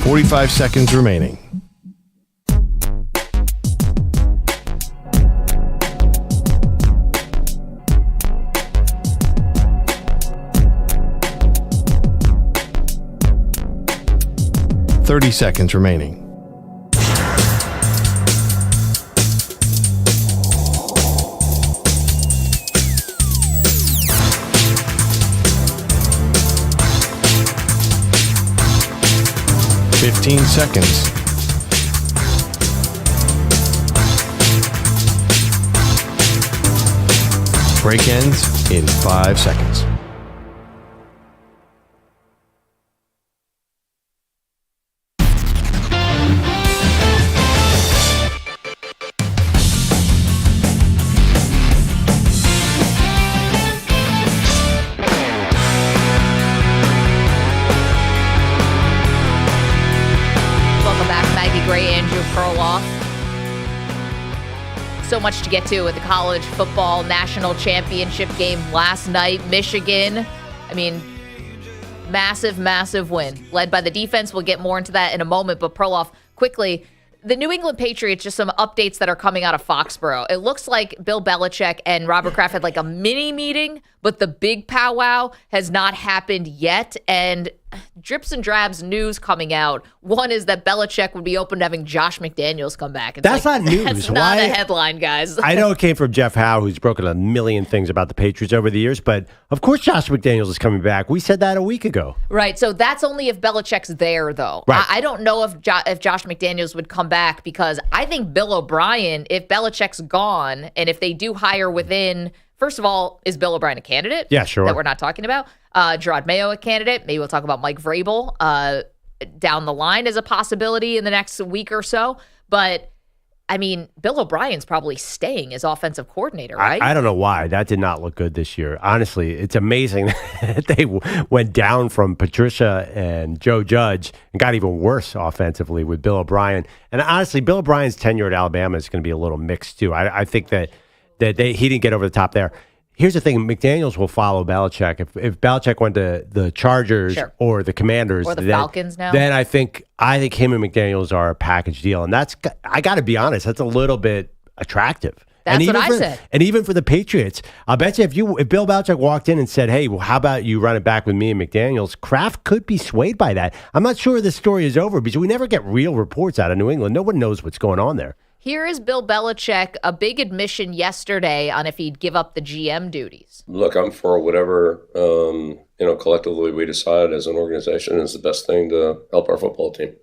A: 45 seconds remaining. Thirty seconds remaining. 15 seconds. Break ends in 5 seconds.
D: So much to get to with the college football national championship game last night. Michigan, massive, massive win. Led by the defense. We'll get more into that in a moment. But Perloff, quickly, the New England Patriots, just some updates that are coming out of Foxborough. It looks like Bill Belichick and Robert Kraft had like a mini meeting, but the big powwow has not happened yet. And drips and drabs news coming out. One is that Belichick would be open to having Josh McDaniels come back.
E: That's not news.
D: That's not a headline, guys.
E: I know it came from Jeff Howe, who's broken a million things about the Patriots over the years, but of course Josh McDaniels is coming back. We said that a week ago.
D: Right, so that's only if Belichick's there, though.
E: Right.
D: I don't know if Josh McDaniels would come back because I think Bill O'Brien, if Belichick's gone, and if they do hire within... First of all, is Bill O'Brien a candidate?
E: Yeah, sure.
D: That we're not talking about. Gerard Mayo a candidate. Maybe we'll talk about Mike Vrabel down the line as a possibility in the next week or so. But, Bill O'Brien's probably staying as offensive coordinator, right?
E: I don't know why. That did not look good this year. Honestly, it's amazing that they went down from Patricia and Joe Judge and got even worse offensively with Bill O'Brien. And honestly, Bill O'Brien's tenure at Alabama is going to be a little mixed, too. I think that he didn't get over the top there. Here's the thing. McDaniels will follow Belichick. If Belichick went to the Chargers or the Commanders.
D: Or the Falcons now.
E: Then I think him and McDaniels are a package deal. And that's, I got to be honest, that's a little bit attractive.
D: That's what I said.
E: And even for the Patriots, I'll bet you if Bill Belichick walked in and said, hey, well, how about you run it back with me and McDaniels, Kraft could be swayed by that. I'm not sure this story is over because we never get real reports out of New England. No one knows what's going on there.
D: Here is Bill Belichick, a big admission yesterday on if he'd give up the GM duties.
P: Look, I'm for whatever, collectively we decide as an organization is the best thing to help our football team.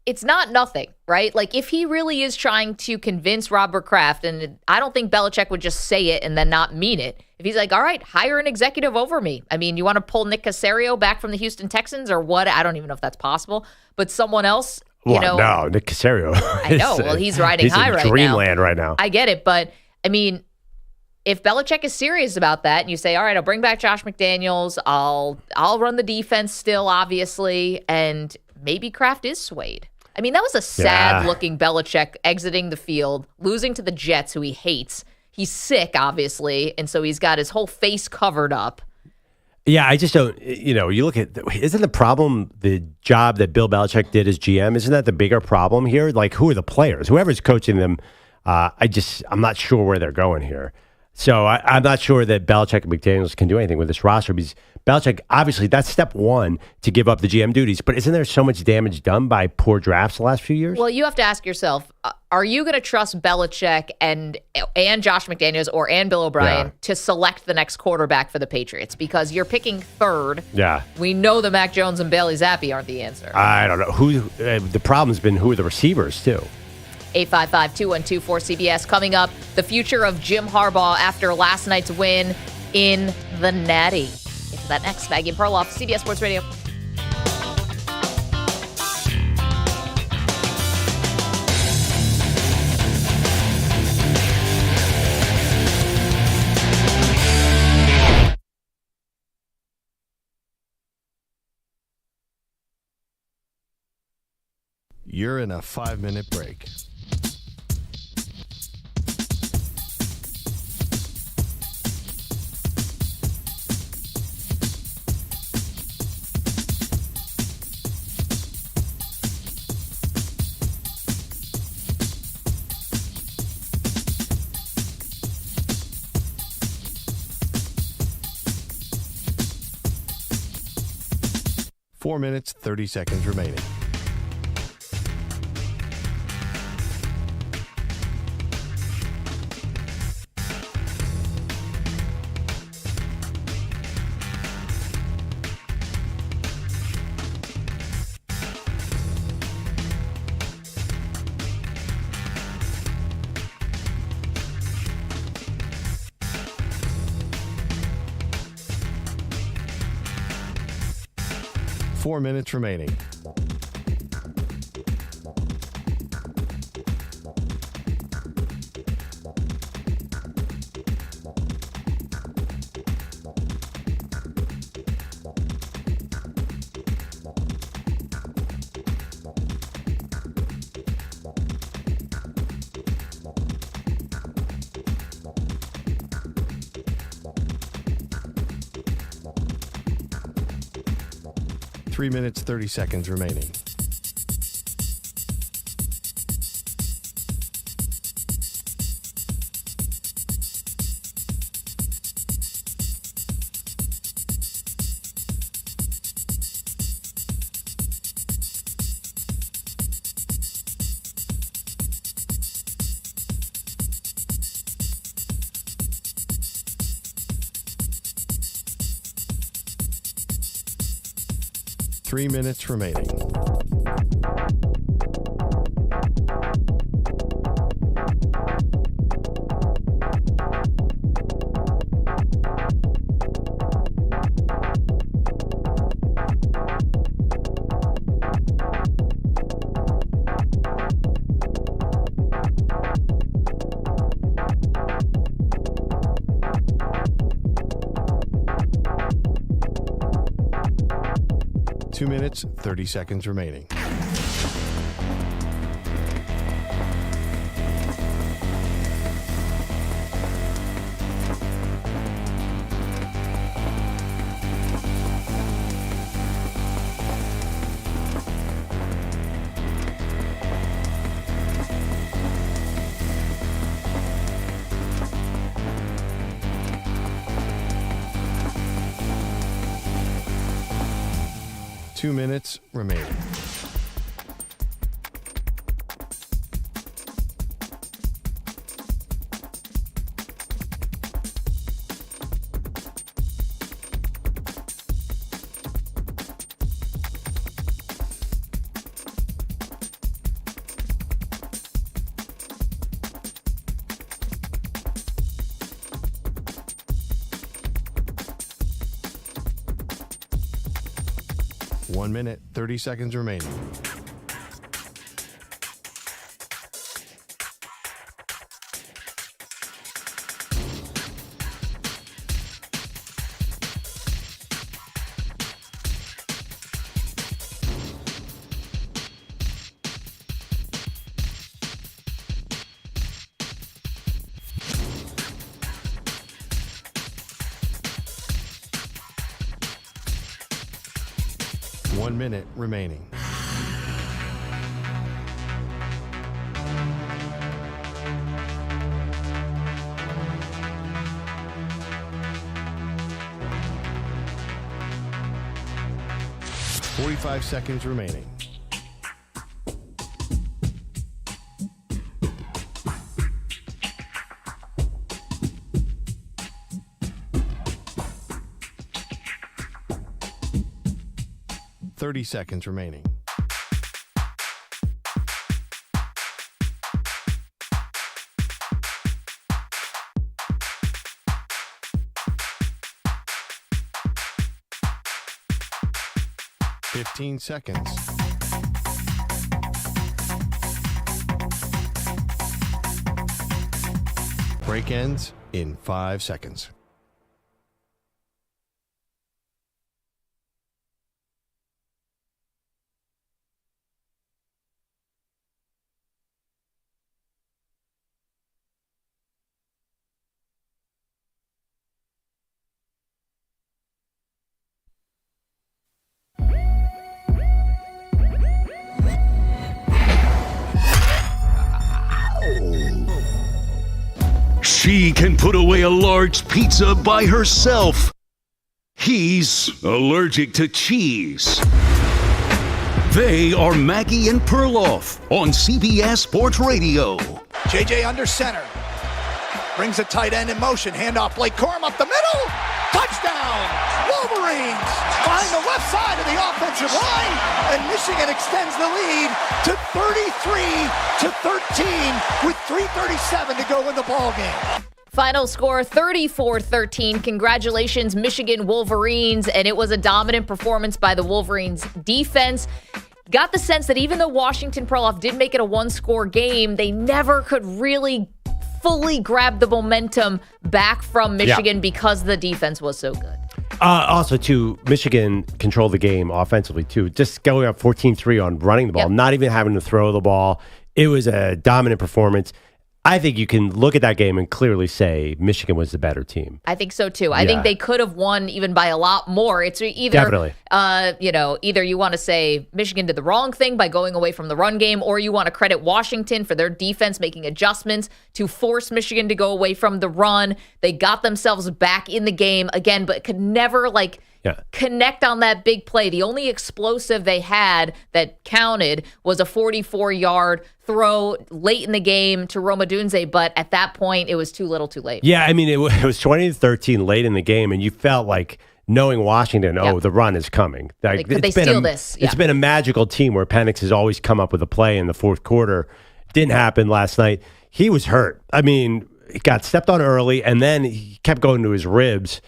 D: It's not nothing, right? Like, if he really is trying to convince Robert Kraft, and I don't think Belichick would just say it and then not mean it. If he's like, all right, hire an executive over me. You want to pull Nick Caserio back from the Houston Texans or what? I don't even know if that's possible. But someone else...
E: no, Nick Caserio.
D: I know. Well, he's riding high right now.
E: He's in dreamland right now.
D: I get it, but if Belichick is serious about that, and you say, "All right, I'll bring back Josh McDaniels. I'll run the defense still, obviously," and maybe Kraft is swayed. That was a sad-looking Belichick exiting the field, losing to the Jets, who he hates. He's sick, obviously, and so he's got his whole face covered up.
E: Yeah, I just don't, you look at, isn't the problem the job that Bill Belichick did as GM? Isn't that the bigger problem here? Like, who are the players? Whoever's coaching them, I'm not sure where they're going here. So I'm not sure that Belichick and McDaniels can do anything with this roster because Belichick, obviously, that's step one to give up the GM duties. But isn't there so much damage done by poor drafts the last few years?
D: Well, you have to ask yourself, are you going to trust Belichick and Josh McDaniels and Bill O'Brien to select the next quarterback for the Patriots? Because you're picking third.
E: Yeah.
D: We know that Mac Jones and Bailey Zappi aren't the answer.
E: I don't know. The problem's been who are the receivers, too.
D: 855-212-4CBS. Coming up, the future of Jim Harbaugh after last night's win in the Natty. Get to that next. Maggie and Perloff, CBS Sports Radio.
A: You're in a 5-minute break. 4 minutes, 30 seconds remaining. Four minutes remaining. Three minutes, 30 seconds remaining. Three minutes remaining. Two minutes, 30 seconds remaining. Two minutes remaining. 1 minute, 30 seconds remaining. One minute remaining. Forty-five seconds remaining. Thirty seconds remaining. Fifteen seconds. Break ends in 5 seconds.
B: She can put away a large pizza by herself. He's allergic to cheese. They are Maggie and Perloff on CBS Sports Radio.
C: JJ under center. Brings a tight end in motion. Handoff. Blake Corum up the middle. Touchdown. Wolverines find the left side of the offensive line. And Michigan extends the lead to 33-13 with 3:37 to go in the ballgame.
D: Final score 34-13. Congratulations, Michigan Wolverines. And it was a dominant performance by the Wolverines defense. Got the sense that even though Washington Perloff did make it a one-score game, they never could really fully grab the momentum back from Michigan because the defense was so good.
E: Also, too, Michigan controlled the game offensively, too. Just going up 14-3 on running the ball, not even having to throw the ball. It was a dominant performance. I think you can look at that game and clearly say Michigan was the better team.
D: I think so too. I think they could have won even by a lot more. It's either,
E: definitely.
D: Either you want to say Michigan did the wrong thing by going away from the run game, or you want to credit Washington for their defense making adjustments to force Michigan to go away from the run. They got themselves back in the game again, but could never connect on that big play. The only explosive they had that counted was a 44-yard throw late in the game to Roma Dunze, but at that point, it was too little too late.
E: Yeah, I mean, it was 20-13 late in the game, and you felt like knowing Washington, the run is coming.
D: Could they steal this?
E: It's been a magical team where Penix has always come up with a play in the fourth quarter. Didn't happen last night. He was hurt. I mean, he got stepped on early, and then he kept going to his ribs.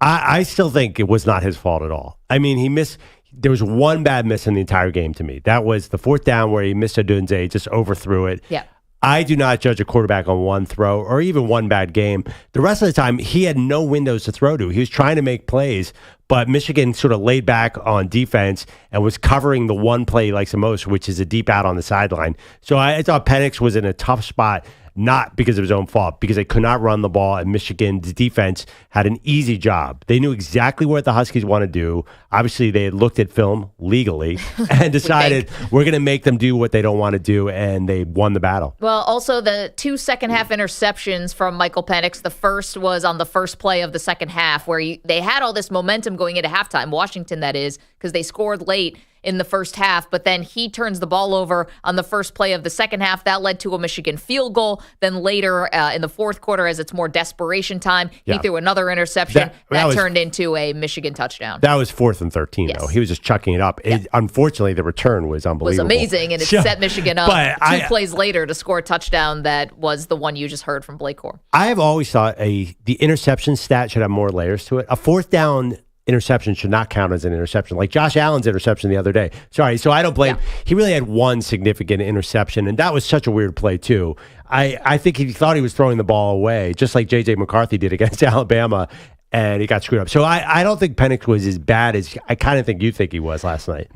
E: I still think it was not his fault at all. I mean, he missed. There was one bad miss in the entire game to me. That was the fourth down where he missed a Dunze, just overthrew it.
D: Yeah.
E: I do not judge a quarterback on one throw or even one bad game. The rest of the time, he had no windows to throw to. He was trying to make plays, but Michigan sort of laid back on defense and was covering the one play he likes the most, which is a deep out on the sideline. So I thought Penix was in a tough spot, not because of his own fault, because they could not run the ball, and Michigan's defense had an easy job. They knew exactly what the Huskies want to do. Obviously, they had looked at film legally and decided we're going to make them do what they don't want to do, and they won the battle.
D: Well, also the 2 second-half interceptions from Michael Penix. The first was on the first play of the second half, where they had all this momentum going into halftime, Washington that is, because they scored late in the first half, but then he turns the ball over on the first play of the second half. That led to a Michigan field goal. Then later in the fourth quarter, as it's more desperation time, he threw another interception. That turned into a Michigan touchdown.
E: That was 4th and 13, though. He was just chucking it up. Unfortunately, the return was unbelievable.
D: It was amazing, and it set Michigan up two plays later to score a touchdown that was the one you just heard from Blake Corum.
E: I have always thought the interception stat should have more layers to it. A fourth down interception should not count as an interception. Like Josh Allen's interception the other day. Sorry, so I don't blame. He really had one significant interception, and that was such a weird play too. I think he thought he was throwing the ball away, just like J.J. McCarthy did against Alabama, and he got screwed up. So I don't think Penix was as bad as I kind of think you think he was last night.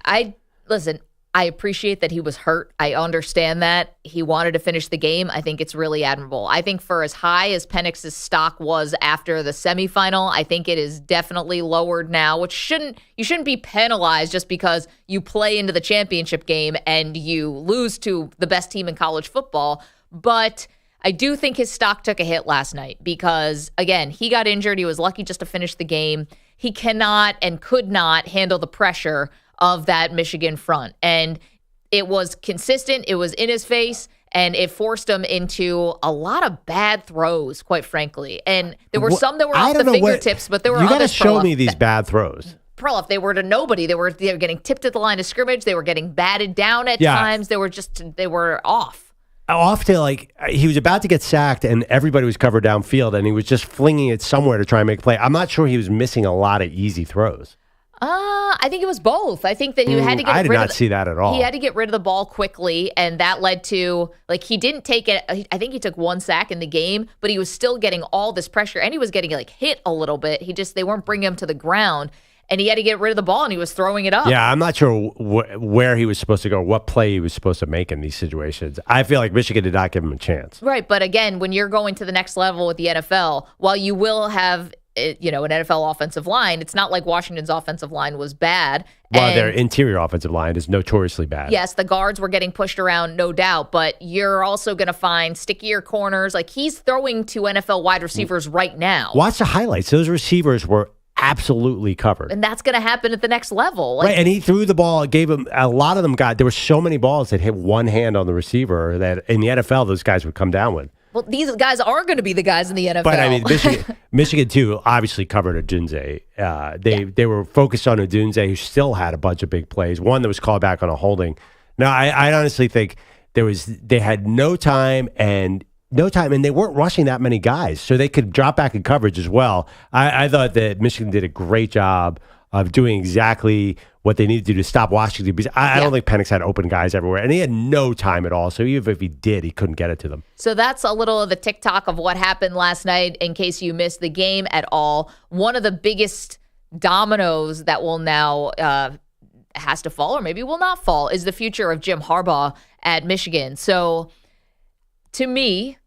D: Listen, I appreciate that he was hurt. I understand that. He wanted to finish the game. I think it's really admirable. I think for as high as Penix's stock was after the semifinal, I think it is definitely lowered now, which you shouldn't be penalized just because you play into the championship game and you lose to the best team in college football. But I do think his stock took a hit last night because, again, he got injured. He was lucky just to finish the game. He cannot and could not handle the pressure of that Michigan front. And it was consistent. It was in his face. And it forced him into a lot of bad throws, quite frankly. And there were some that were off the fingertips, but there were others.
E: You got to show me these bad throws.
D: Perloff, they were to nobody. They were getting tipped at the line of scrimmage. They were getting batted down at times. They were off.
E: Off to he was about to get sacked and everybody was covered downfield and he was just flinging it somewhere to try and make a play. I'm not sure he was missing a lot of easy throws.
D: I think it was both. I think that he had to get
E: I did not see that at all.
D: He had to get rid of the ball quickly, and that led to, he didn't take it. I think he took one sack in the game, but he was still getting all this pressure, and he was getting, hit a little bit. They weren't bringing him to the ground, and he had to get rid of the ball, and he was throwing it up.
E: Yeah, I'm not sure where he was supposed to go, what play he was supposed to make in these situations. I feel like Michigan did not give him a chance.
D: Right, but again, when you're going to the next level with the NFL, while you will have an NFL offensive line, it's not like Washington's offensive line was bad.
E: Well, their interior offensive line is notoriously bad.
D: Yes, the guards were getting pushed around, no doubt, but you're also going to find stickier corners. He's throwing to NFL wide receivers right now.
E: Watch the highlights. Those receivers were absolutely covered.
D: And that's going to happen at the next level.
E: Right, and he threw the ball, gave him, a lot of them there were so many balls that hit one hand on the receiver that in the NFL, those guys would come down with.
D: Well, these guys are going to be the guys in the NFL.
E: But I mean, Michigan too, obviously covered Odunze. They were focused on Odunze, who still had a bunch of big plays. One that was called back on a holding. Now, I honestly think they had no time, and they weren't rushing that many guys, so they could drop back in coverage as well. I thought that Michigan did a great job of doing exactly what they needed to do to stop Washington, because I don't think Penix had open guys everywhere, and he had no time at all. So even if he did, he couldn't get it to them. So
D: that's a little of the TikTok of what happened last night, in case you missed the game at all. One of the biggest dominoes that will now has to fall, or maybe will not fall, is the future of Jim Harbaugh at Michigan. So to me,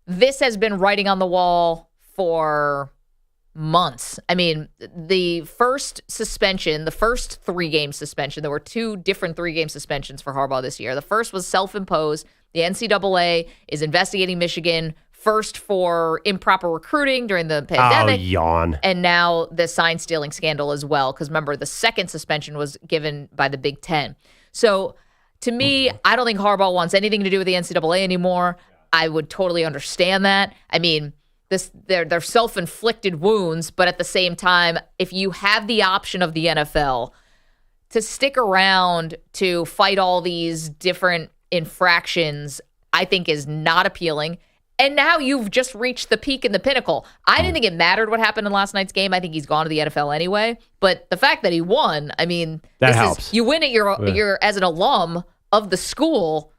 D: this has been writing on the wall for months. I mean, the first suspension, the first 3-game suspension, there were 2 different 3-game suspensions for Harbaugh this year. The first was self-imposed. The NCAA is investigating Michigan first for improper recruiting during the pandemic.
E: Oh, yawn.
D: And now the sign stealing scandal as well. Because remember, the second suspension was given by the Big Ten. So to me, I don't think Harbaugh wants anything to do with the NCAA anymore. I would totally understand that. I mean, they're self-inflicted wounds, but at the same time, if you have the option of the NFL to stick around to fight all these different infractions, I think is not appealing. And now you've just reached the peak and the pinnacle. I didn't think it mattered what happened in last night's game. I think he's gone to the NFL anyway. But the fact that he won, I mean,
E: that helps.
D: You win it. You're as an alum of the school.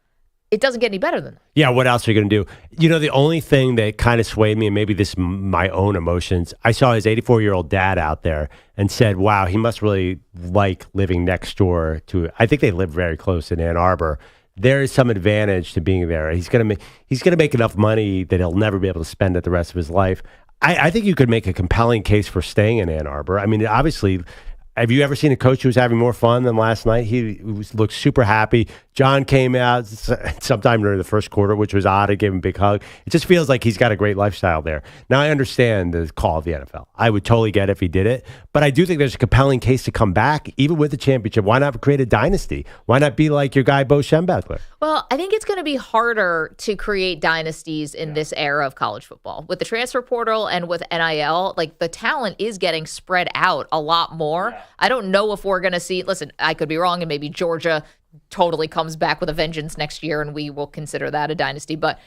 D: It doesn't get any better than that.
E: Yeah, what else are you going to do? You know, the only thing that kind of swayed me, and maybe this is my own emotions, I saw his 84-year-old dad out there and said, wow, he must really like living next door to, I think they live very close in Ann Arbor. There is some advantage to being there. He's going to make enough money that he'll never be able to spend it the rest of his life. I think you could make a compelling case for staying in Ann Arbor. I mean, obviously, have you ever seen a coach who was having more fun than last night? He looked super happy. John came out sometime during the first quarter, which was odd. I gave him a big hug. It just feels like he's got a great lifestyle there. Now, I understand the call of the NFL. I would totally get it if he did it. But I do think there's a compelling case to come back, even with the championship. Why not create a dynasty? Why not be like your guy, Bo Schembechler?
D: Well, I think it's going to be harder to create dynasties in this era of college football. With the transfer portal and with NIL, like, the talent is getting spread out a lot more. Yeah. I don't know if we're going to see, listen, I could be wrong, and maybe Georgia totally comes back with a vengeance next year and we will consider that a dynasty, but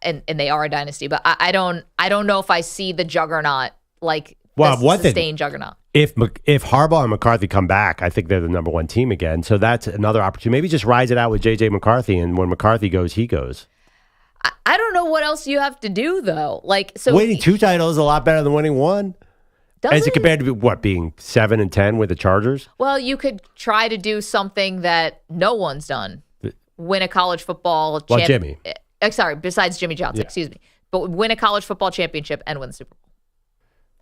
D: and they are a dynasty, but I don't know if I see the juggernaut, like, sustained juggernaut.
E: If Harbaugh and McCarthy come back, I think they're the number 1 team again. So that's another opportunity. Maybe just rise it out with JJ McCarthy, and when McCarthy goes, he goes.
D: I don't know what else you have to do, though. Like, so
E: winning 2 titles is a lot better than winning 1. As it compared to being 7-10 with the Chargers?
D: Well, you could try to do something that no one's done. Win a college football
E: championship.
D: Sorry, besides Jimmy Johnson, excuse me. But win a college football championship and win the Super Bowl.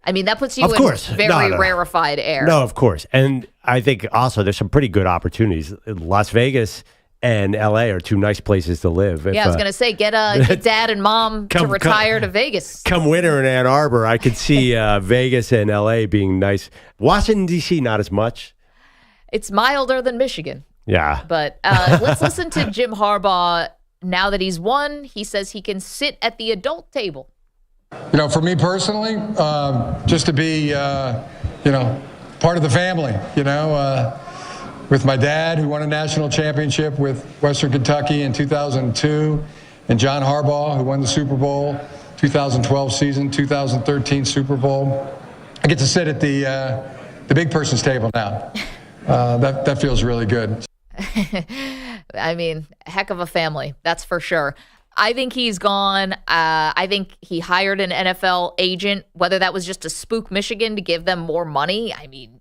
D: I mean, that puts you in very rarefied air.
E: No, of course. And I think also there's some pretty good opportunities. Las Vegas and L.A. are 2 nice places to live.
D: I was going to say, get dad and mom to retire to Vegas.
E: Come winter in Ann Arbor, I could see Vegas and L.A. being nice. Washington, D.C., not as much.
D: It's milder than Michigan.
E: Yeah.
D: But let's listen to Jim Harbaugh. Now that he's won, he says he can sit at the adult table.
J: You know, for me personally, just to be, part of the family, with my dad, who won a national championship with Western Kentucky in 2002, and John Harbaugh, who won the Super Bowl 2012 season, 2013 Super Bowl. I get to sit at the big person's table now. That feels really good.
D: I mean, heck of a family, that's for sure. I think he's gone. I think he hired an NFL agent, whether that was just to spook Michigan to give them more money. I mean,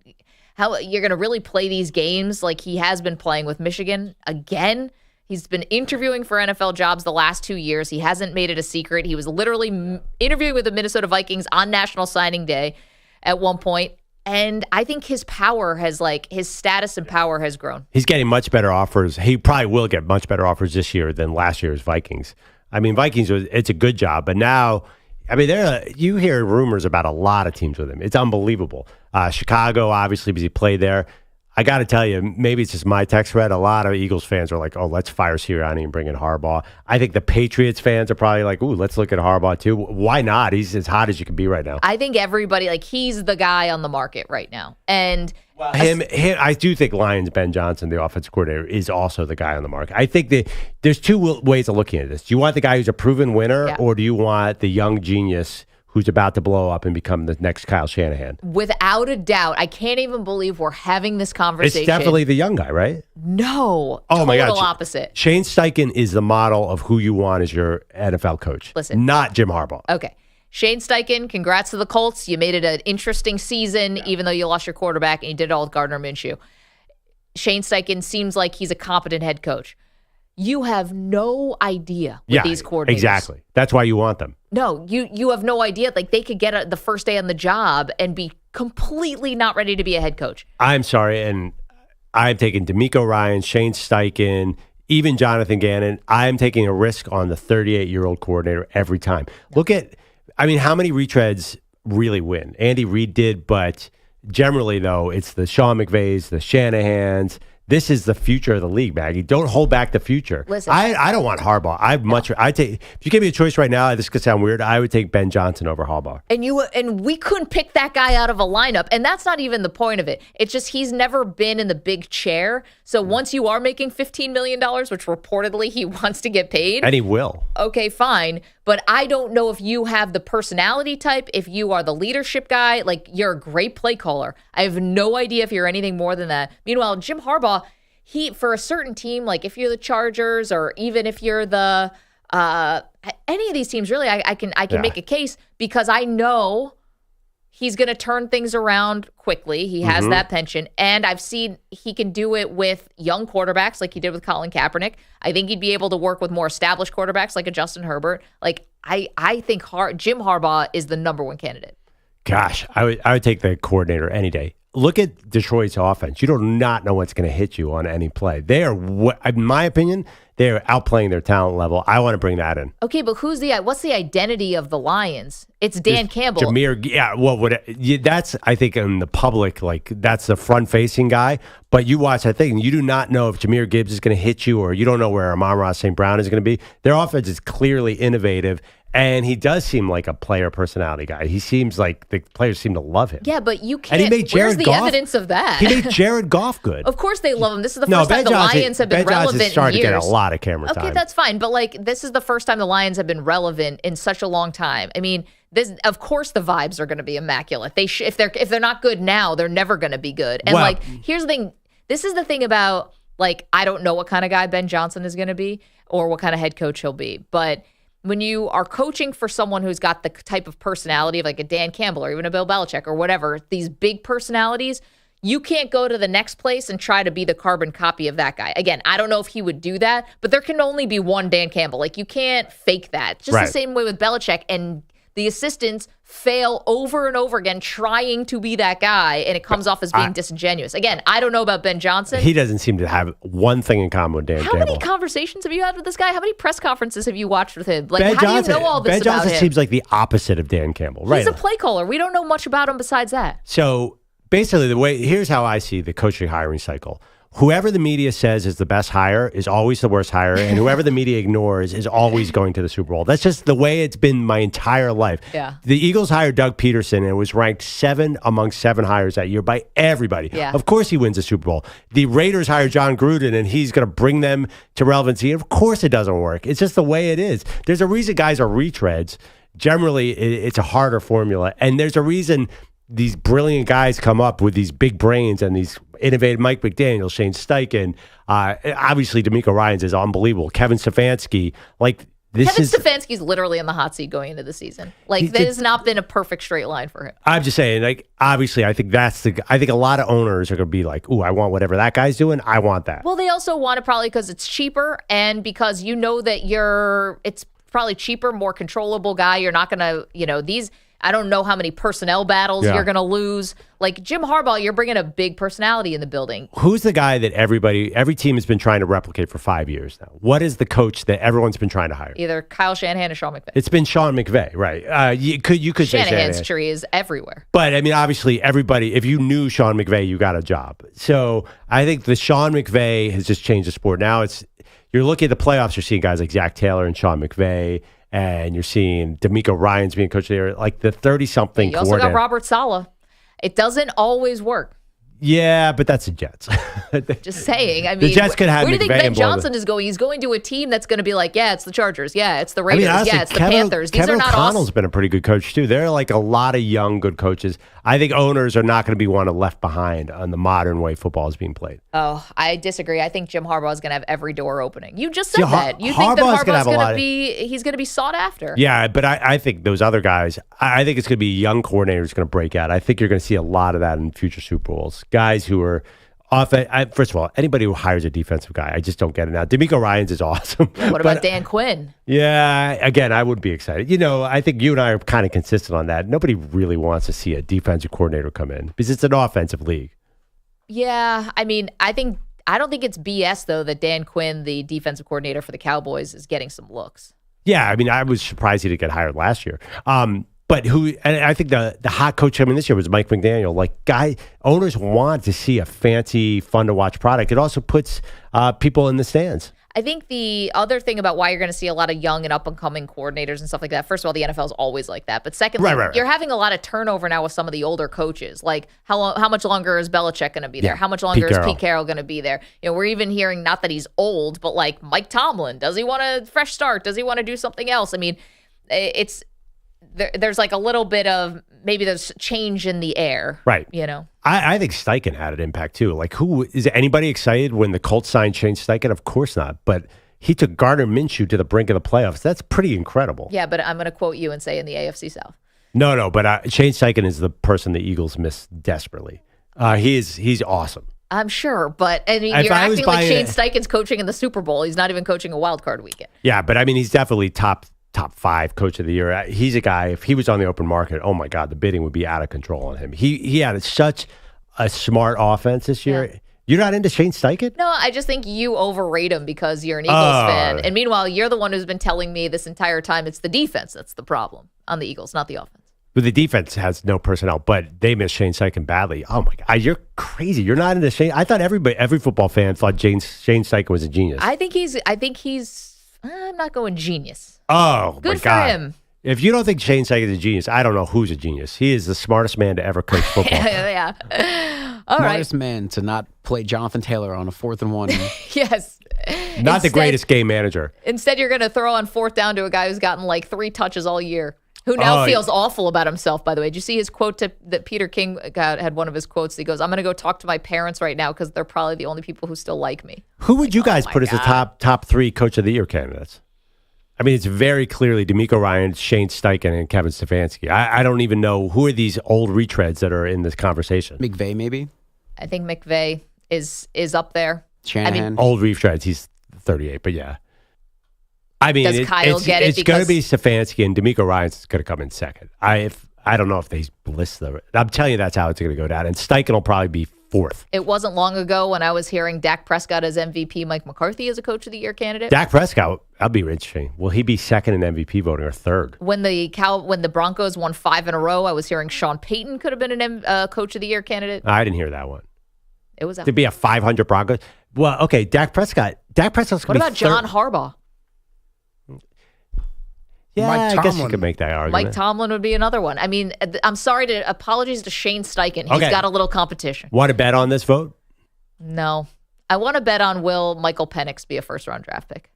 D: how you're going to really play these games like he has been playing with Michigan again? He's been interviewing for NFL jobs the last 2 years. He hasn't made it a secret. He was literally interviewing with the Minnesota Vikings on National Signing Day at one point. And I think his power has, his status and power has grown.
E: He's getting much better offers. He probably will get much better offers this year than last year's Vikings. I mean, Vikings, it's a good job, but now I mean, you hear rumors about a lot of teams with him. It's unbelievable. Chicago, obviously, because he played there. I got to tell you, maybe it's just my text thread. A lot of Eagles fans are like, oh, let's fire Sirianni and bring in Harbaugh. I think the Patriots fans are probably like, ooh, let's look at Harbaugh too. Why not? He's as hot as you can be right now.
D: I think everybody, he's the guy on the market right now. And
E: him, I do think Lions' Ben Johnson, the offensive coordinator, is also the guy on the market. I think that there's two ways of looking at this. Do you want the guy who's a proven winner, or do you want the young genius who's about to blow up and become the next Kyle Shanahan?
D: Without a doubt. I can't even believe we're having this conversation.
E: It's definitely the young guy, right?
D: No.
E: Oh, my God.
D: Total opposite.
E: Shane Steichen is the model of who you want as your NFL coach.
D: Listen.
E: Not Jim Harbaugh.
D: Okay. Shane Steichen, congrats to the Colts. You made it an interesting season, even though you lost your quarterback and you did it all with Gardner Minshew. Shane Steichen seems like he's a competent head coach. You have no idea with these coordinators.
E: Exactly. That's why you want them.
D: No, you have no idea. They could get the first day on the job and be completely not ready to be a head coach.
E: I'm sorry, and I'm taking DeMeco Ryans, Shane Steichen, even Jonathan Gannon. I'm taking a risk on the 38-year-old coordinator every time. Look at, how many retreads really win? Andy Reid did, but generally, though, it's the Sean McVays, the Shanahans. This is the future of the league, Maggie. Don't hold back the future.
D: Listen,
E: I don't want Harbaugh. If you give me a choice right now, this could sound weird, I would take Ben Johnson over Harbaugh.
D: And we couldn't pick that guy out of a lineup, and that's not even the point of it. It's just he's never been in the big chair. So once you are making $15 million, which reportedly he wants to get paid.
E: And he will.
D: Okay, fine. But I don't know if you have the personality type, if you are the leadership guy, you're a great play caller. I have no idea if you're anything more than that. Meanwhile, Jim Harbaugh, for a certain team, if you're the Chargers or even if you're the any of these teams, really, I can make a case because I know he's going to turn things around quickly. He has that penchant, and I've seen he can do it with young quarterbacks like he did with Colin Kaepernick. I think he'd be able to work with more established quarterbacks like a Justin Herbert. I think Jim Harbaugh is the number one candidate.
E: Gosh, I would take the coordinator any day. Look at Detroit's offense. You do not know what's going to hit you on any play. They are, in my opinion, they are outplaying their talent level. I want to bring that in.
D: Okay, but what's the identity of the Lions? It's Dan Campbell.
E: Jameer, that's, I think, in the public, that's the front-facing guy. But you watch that thing, and you do not know if Jahmyr Gibbs is going to hit you, or you don't know where Amon-Ra St. Brown is going to be. Their offense is clearly innovative. And he does seem like a player personality guy. He seems like the players seem to love him.
D: Yeah, but you can't.
E: And he made Jared
D: Where's the
E: Goff,
D: evidence of that?
E: He made Jared Goff good.
D: Of course they love him. This is the first time the Lions have been relevant in years.
E: Starting to get a lot of camera time.
D: Okay, that's fine. But this is the first time the Lions have been relevant in such a long time. This, of course, the vibes are going to be immaculate. If they're not good now, they're never going to be good. And here's the thing. This is the thing about I don't know what kind of guy Ben Johnson is going to be or what kind of head coach he'll be, but when you are coaching for someone who's got the type of personality of a Dan Campbell or even a Bill Belichick or whatever, these big personalities, you can't go to the next place and try to be the carbon copy of that guy. Again, I don't know if he would do that, but there can only be one Dan Campbell. You can't fake that. Just the same way with Belichick, and the assistants fail over and over again trying to be that guy, and it comes off as being disingenuous. Again, I don't know about Ben Johnson.
E: He doesn't seem to have one thing in common with Dan Campbell.
D: How many conversations have you had with this guy? How many press conferences have you watched with him?
E: Ben
D: how
E: Johnson,
D: do you know all this
E: Ben
D: about
E: Johnson
D: him?
E: seems like the opposite of Dan Campbell.
D: He's a play caller. We don't know much about him besides that.
E: So basically, here's how I see the coaching hiring cycle. Whoever the media says is the best hire is always the worst hire, and whoever the media ignores is always going to the Super Bowl. That's just the way it's been my entire life.
D: Yeah.
E: The Eagles hired Doug Peterson, and it was ranked 7 among 7 hires that year by everybody.
D: Yeah.
E: Of course he wins the Super Bowl. The Raiders hired John Gruden, and he's going to bring them to relevancy. Of course it doesn't work. It's just the way it is. There's a reason guys are retreads. Generally, it's a harder formula, and there's a reason these brilliant guys come up with these big brains and these innovative Mike McDaniel, Shane Steichen, obviously DeMeco Ryans is unbelievable. Kevin Stefanski,
D: Kevin Stefanski's literally in the hot seat going into the season. That has not been a perfect straight line for him.
E: I'm just saying, obviously, I think a lot of owners are going to be like, ooh, I want whatever that guy's doing. I want that.
D: Well, they also want it probably because it's cheaper and because you know that it's probably cheaper, more controllable guy. You're not going to, I don't know how many personnel battles
E: Yeah.
D: you're going to lose. Like Jim Harbaugh, you're bringing a big personality in the building.
E: Who's the guy that every team has been trying to replicate for 5 years now? What is the coach that everyone's been trying to hire?
D: Either Kyle Shanahan or Sean McVay.
E: It's been Sean McVay, right? You could say
D: Shanahan's
E: Shanahan.
D: tree is everywhere.
E: But, I mean, obviously, everybody, if you knew Sean McVay, you got a job. So I think the Sean McVay has just changed the sport. Now you're looking at the playoffs, you're seeing guys like Zach Taylor and Sean McVay, and you're seing D'Amico Ryans being coach there, like the 30-something
D: You also got Robert Saleh. It doesn't always work.
E: Yeah, but that's the Jets.
D: Just saying. I mean,
E: The Jets could have
D: where do you think
E: McVay
D: Ben
E: and blow
D: Johnson is going? He's going to a team that's going to be like, yeah, it's the Chargers. Yeah, it's the Raiders.
E: honestly,
D: yeah, it's the Panthers. These
E: Kevin
D: are not
E: O'Connell's been a pretty good coach, too. There are like a lot of young, good coaches. I think owners are not going to be one of left behind on the modern way football is being played.
D: Oh, I disagree. I think Jim Harbaugh is going to have every door opening. You just said that. You
E: Harbaugh's
D: think that
E: gonna
D: Harbaugh's
E: have a lot
D: going to
E: of-
D: be, he's going to be sought after.
E: Yeah, but I think those other guys, I think it's going to be young coordinators going to break out. I think you're going to see a lot of that in future Super Bowls. Guys who are first of all, anybody who hires a defensive guy, I just don't get it now. D'Amico Ryans is awesome.
D: What about Dan Quinn?
E: Yeah, again, I would be excited. I think you and I are kind of consistent on that. Nobody really wants to see a defensive coordinator come in because it's an offensive league.
D: Yeah, I mean, I don't think it's BS, though, that Dan Quinn, the defensive coordinator for the Cowboys, is getting some looks.
E: Yeah, I mean, I was surprised he didn't get hired last year. But I think the hot coach coming this year was Mike McDaniel. Like, owners want to see a fancy, fun to watch product. It also puts people in the stands.
D: I think the other thing about why you're going to see a lot of young and up-and-coming coordinators and stuff like that, first of all, the NFL is always like that. But secondly,
E: Right.
D: You're having a lot of turnover now with some of the older coaches. Like, how much longer is Belichick going to be there?
E: Yeah,
D: How much longer
E: Pete
D: is
E: Carroll.
D: Pete Carroll going to be there? We're even hearing, not that he's old, but like Mike Tomlin. Does he want a fresh start? Does he want to do something else? I mean, there's like a little bit of maybe there's change in the air.
E: Right.
D: I
E: think Steichen had an impact too. Like, who is anybody excited when the Colts signed Shane Steichen? Of course not. But he took Gardner Minshew to the brink of the playoffs. That's pretty incredible.
D: Yeah, but I'm going to quote you and say in the AFC South.
E: No, but Shane Steichen is the person the Eagles miss desperately. He's awesome.
D: I'm sure, but I mean,
E: If
D: you're
E: I was
D: acting like
E: buying
D: Shane
E: it-
D: Steichen's coaching in the Super Bowl. He's not even coaching a wild card weekend.
E: Yeah, but I mean, he's definitely top 5 coach of the year. He's a guy, if he was on the open market, oh my God, the bidding would be out of control on him. He had such a smart offense this year. Yeah. You're not into Shane Steichen?
D: No, I just think you overrate him because you're an Eagles fan. And meanwhile, you're the one who's been telling me this entire time it's the defense that's the problem on the Eagles, not the offense.
E: But the defense has no personnel, but they miss Shane Steichen badly. Oh my God, you're crazy. You're not into Shane. I thought every football fan thought Shane Steichen was a genius.
D: I think he's I'm not going genius.
E: Oh,
D: good
E: my
D: for
E: God.
D: him.
E: If you don't think Shane Steichen is a genius, I don't know who's a genius. He is the smartest man to ever coach football.
D: Yeah. All
I: Smartest man to not play Jonathan Taylor on a 4th and 1.
D: Yes.
E: Not the greatest game manager.
D: Instead, you're going to throw on 4th down to a guy who's gotten like 3 touches all year, who now feels awful about himself, by the way. Did you see his quote that Peter King had one of his quotes? He goes, I'm going to go talk to my parents right now because they're probably the only people who still like me.
E: Who would you guys put as the top 3 coach of the year candidates? I mean, it's very clearly D'Amico Ryans, Shane Steichen, and Kevin Stefanski. I don't even know who are these old retreads that are in this conversation.
I: McVay, maybe?
D: I think McVay is up there.
I: Shanahan.
E: I mean, old retreads. He's 38, but yeah. I mean,
D: does Kyle get it?
E: It's going to be Stefanski, and D'Amico Ryans is going to come in second. I don't know if they bliss the. I'm telling you, that's how it's going to go down. And Steichen will probably be 4th.
D: It wasn't long ago when I was hearing Dak Prescott as MVP, Mike McCarthy as a coach of the year candidate.
E: Dak Prescott, that'll be interesting. Will he be second in MVP voting or 3rd?
D: When the Broncos won 5 in a row, I was hearing Sean Payton could have been an coach of the year candidate.
E: I didn't hear that one.
D: It was out.
E: To be a 500 Broncos. Well, okay, Dak Prescott's going to be
D: What about John Harbaugh?
E: Yeah,
O: Mike
E: I guess you
O: Tomlin.
E: could make that argument.
D: Mike Tomlin would be another one. I mean, I'm sorry to apologies to Shane Steichen. He's got a little competition.
E: Want to bet on this vote?
D: No. I want to bet on will Michael Penix be a first-round draft pick.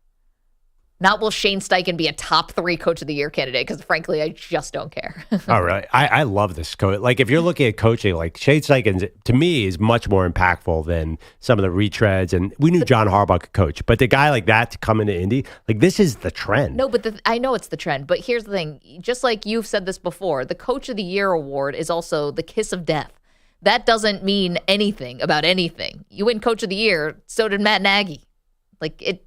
D: Not will Shane Steichen be a top 3 coach of the year candidate, because frankly, I just don't care.
E: All right. I love this coach. Like, if you're looking at coaching, like Shane Steichen, to me, is much more impactful than some of the retreads. And we knew John Harbaugh could coach. But the guy like that to come into Indy, like, this is the trend.
D: No, but I know it's the trend. But here's the thing. Just like you've said this before, the Coach of the Year award is also the kiss of death. That doesn't mean anything about anything. You win Coach of the Year, so did Matt Nagy. Like, it.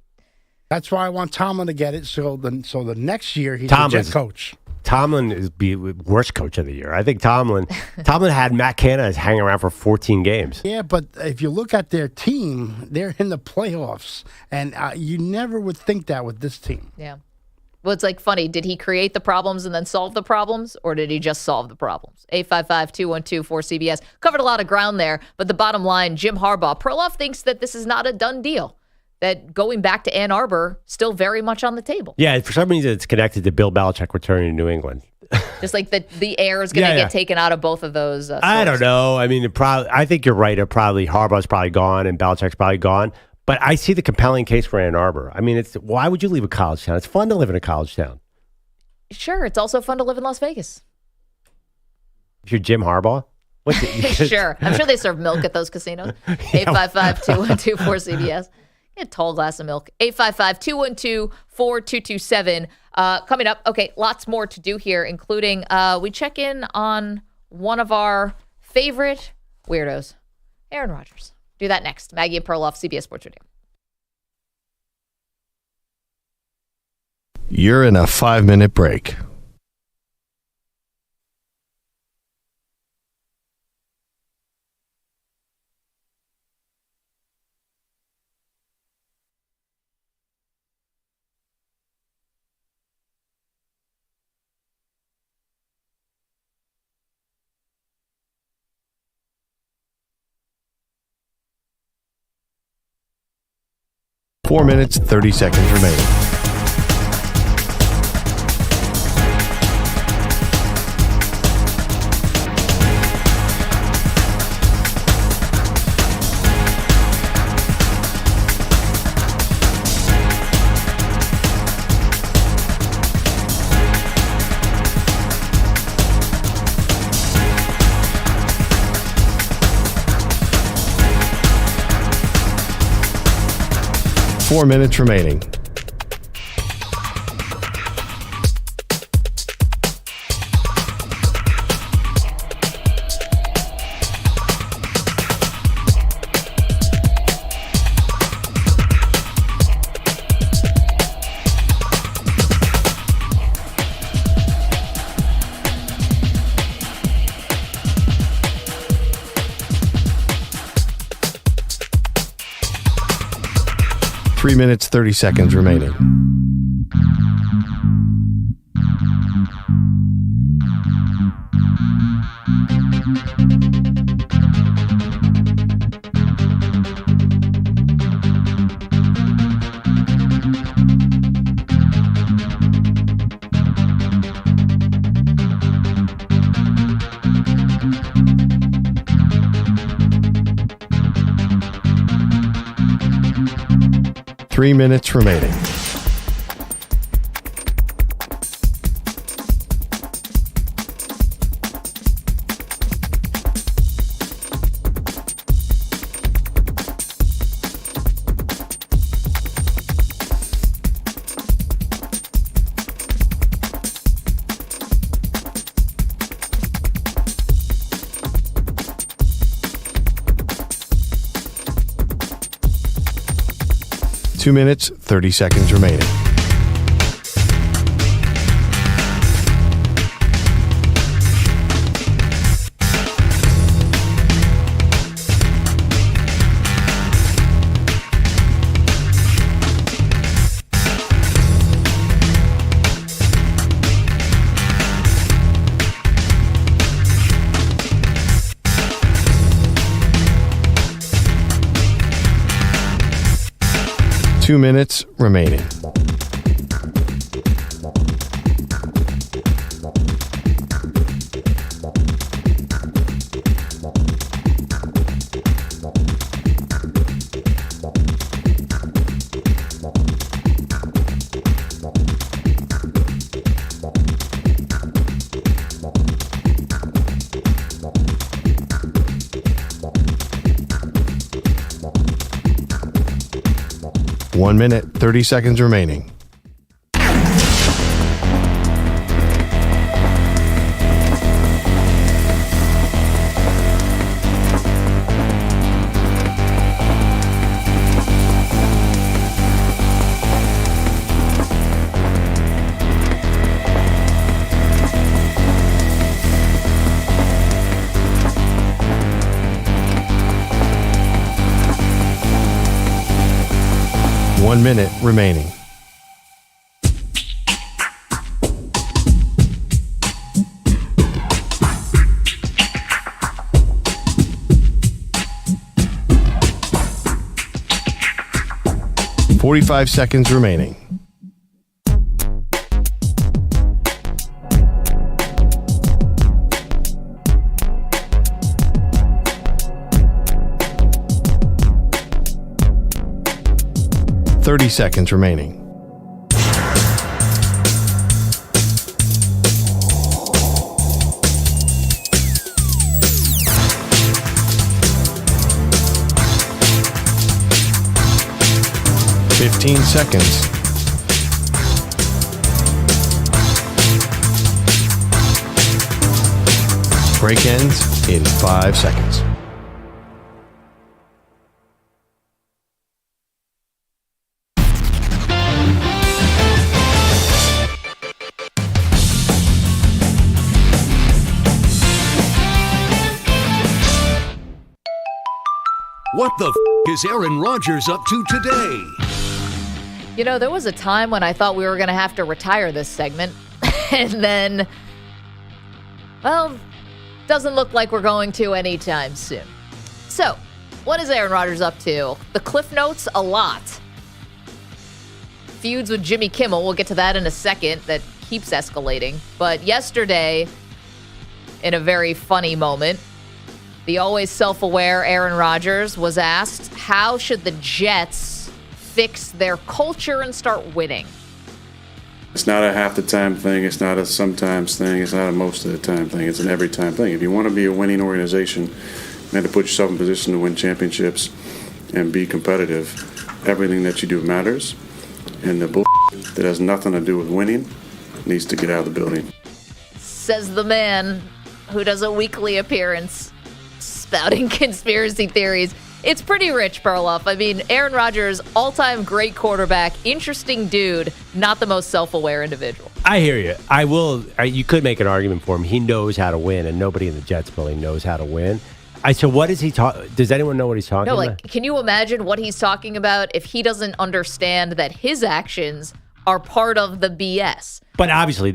O: That's why I want Tomlin to get it. So the next year he's the Jet coach.
E: Tomlin is the worst coach of the year. I think Tomlin had Matt Canada hanging around for 14 games.
O: Yeah, but if you look at their team, they're in the playoffs, and you never would think that with this team.
D: Yeah. Well, it's like funny. Did he create the problems and then solve the problems, or did he just solve the problems? 855-212-4CBS. Covered a lot of ground there, but the bottom line, Jim Harbaugh. Perloff thinks that this is not a done deal, that going back to Ann Arbor still very much on the table.
E: Yeah, for some reason it's connected to Bill Belichick returning to New England.
D: Just like the air is going to get taken out of both of those.
E: I don't know. I mean, I think you're right. Harbaugh's probably gone and Belichick's probably gone. But I see the compelling case for Ann Arbor. I mean, why would you leave a college town? It's fun to live in a college town.
D: Sure, it's also fun to live in Las Vegas.
E: If you're Jim Harbaugh?
D: Sure. I'm sure they serve milk at those casinos. 855-212-4CBS. Get a tall glass of milk. 855-212-4227. Coming up, okay, lots more to do here, including we check in on one of our favorite weirdos, Aaron Rodgers. Do that next. Maggie and Perloff, CBS Sports Radio.
A: You're in a 5-minute break. Four minutes, 30 seconds remaining. Four minutes remaining. Three minutes, 30 seconds remaining. Three minutes remaining. Two minutes, 30 seconds remaining. Two minutes remaining. One minute, 30 seconds remaining. 1 minute remaining. .45 seconds remaining. .30 seconds remaining. .15 seconds. Break ends in 5 seconds.
B: What the is Aaron Rodgers up to today?
D: You know, there was a time when I thought we were going to have to retire this segment. And then, well, doesn't look like we're going to anytime soon. So, what is Aaron Rodgers up to? The Cliff Notes, a lot. Feuds with Jimmy Kimmel, we'll get to that in a second, that keeps escalating. But yesterday, in a very funny moment, the always self-aware Aaron Rodgers was asked, how should the Jets fix their culture and start winning?
Q: It's not a half the time thing. It's not a sometimes thing. It's not a most of the time thing. It's an every time thing. If you want to be a winning organization, you have to put yourself in position to win championships and be competitive. Everything that you do matters. And the bullshit that has nothing to do with winning needs to get out of the building.
D: Says the man who does a weekly appearance spouting conspiracy theories. It's pretty rich, Perloff. I mean, Aaron Rodgers, all-time great quarterback, interesting dude, not the most self-aware individual.
E: I hear you. You could make an argument for him. He knows how to win, and nobody in the Jets building knows how to win. So what is he talking? Does anyone know what he's talking about?
D: Can you imagine what he's talking about if he doesn't understand that his actions are part of the BS?
E: But obviously,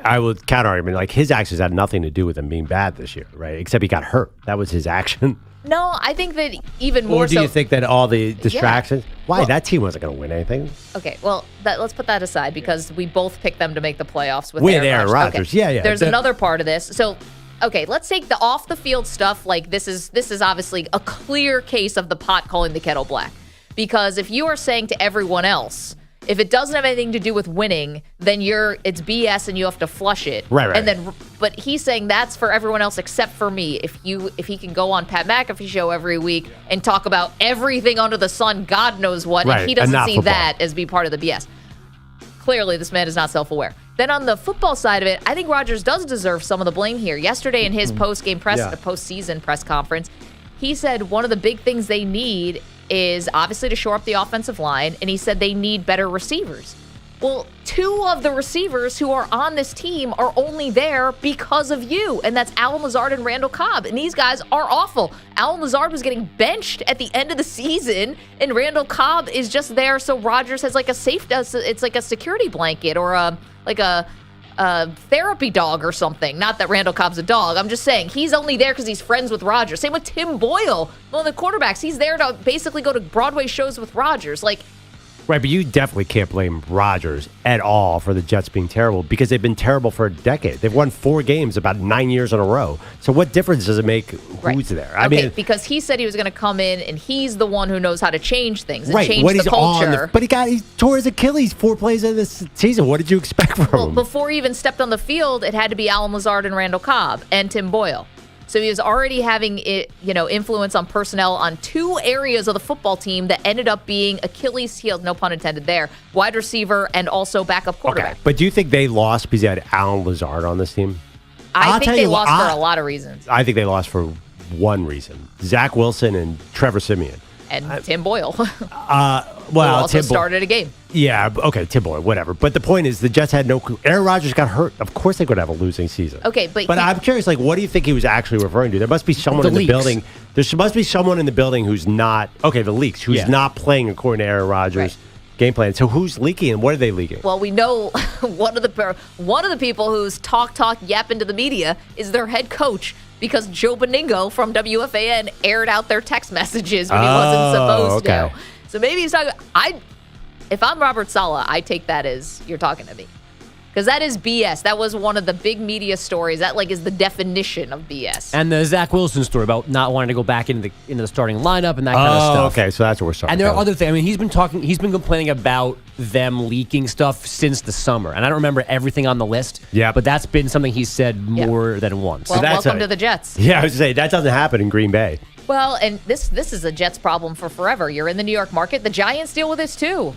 E: I would counter-argument, like his actions had nothing to do with him being bad this year, right? Except he got hurt. That was his action.
D: No, I think that even more so.
E: Or do you think that all the distractions?
D: Yeah.
E: Why? That team wasn't going to win anything.
D: Okay, well, let's put that aside because we both picked them to make the playoffs with
E: Aaron Rodgers.
D: Okay.
E: Yeah.
D: There's another part of this. So, okay, let's take the off-the-field stuff. Like, this is obviously a clear case of the pot calling the kettle black. Because if you are saying to everyone else, if it doesn't have anything to do with winning, then it's BS and you have to flush it.
E: Right.
D: And but he's saying that's for everyone else except for me. If he can go on Pat McAfee show every week and talk about everything under the sun, God knows what,
E: right.
D: and he doesn't see
E: football.
D: that as being part of the BS. Clearly, this man is not self-aware. Then on the football side of it, I think Rodgers does deserve some of the blame here. Yesterday in his postseason press conference, he said one of the big things they need is obviously to shore up the offensive line, and he said they need better receivers. Well, two of the receivers who are on this team are only there because of you, and that's Allen Lazard and Randall Cobb, and these guys are awful. Allen Lazard was getting benched at the end of the season, and Randall Cobb is just there so Rodgers has like it's like a security blanket or a therapy dog or something. Not that Randall Cobb's a dog. I'm just saying he's only there because he's friends with Rodgers. Same with Tim Boyle, one of the quarterbacks. He's there to basically go to Broadway shows with Rodgers.
E: Right, but you definitely can't blame Rodgers at all for the Jets being terrible because they've been terrible for a decade. They've won 4 games about 9 years in a row. So what difference does it make who's there? I mean,
D: because he said he was going to come in and he's the one who knows how to change things and
E: right,
D: change
E: when
D: the
E: he's
D: culture.
E: But he tore his Achilles 4 plays in this season. What did you expect from him?
D: Before he even stepped on the field, it had to be Allen Lazard and Randall Cobb and Tim Boyle. So he was already having influence on personnel on 2 areas of the football team that ended up being Achilles heel, no pun intended there, wide receiver and also backup quarterback.
E: Okay, but do you think they lost because they had Allen Lazard on this team?
D: I think they lost for a lot of reasons.
E: I think they lost for one reason. Zach Wilson and Trevor Siemian.
D: And Tim Boyle.
E: Who
D: also started a game.
E: Yeah, okay, Tim Boyle, whatever. But the point is, the Jets had no. Aaron Rodgers got hurt. Of course, they could have a losing season.
D: Okay, but
E: I'm curious. What do you think he was actually referring to? There must be someone in the building. There must be someone in the building who's not the leaks, who's not playing according to Aaron Rodgers.
D: Right.
E: game plan. So who's leaking and what are they leaking?
D: Well, we know one of the people who's talk yapping to the media is their head coach, because Joe Beningo from WFAN aired out their text messages when he wasn't supposed to. So maybe he's talking. If I'm Robert Saleh, I take that as you're talking to me. Because that is BS. That was one of the big media stories. That is the definition of BS.
H: And the Zach Wilson story about not wanting to go back into the starting lineup and that kind of stuff.
E: Okay, so that's what we're starting.
H: And there are other things. I mean, he's been complaining about them leaking stuff since the summer. And I don't remember everything on the list.
E: Yeah.
H: But that's been something he said more than once.
D: Well, welcome to the Jets.
E: Yeah, I was saying that doesn't happen in Green Bay.
D: Well, and this is a Jets problem for forever. You're in the New York market. The Giants deal with this too.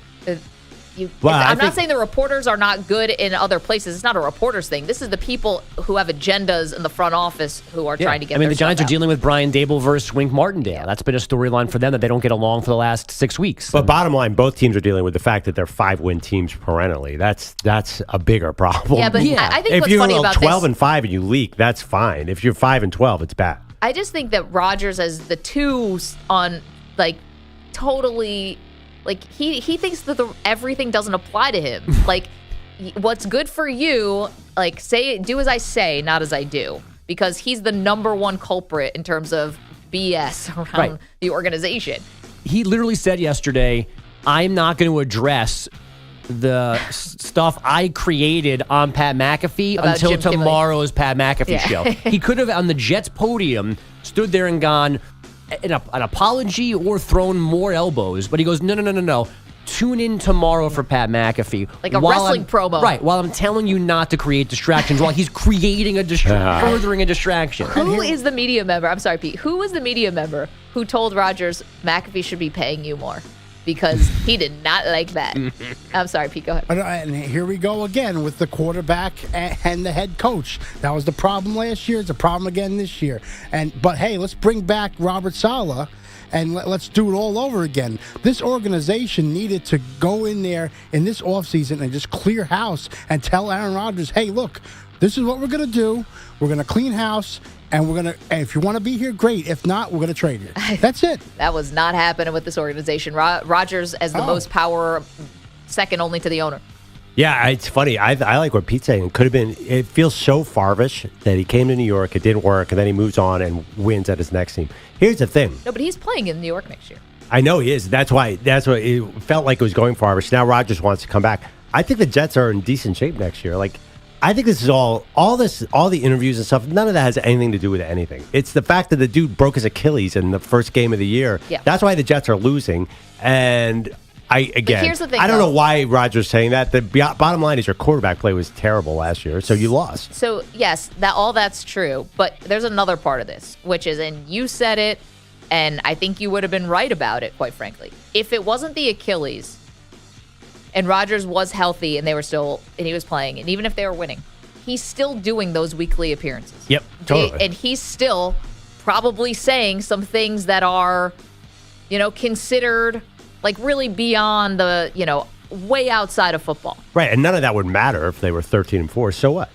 D: I'm not saying the reporters are not good in other places. It's not a reporter's thing. This is the people who have agendas in the front office who are trying to get.
H: I mean, the Giants are dealing with Brian Dable versus Wink Martindale. That's been a storyline for them that they don't get along for the last 6 weeks.
E: But bottom line, both teams are dealing with the fact that they're 5-win teams perennially. That's a bigger problem.
D: Yeah, but I think
E: if
D: what's
E: you're
D: funny about
E: 12-5 and you leak, that's fine. If you're 5-12, it's bad.
D: I just think that Rodgers as the two on totally. He thinks that everything doesn't apply to him. What's good for you, do as I say, not as I do. Because he's the number one culprit in terms of BS around the organization.
H: He literally said yesterday, I'm not going to address the stuff I created on Pat McAfee
D: About
H: until
D: Jim
H: tomorrow's Pat McAfee show.
D: Yeah.
H: He could have, on the Jets podium, stood there and gone, an apology or thrown more elbows, but he goes, no. Tune in tomorrow for Pat McAfee.
D: Like a wrestling promo.
H: Right, while I'm telling you not to create distractions while he's creating furthering a distraction.
D: Who is the media member? I'm sorry, Pete. Who was the media member who told Rodgers McAfee should be paying you more? Because he did not like that. I'm sorry, Pete, go ahead.
O: And here we go again with the quarterback and the head coach. That was the problem last year. It's a problem again this year. But hey, let's bring back Robert Saleh and let's do it all over again. This organization needed to go in there in this offseason and just clear house and tell Aaron Rodgers, hey, look, this is what we're going to do. We're going to clean house. And if you want to be here, great. If not, we're going to trade you. That's it.
D: That was not happening with this organization. Rodgers as the most power, second only to the owner.
E: Yeah, it's funny. I like what Pete's saying. It feels so Favre-ish that he came to New York, it didn't work, and then he moves on and wins at his next team. Here's the thing.
D: No, but he's playing in New York next year.
E: I know he is. That's why it felt like it was going Favre-ish. Now Rodgers wants to come back. I think the Jets are in decent shape next year. I think this is all the interviews and stuff, none of that has anything to do with anything. It's the fact that the dude broke his Achilles in the first game of the year.
D: Yeah.
E: That's why the Jets are losing. And
D: here's the thing,
E: I don't know why Rodgers saying that. The bottom line is your quarterback play was terrible last year, so you lost.
D: So, yes, that's true. But there's another part of this, which is, and you said it, and I think you would have been right about it, quite frankly. If it wasn't the Achilles, and Rodgers was healthy and he was playing, and even if they were winning, he's still doing those weekly appearances.
E: Yep, totally.
D: And he's still probably saying some things that are, considered really beyond the, way outside of football.
E: Right, and none of that would matter if they were 13-4. So what?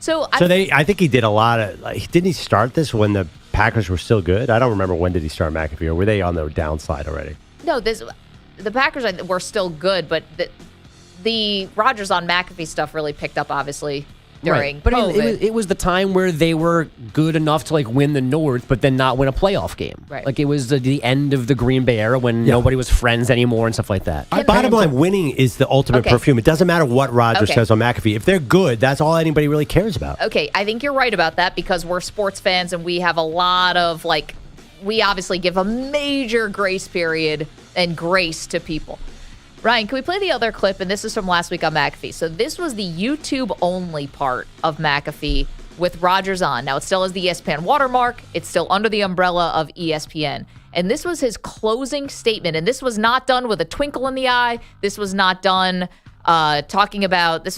E: I think he did a lot of. Didn't he start this when the Packers were still good? I don't remember when did he start McAfee, or were they on the downside already?
D: No, the Packers were still good, but the Rodgers on McAfee stuff really picked up, obviously, during
H: But
D: COVID.
H: it was the time where they were good enough to win the North, but then not win a playoff game.
D: Right.
H: It was the end of the Green Bay era when nobody was friends anymore and stuff like that.
E: Bottom line, winning is the ultimate perfume. It doesn't matter what Rodgers says on McAfee. If they're good, that's all anybody really cares about.
D: Okay, I think you're right about that because we're sports fans and we have a lot of we obviously give a major grace period and grace to people. Ryan, can we play the other clip? And this is from last week on McAfee. So this was the YouTube-only part of McAfee with Rodgers on. Now, it still has the ESPN watermark. It's still under the umbrella of ESPN. And this was his closing statement. And this was not done with a twinkle in the eye. This was not done this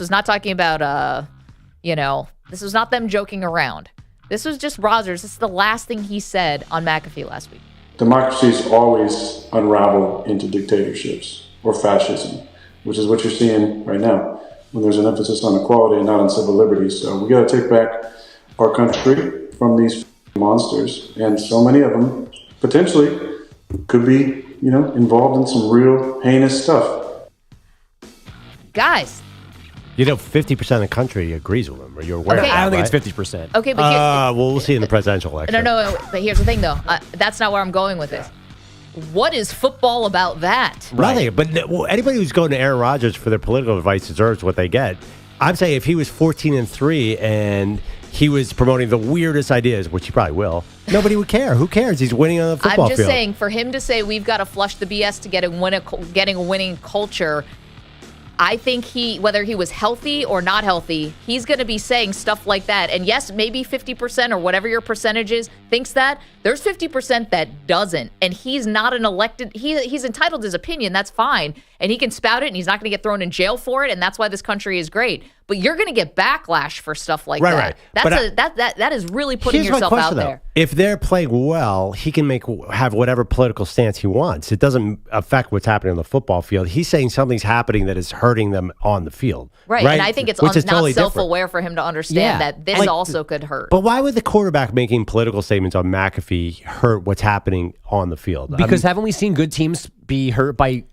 D: was not them joking around. This was just Rodgers. This is the last thing he said on McAfee last week.
Q: Democracies always unravel into dictatorships or fascism, which is what you're seeing right now when there's an emphasis on equality and not on civil liberties. So we got to take back our country from these monsters, and so many of them potentially could be involved in some real heinous stuff.
D: Guys.
E: 50% of the country agrees with him, or you're aware of that,
H: I don't think
E: right?
H: it's 50%.
D: Okay, but
E: we'll see in the presidential election.
D: No, but here's the thing, though. That's not where I'm going with this. What is football about that?
E: Nothing. But anybody who's going to Aaron Rodgers for their political advice deserves what they get. I'm saying if he was 14-3 and he was promoting the weirdest ideas, which he probably will, nobody would care. Who cares? He's winning on the football field.
D: I'm just saying, for him to say we've got to flush the BS to getting a winning culture, I think whether he was healthy or not healthy, he's going to be saying stuff like that. And yes, maybe 50% or whatever your percentage is thinks that. There's 50% that doesn't. And he's not an elected, he's entitled to his opinion. That's fine. And he can spout it and he's not going to get thrown in jail for it. And that's why this country is great. But you're going to get backlash for stuff like that.
E: Right.
D: That is really putting
E: Here's my
D: yourself
E: question,
D: out
E: though.
D: there.
E: If they're playing well, he can have whatever political stance he wants. It doesn't affect what's happening on the football field. He's saying something's happening that is hurting them on the field.
D: Right. And I think it's not
E: totally
D: self-aware for him to understand that this also could hurt.
E: But why would the quarterback making political statements on McAfee hurt what's happening on the field?
H: Because haven't we seen good teams be hurt by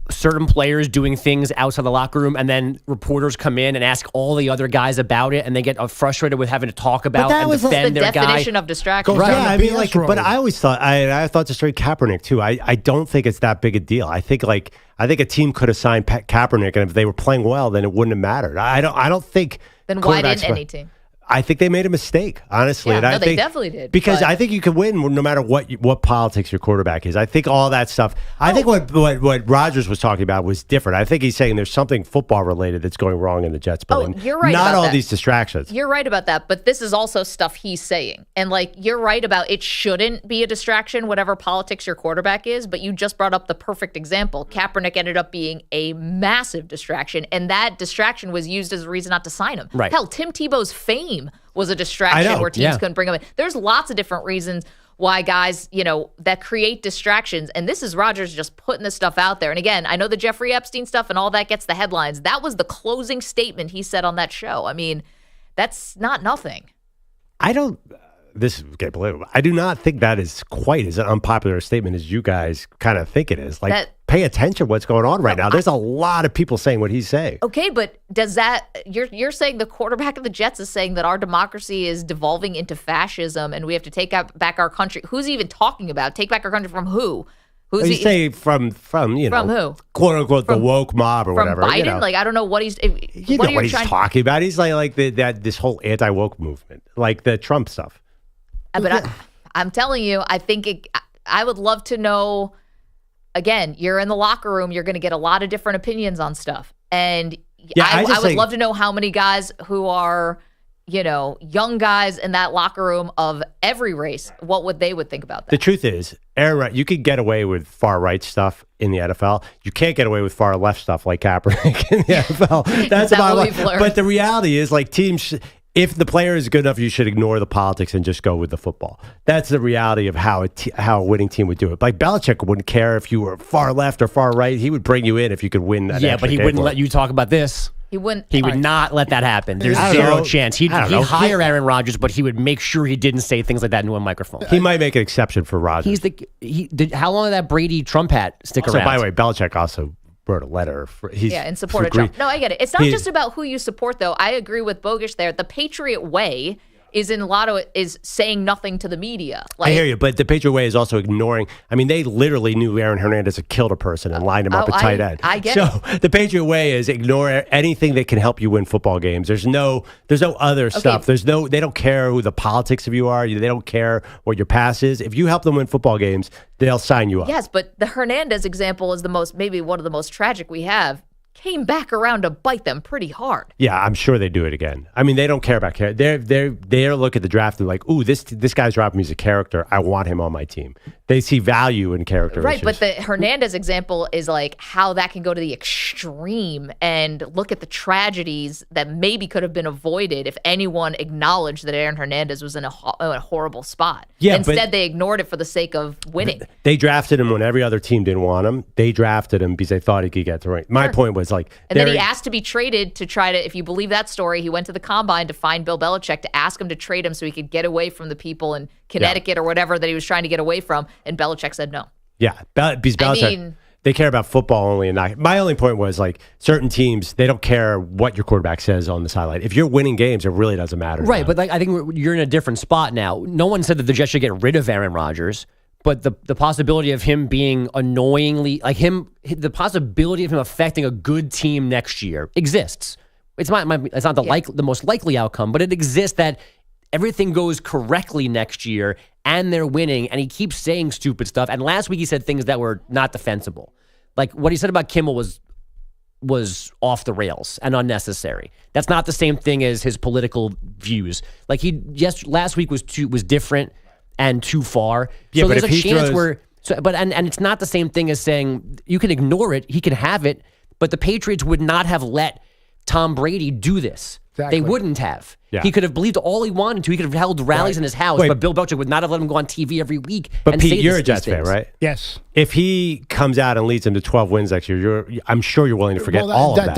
H: certain players doing things outside the locker room, and then reporters come in and ask all the other guys about it, and they get frustrated with having to talk about and defend their guy.
D: That's the definition of distraction.
E: Right. I mean, but I always thought I thought to straight Kaepernick too. I don't think it's that big a deal. I think a team could have signed Kaepernick, and if they were playing well, then it wouldn't have mattered. I don't think.
D: Then why didn't any team?
E: I think they made a mistake, honestly.
D: Yeah,
E: and I
D: they
E: think,
D: definitely did.
E: Because I think you can win no matter what politics your quarterback is. I think all that stuff. I think what Rodgers was talking about was different. I think he's saying there's something football related that's going wrong in the Jets building.
D: You're right.
E: Not
D: about
E: all
D: that.
E: these distractions.
D: You're right about that, but this is also stuff he's saying. And you're right about it shouldn't be a distraction, whatever politics your quarterback is, but you just brought up the perfect example. Kaepernick ended up being a massive distraction, and that distraction was used as a reason not to sign him.
H: Right.
D: Hell, Tim Tebow's fame was a distraction where teams couldn't bring him in. There's lots of different reasons why guys, that create distractions. And this is Rodgers just putting this stuff out there. And again, I know the Jeffrey Epstein stuff and all that gets the headlines. That was the closing statement he said on that show. I mean, that's not nothing.
E: This is getting political. I do not think that is quite as an unpopular statement as you guys kind of think it is. Pay attention to what's going on right now. There's a lot of people saying what he's saying.
D: Okay, but does that you're saying the quarterback of the Jets is saying that our democracy is devolving into fascism and we have to take back our country? Who's he even talking about? Take back our country from who?
E: Who's he say from
D: from who?
E: Quote unquote the woke mob or whatever.
D: From Biden? I don't know what he's.
E: What he's talking about. He's like this whole anti-woke movement, like the Trump stuff.
D: But I'm telling you, I think I would love to know. Again, you're in the locker room. You're going to get a lot of different opinions on stuff, and I would love to know how many guys who are, young guys in that locker room of every race, what they would think about that.
E: The truth is, Aaron, you could get away with far right stuff in the NFL. You can't get away with far left stuff like Kaepernick in the NFL. That's about what we've learned. But the reality is, teams. If the player is good enough, you should ignore the politics and just go with the football. That's the reality of how a winning team would do it. Like Belichick wouldn't care if you were far left or far right. He would bring you in if you could win.
H: But he wouldn't let you talk about this.
D: He wouldn't.
H: He would not let that happen. There's zero chance. He'd hire Aaron Rodgers, but he would make sure he didn't say things like that into a microphone.
E: He might make an exception for Rodgers.
H: How long did that Brady Trump hat stick around?
E: So by the way, Belichick also wrote a letter.
D: In support of Trump. No, I get it. It's not just about who you support, though. I agree with Bogusch there. The Patriot way is saying nothing to the media.
E: I hear you, but the Patriot way is also ignoring. I mean, they literally knew Aaron Hernandez had killed a person and lined him up at tight end.
D: I get
E: so the Patriot way is ignore anything that can help you win football games. There's no other stuff. They don't care who the politics of you are. They don't care what your past is. If you help them win football games, they'll sign you up.
D: Yes, but the Hernandez example is maybe one of the most tragic we have. Came back around to bite them pretty hard.
E: Yeah, I'm sure they do it again. I mean, they don't care about character. They look at the draft and like, ooh, this guy's dropping me as a character. I want him on my team. They see value in character.
D: Right,
E: issues.
D: but the Hernandez example is how that can go to the extreme and look at the tragedies that maybe could have been avoided if anyone acknowledged that Aaron Hernandez was in a horrible spot.
E: Yeah,
D: instead, they ignored it for the sake of winning.
E: They drafted him when every other team didn't want him. They drafted him because they thought he could get the ring. My point was and
D: then he asked to be traded to try to, if you believe that story, he went to the combine to find Bill Belichick to ask him to trade him so he could get away from the people in Connecticut or whatever that he was trying to get away from. And Belichick said no.
E: Yeah, because Belichick, they care about football only. And not, my only point was like certain teams, they don't care what your quarterback says on the sideline. If you're winning games, it really doesn't matter.
H: Right, but like I think you're in a different spot now. No one said that the Jets should get rid of Aaron Rodgers, but the possibility of him being annoyingly the possibility of him affecting a good team next year exists. It's not the most likely outcome, but it exists that everything goes correctly next year and they're winning, and he keeps saying stupid stuff. And last week he said things that were not defensible. Like what he said about Kimmel was off the rails and unnecessary. That's not the same thing as his political views. Like last week was different and too far.
E: Yeah,
H: so
E: but
H: there's a chance where and it's not the same thing as saying you can ignore it, he can have it, but the Patriots would not have let Tom Brady do this. Exactly. They wouldn't have. Yeah. He could have believed all he wanted to. He could have held rallies in his house, but Bill Belichick would not have let him go on TV every week.
E: But
H: and
E: Pete,
H: say
E: you're a Jets fan, right?
O: Yes.
E: If he comes out and leads them to 12 wins next year, I'm sure you're willing to forget all of that.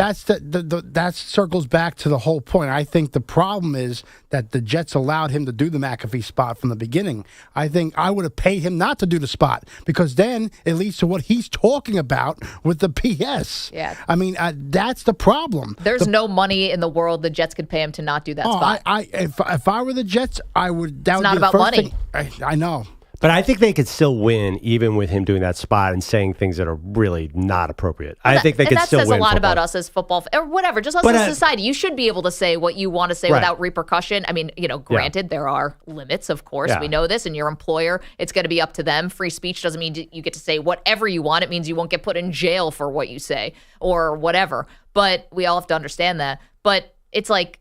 O: That circles back to the whole point. I think the problem is that the Jets allowed him to do the McAfee spot from the beginning. I think I would have paid him not to do the spot because then it leads to what he's talking about with the PS.
D: Yeah.
O: I mean, that's the problem.
D: There's no money in the world the Jets could pay him to not do that spot.
O: If I were the Jets, I would. That
D: it's
O: would
D: not
O: be
D: about
O: the first
D: money.
O: Thing, I know.
E: But I think they could still win even with him doing that spot and saying things that are really not appropriate. I think they could still win.
D: And that says a lot
E: football.
D: about us as football, or whatever, just us as a society. You should be able to say what you want to say without repercussion. I mean, granted, there are limits, of course. We know this, and your employer, it's going to be up to them. Free speech doesn't mean you get to say whatever you want. It means you won't get put in jail for what you say or whatever. But we all have to understand that. But it's like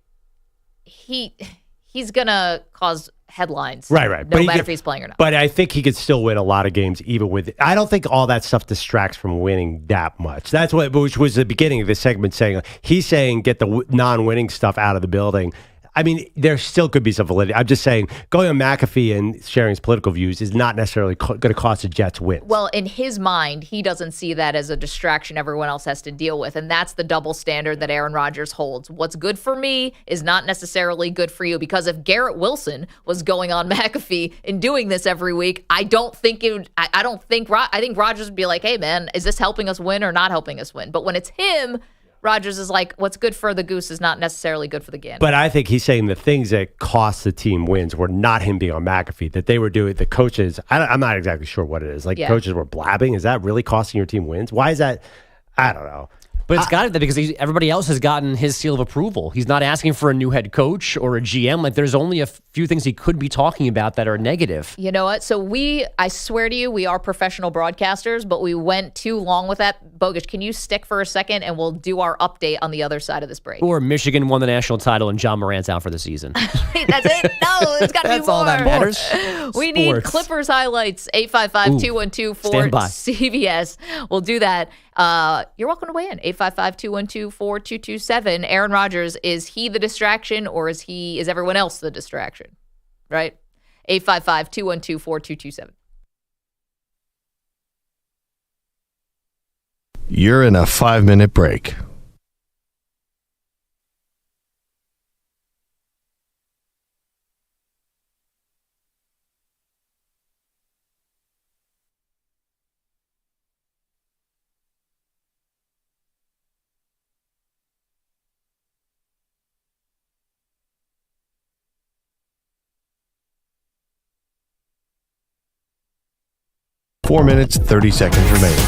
D: he's going to cause headlines.
E: Right.
D: No matter if he's playing or not.
E: But I think he could still win a lot of games even with it. I don't think all that stuff distracts from winning that much. That's which was the beginning of this segment saying, he's saying get the non-winning stuff out of the building. I mean, there still could be some validity. I'm just saying going on McAfee and sharing his political views is not necessarily going to cost the Jets wins.
D: Well, in his mind, he doesn't see that as a distraction everyone else has to deal with. And that's the double standard that Aaron Rodgers holds. What's good for me is not necessarily good for you. Because if Garrett Wilson was going on McAfee and doing this every week, I think Rodgers would be like, hey, man, is this helping us win or not helping us win? But when it's him, Rodgers is like, what's good for the goose is not necessarily good for the gander.
E: But I think he's saying the things that cost the team wins were not him being on McAfee, that they were doing, the coaches, I'm not exactly sure what it is. Like coaches were blabbing. Is that really costing your team wins? Why is that? I don't know.
H: But it's got to because everybody else has gotten his seal of approval. He's not asking for a new head coach or a GM. Like there's only a few things he could be talking about that are negative.
D: You know what? So I swear to you, we are professional broadcasters, but we went too long with that. Bogusch, can you stick for a second and we'll do our update on the other side of this break?
H: Or Michigan won the national title and John Morant's out for the season.
D: Wait, that's it? No, it's got to be more.
H: That's all that matters.
D: We need Clippers highlights. 855-212-4CBS. We'll do that. You're welcome to weigh in. 855-212-4227. Aaron Rodgers, is he the distraction or is everyone else the distraction? Right? 855-212-4227.
A: You're in a 5-minute break. Four minutes, 30 seconds remaining.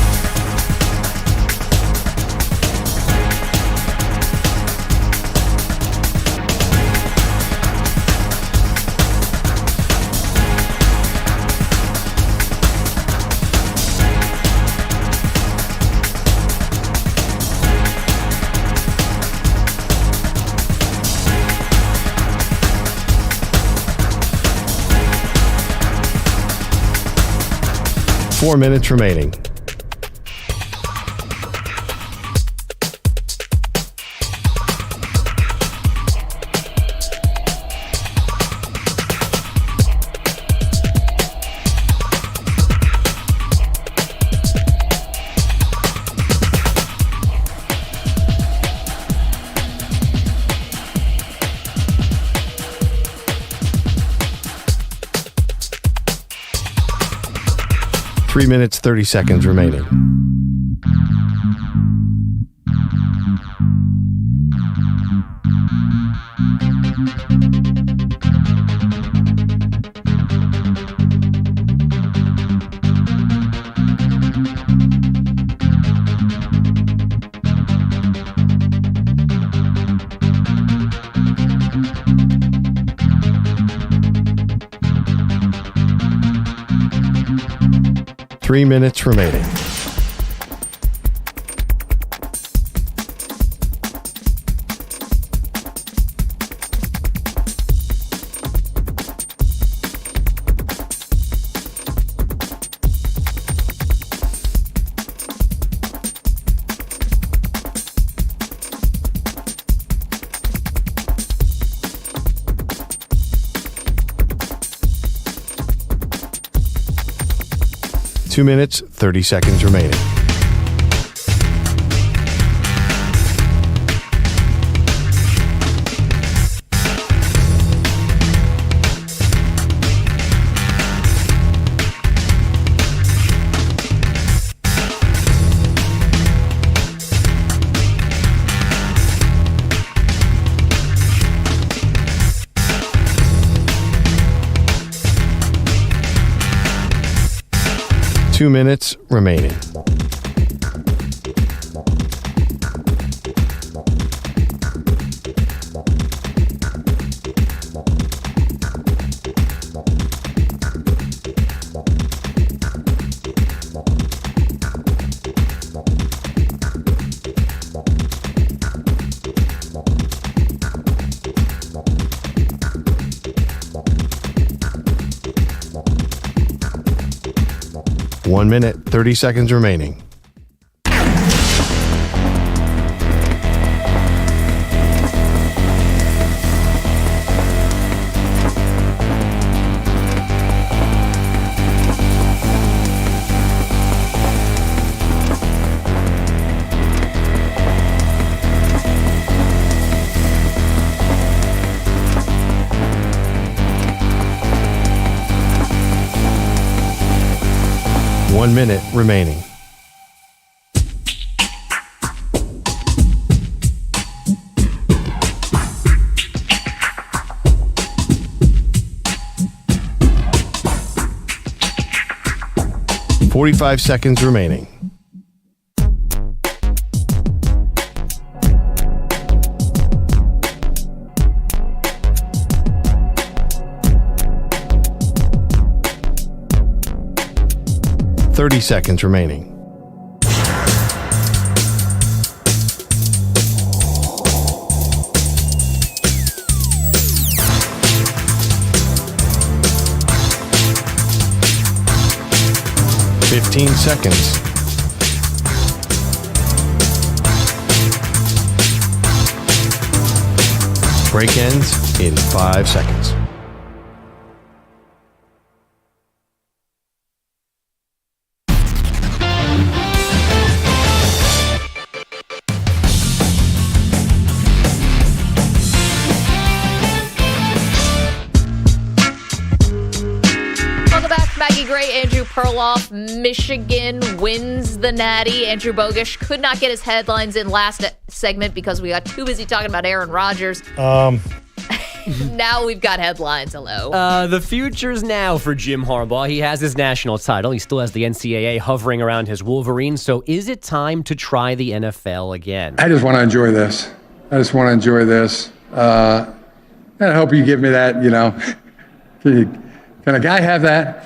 A: Four minutes remaining. 3 minutes, 30 seconds remaining. Three minutes remaining. Two minutes, 30 seconds remaining. Two minutes remaining. One minute, 30 seconds remaining. One minute remaining. .45 seconds remaining. .30 seconds remaining. .15 seconds. Break ends in 5 seconds.
D: Andrew Perloff, Michigan wins the Natty. Andrew Bogusch could not get his headlines in last segment because we got too busy talking about Aaron Rodgers. Now we've got headlines. Hello.
H: The future's now for Jim Harbaugh. He has his national title. He still has the NCAA hovering around his Wolverines. So is it time to try the NFL again?
J: I just want to enjoy this. And I hope you give me that, Can a guy have that?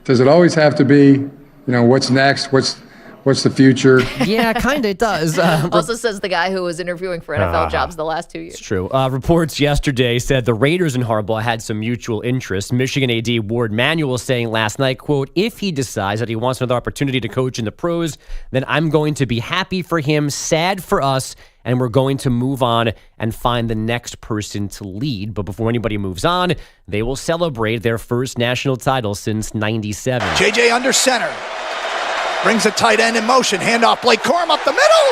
J: Does it always have to be, what's next? What's the future?
H: Yeah, kind of it does.
D: Also says the guy who was interviewing for NFL jobs the last 2 years.
H: It's true. Reports yesterday said the Raiders and Harbaugh had some mutual interest. Michigan AD Ward Manuel saying last night, quote, if he decides that he wants another opportunity to coach in the pros, then I'm going to be happy for him, sad for us, and we're going to move on and find the next person to lead. But before anybody moves on, they will celebrate their first national title since '97.
C: JJ under center. Brings a tight end in motion. Handoff, Blake Corum up the middle.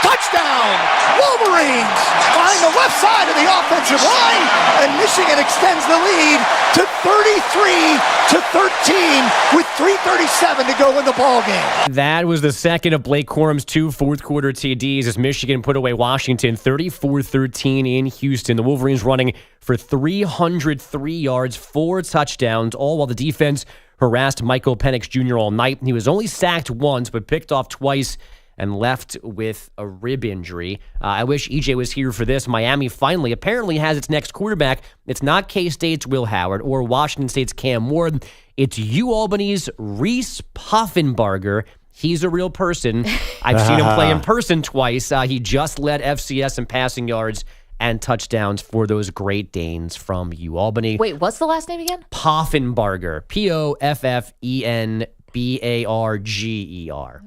C: Touchdown! Wolverines! Behind the left side of the offensive line. And Michigan extends the lead to 33-13 with 3:37 to go in the ballgame.
H: That was the second of Blake Corum's 2 fourth-quarter TDs as Michigan put away Washington 34-13 in Houston. The Wolverines running for 303 yards, 4 touchdowns, all while the defense harassed Michael Penix Jr. all night. He was only sacked once, but picked off twice and left with a rib injury. I wish EJ was here for this. Miami finally apparently has its next quarterback. It's not K-State's Will Howard or Washington State's Cam Ward. It's UAlbany's Reese Poffenbarger. He's a real person. I've seen him play in person twice. He just led FCS in passing yards and touchdowns for those Great Danes from UAlbany.
D: Wait, what's the last name again?
H: Poffenbarger. Poffenbarger.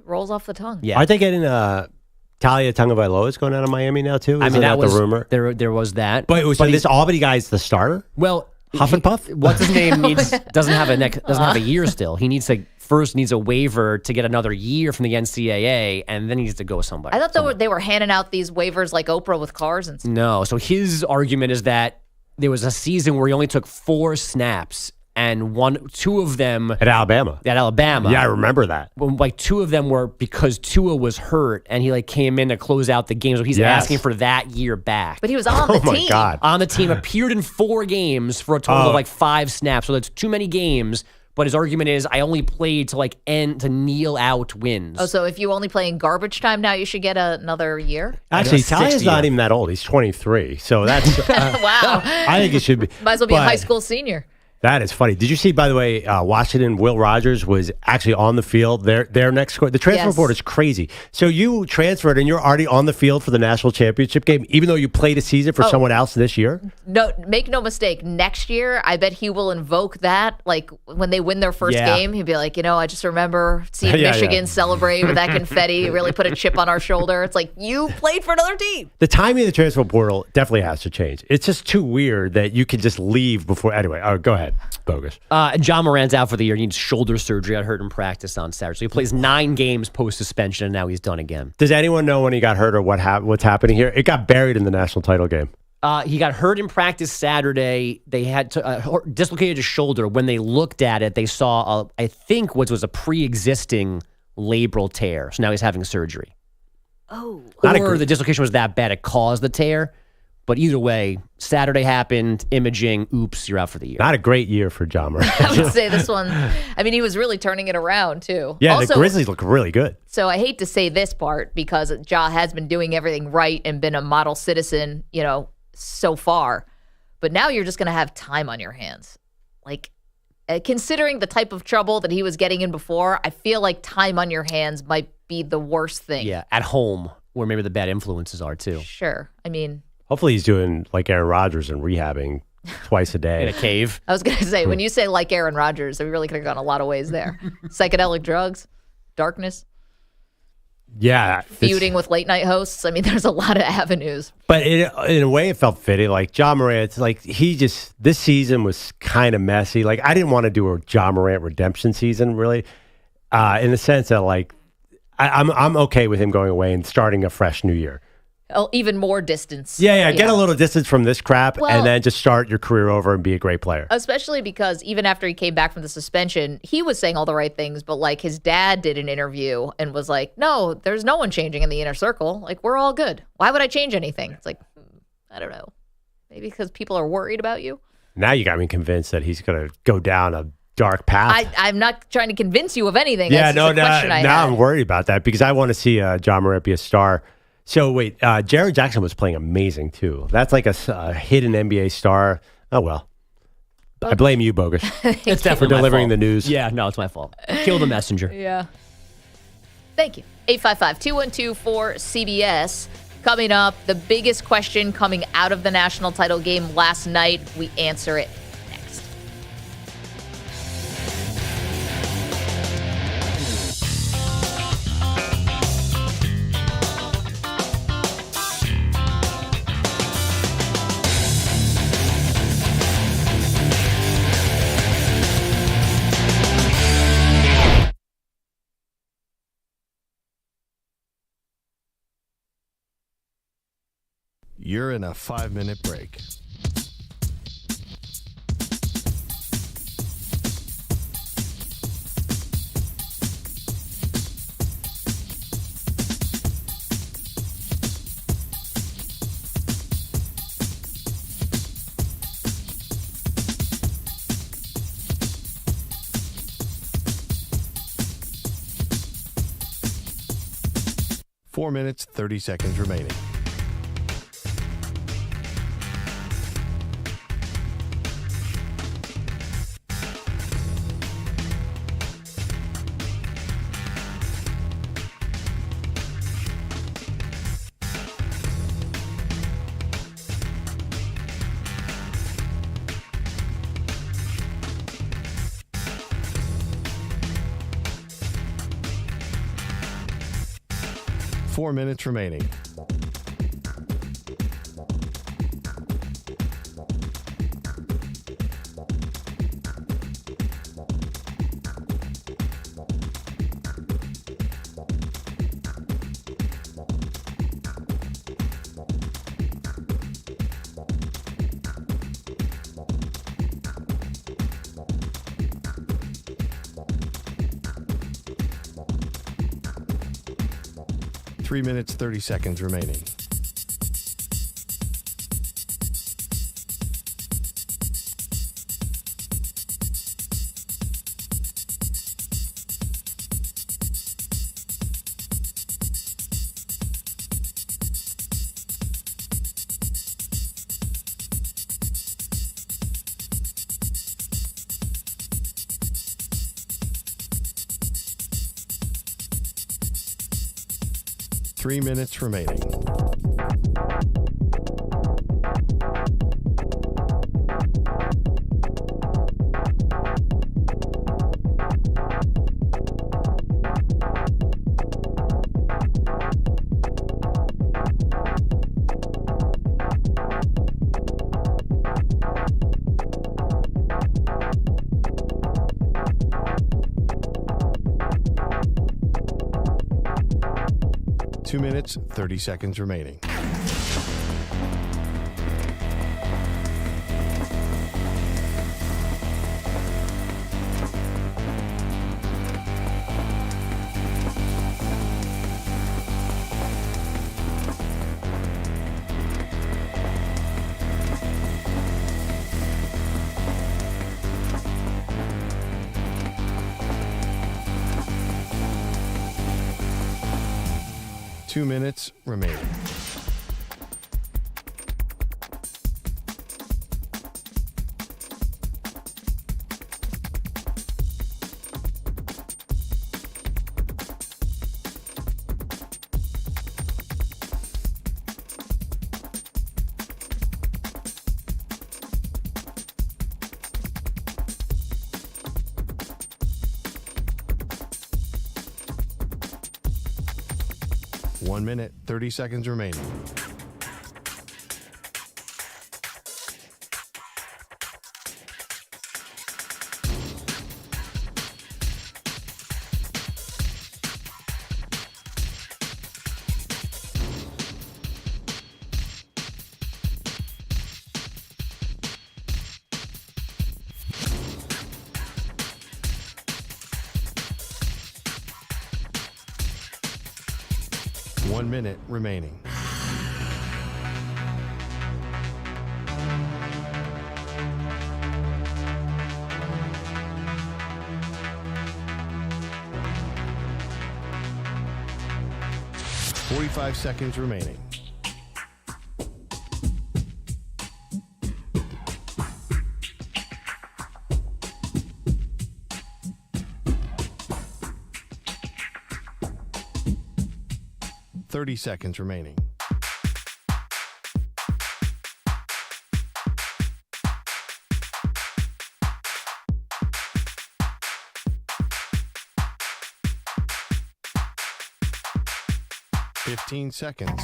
D: Rolls off the tongue.
H: Yeah.
E: Aren't they getting Talia Tagovailoa is going out of Miami now too? Isn't that was the rumor.
H: There was that.
E: But this Albany guy is the starter.
H: Well,
E: Huff and Puff.
H: What's his name doesn't have a year still. He needs a waiver to get another year from the NCAA, and then he needs to go somewhere.
D: I thought they were handing out these waivers like Oprah with cars and stuff.
H: No. So his argument is that there was a season where he only took 4 snaps. And 2 of them
E: at Alabama.
H: Yeah, I remember
E: that.
H: Like 2 of them were because Tua was hurt, and he came in to close out the game. So he's asking for that year back.
D: But he was on the team.
E: Oh my God!
H: On the team, appeared in 4 games for a total of 5 snaps. So that's too many games. But his argument is, I only played to to kneel out wins.
D: Oh, so if you only play in garbage time now, you should get another year?
E: Actually, Talia's not even that old. He's 23. So that's
D: wow.
E: I think it should be.
D: Might as well be a high school senior.
E: That is funny. Did you see, by the way, Washington, Will Rodgers was actually on the field. Their next score. The transfer report is crazy. So you transferred and you're already on the field for the national championship game, even though you played a season for someone else this year?
D: No, make no mistake. Next year, I bet he will invoke that. Like when they win their first game, he'll be like, I just remember seeing Michigan celebrate with that confetti. It really put a chip on our shoulder. It's like, you played for another team.
E: The timing of the transfer portal definitely has to change. It's just too weird that you can just leave before. Anyway, go ahead. Bogus.
H: John Moran's out for the year. He needs shoulder surgery. I heard him practice on Saturday. So he plays 9 games post-suspension, and now he's done again.
E: Does anyone know when he got hurt or what's happening here? It got buried in the national title game.
H: He got hurt in practice Saturday. They had dislocated his shoulder. When they looked at it, they saw, I think, what was a pre-existing labral tear. So now he's having surgery.
D: Oh.
H: Or the dislocation was that bad it caused the tear. But either way, Saturday happened, imaging, oops, you're out for the year.
E: Not a great year for John Moran.
D: I would say this one, he was really turning it around, too.
E: Yeah,
D: also,
E: the Grizzlies look really good.
D: So I hate to say this part because Ja has been doing everything right and been a model citizen, so far. But now you're just going to have time on your hands. Considering the type of trouble that he was getting in before, I feel like time on your hands might be the worst thing.
H: Yeah, at home, where maybe the bad influences are, too.
D: Sure.
E: Hopefully he's doing like Aaron Rodgers and rehabbing twice a day.
H: In a cave.
D: I was going to say, when you say like Aaron Rodgers, we really could have gone a lot of ways there. Psychedelic drugs, darkness.
E: Yeah.
D: Feuding with late night hosts. There's a lot of avenues.
E: But in a way, it felt fitting. Like John Morant, it's like this season was kind of messy. Like I didn't want to do a John Morant redemption season, really, in the sense that I'm okay with him going away and starting a fresh new year.
D: Even more distance.
E: Yeah. Get a little distance from this crap and then just start your career over and be a great player.
D: Especially because even after he came back from the suspension, he was saying all the right things, but his dad did an interview and was like, no, there's no one changing in the inner circle. We're all good. Why would I change anything? It's I don't know. Maybe because people are worried about you.
E: Now you got me convinced that he's going to go down a dark path.
D: I'm not trying to convince you of anything.
E: Yeah,
D: now
E: I'm worried about that because I want to see John Morant be a star. So wait, Jared Jackson was playing amazing too. That's like a hidden NBA star. Oh well, I blame you, Bogusch.
H: It's definitely
E: for delivering
H: my fault.
E: the news.
H: Yeah, no, it's my fault. Kill the messenger.
D: Yeah. Thank you. 855-212-4CBS. Coming up, the biggest question coming out of the national title game last night. We answer it next.
A: You're in a 5-minute break. 4 minutes, 30 seconds remaining. Four minutes remaining. Three minutes, 30 seconds remaining. Three minutes remaining. Two minutes, 30 seconds remaining. Two minutes remaining. One minute, 30 seconds remaining. One minute remaining. Forty-five seconds remaining. Thirty seconds remaining. Fifteen seconds.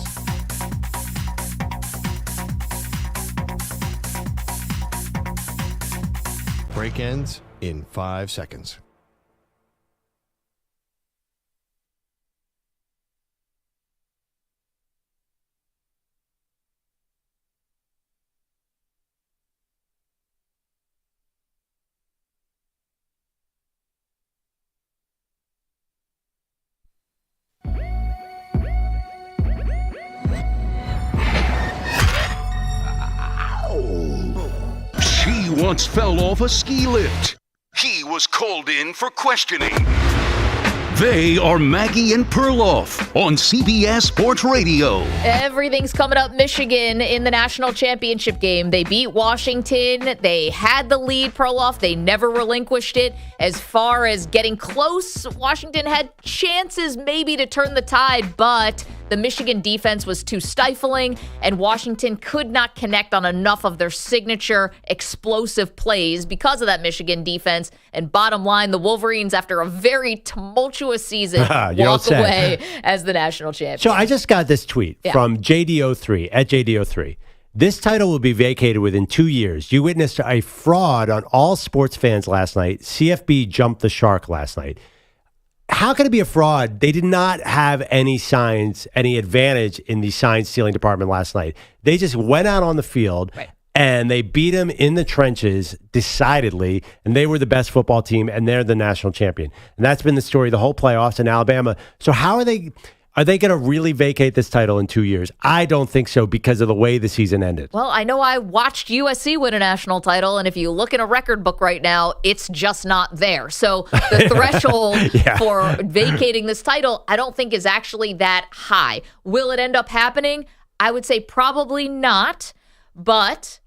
A: Break ends in 5 seconds.
B: She once fell off a ski lift. He was called in for questioning. They are Maggie and Perloff on CBS Sports Radio.
D: Everything's coming up Michigan in the national championship game. They beat Washington. They had the lead, Perloff. They never relinquished it. As far as getting close, Washington had chances maybe to turn the tide, but the Michigan defense was too stifling, and Washington could not connect on enough of their signature explosive plays because of that Michigan defense. And bottom line, the Wolverines, after a very tumultuous season, walk away as the national champion.
E: So I just got this tweet from JD03, at JD03. This title will be vacated within 2 years. You witnessed a fraud on all sports fans last night. CFB jumped the shark last night. How can it be a fraud? They did not have any signs, any advantage in the sign stealing department last night. They just went out on the field and they beat them in the trenches decidedly, and they were the best football team, and they're the national champion. And that's been the story the whole playoffs in Alabama. So how are they going to really vacate this title in 2 years? I don't think so because of the way the season ended.
D: Well, I know I watched USC win a national title, and if you look in a record book right now, it's just not there. So the threshold for vacating this title, I don't think is actually that high. Will it end up happening? I would say probably not, but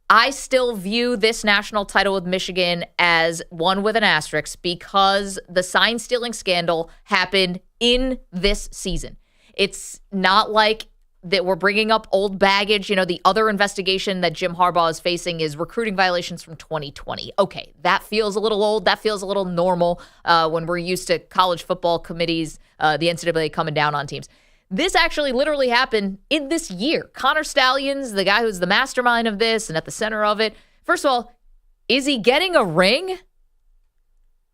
D: I still view this national title with Michigan as one with an asterisk because the sign stealing scandal happened in this season. It's not like that we're bringing up old baggage. You know, the other investigation that Jim Harbaugh is facing is recruiting violations from 2020. Okay, that feels a little old. That feels a little normal when we're used to college football committees, the NCAA coming down on teams. This actually literally happened in this year. Connor Stalions, the guy who's the mastermind of this and at the center of it. First of all, is he getting a ring?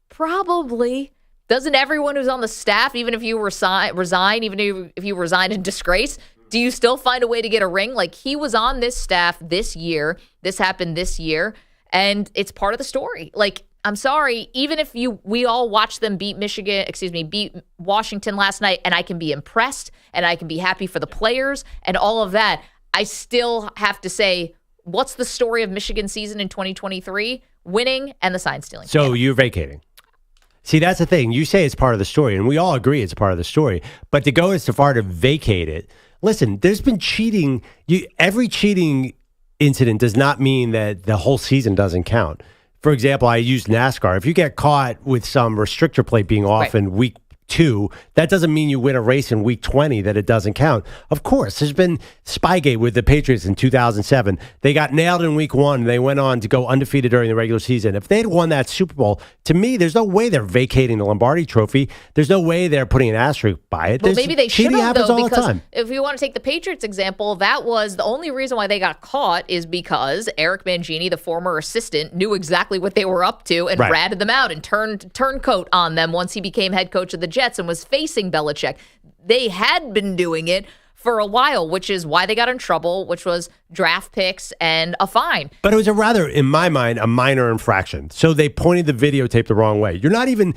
D: Probably. Doesn't everyone who's on the staff, even if you resign, even if you resign in disgrace, do you still find a way to get a ring? Like, he was on this staff this year. This happened this year, and it's part of the story. Like, I'm sorry, even if we all watched them beat Washington last night, and I can be impressed, and I can be happy for the players, and all of that, I still have to say, what's the story of Michigan's season in 2023? Winning and the sign stealing.
E: So you're vacating. See, that's the thing. You say it's part of the story, and we all agree it's part of the story. But to go as far to vacate it, listen, there's been cheating. Every cheating incident does not mean that the whole season doesn't count. For example, I used NASCAR. If you get caught with some restrictor plate being off in week 2, that doesn't mean you win a race in week 20 that it doesn't count. Of course, there's been Spygate with the Patriots in 2007. They got nailed in week 1. And they went on to go undefeated during the regular season. If they'd won that Super Bowl, to me, there's no way they're vacating the Lombardi Trophy. There's no way they're putting an asterisk by it.
D: Well, maybe they should have, though, because
E: time.
D: If you want to take the Patriots example, that was the only reason why they got caught is because Eric Mangini, the former assistant, knew exactly what they were up to and ratted them out and turncoat on them once he became head coach of the Jets and was facing Belichick. They had been doing it for a while, which is why they got in trouble, which was draft picks and a fine.
E: But it was in my mind, a minor infraction. So they pointed the videotape the wrong way. It's not even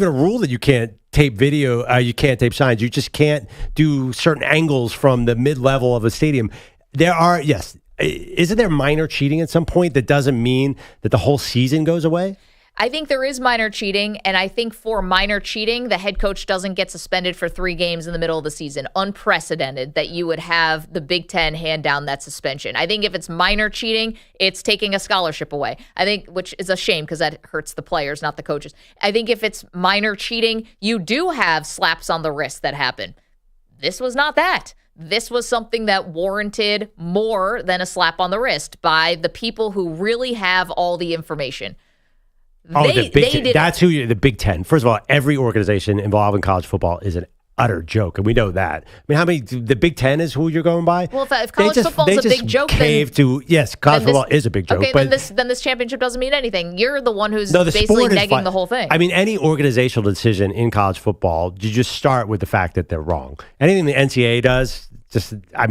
E: a rule that you can't tape video, you can't tape signs. You just can't do certain angles from the mid-level of a stadium. Isn't there minor cheating at some point that doesn't mean that the whole season goes away?
D: I think there is minor cheating, and I think for minor cheating, the head coach doesn't get suspended for 3 games in the middle of the season. Unprecedented that you would have the Big Ten hand down that suspension. I think if it's minor cheating, it's taking a scholarship away. I think, which is a shame because that hurts the players, not the coaches. I think if it's minor cheating, you do have slaps on the wrist that happen. This was not that. This was something that warranted more than a slap on the wrist by the people who really have all the information.
E: The Big Ten. That's the Big Ten. First of all, every organization involved in college football is an utter joke, and we know that. I mean, the Big Ten is who you're going by?
D: Well, if college football is a big joke,
E: college football is a big joke.
D: Okay, then this championship doesn't mean anything. You're the one who's basically negging the whole thing.
E: I mean, any organizational decision in college football, you just start with the fact that they're wrong. Anything the NCAA does,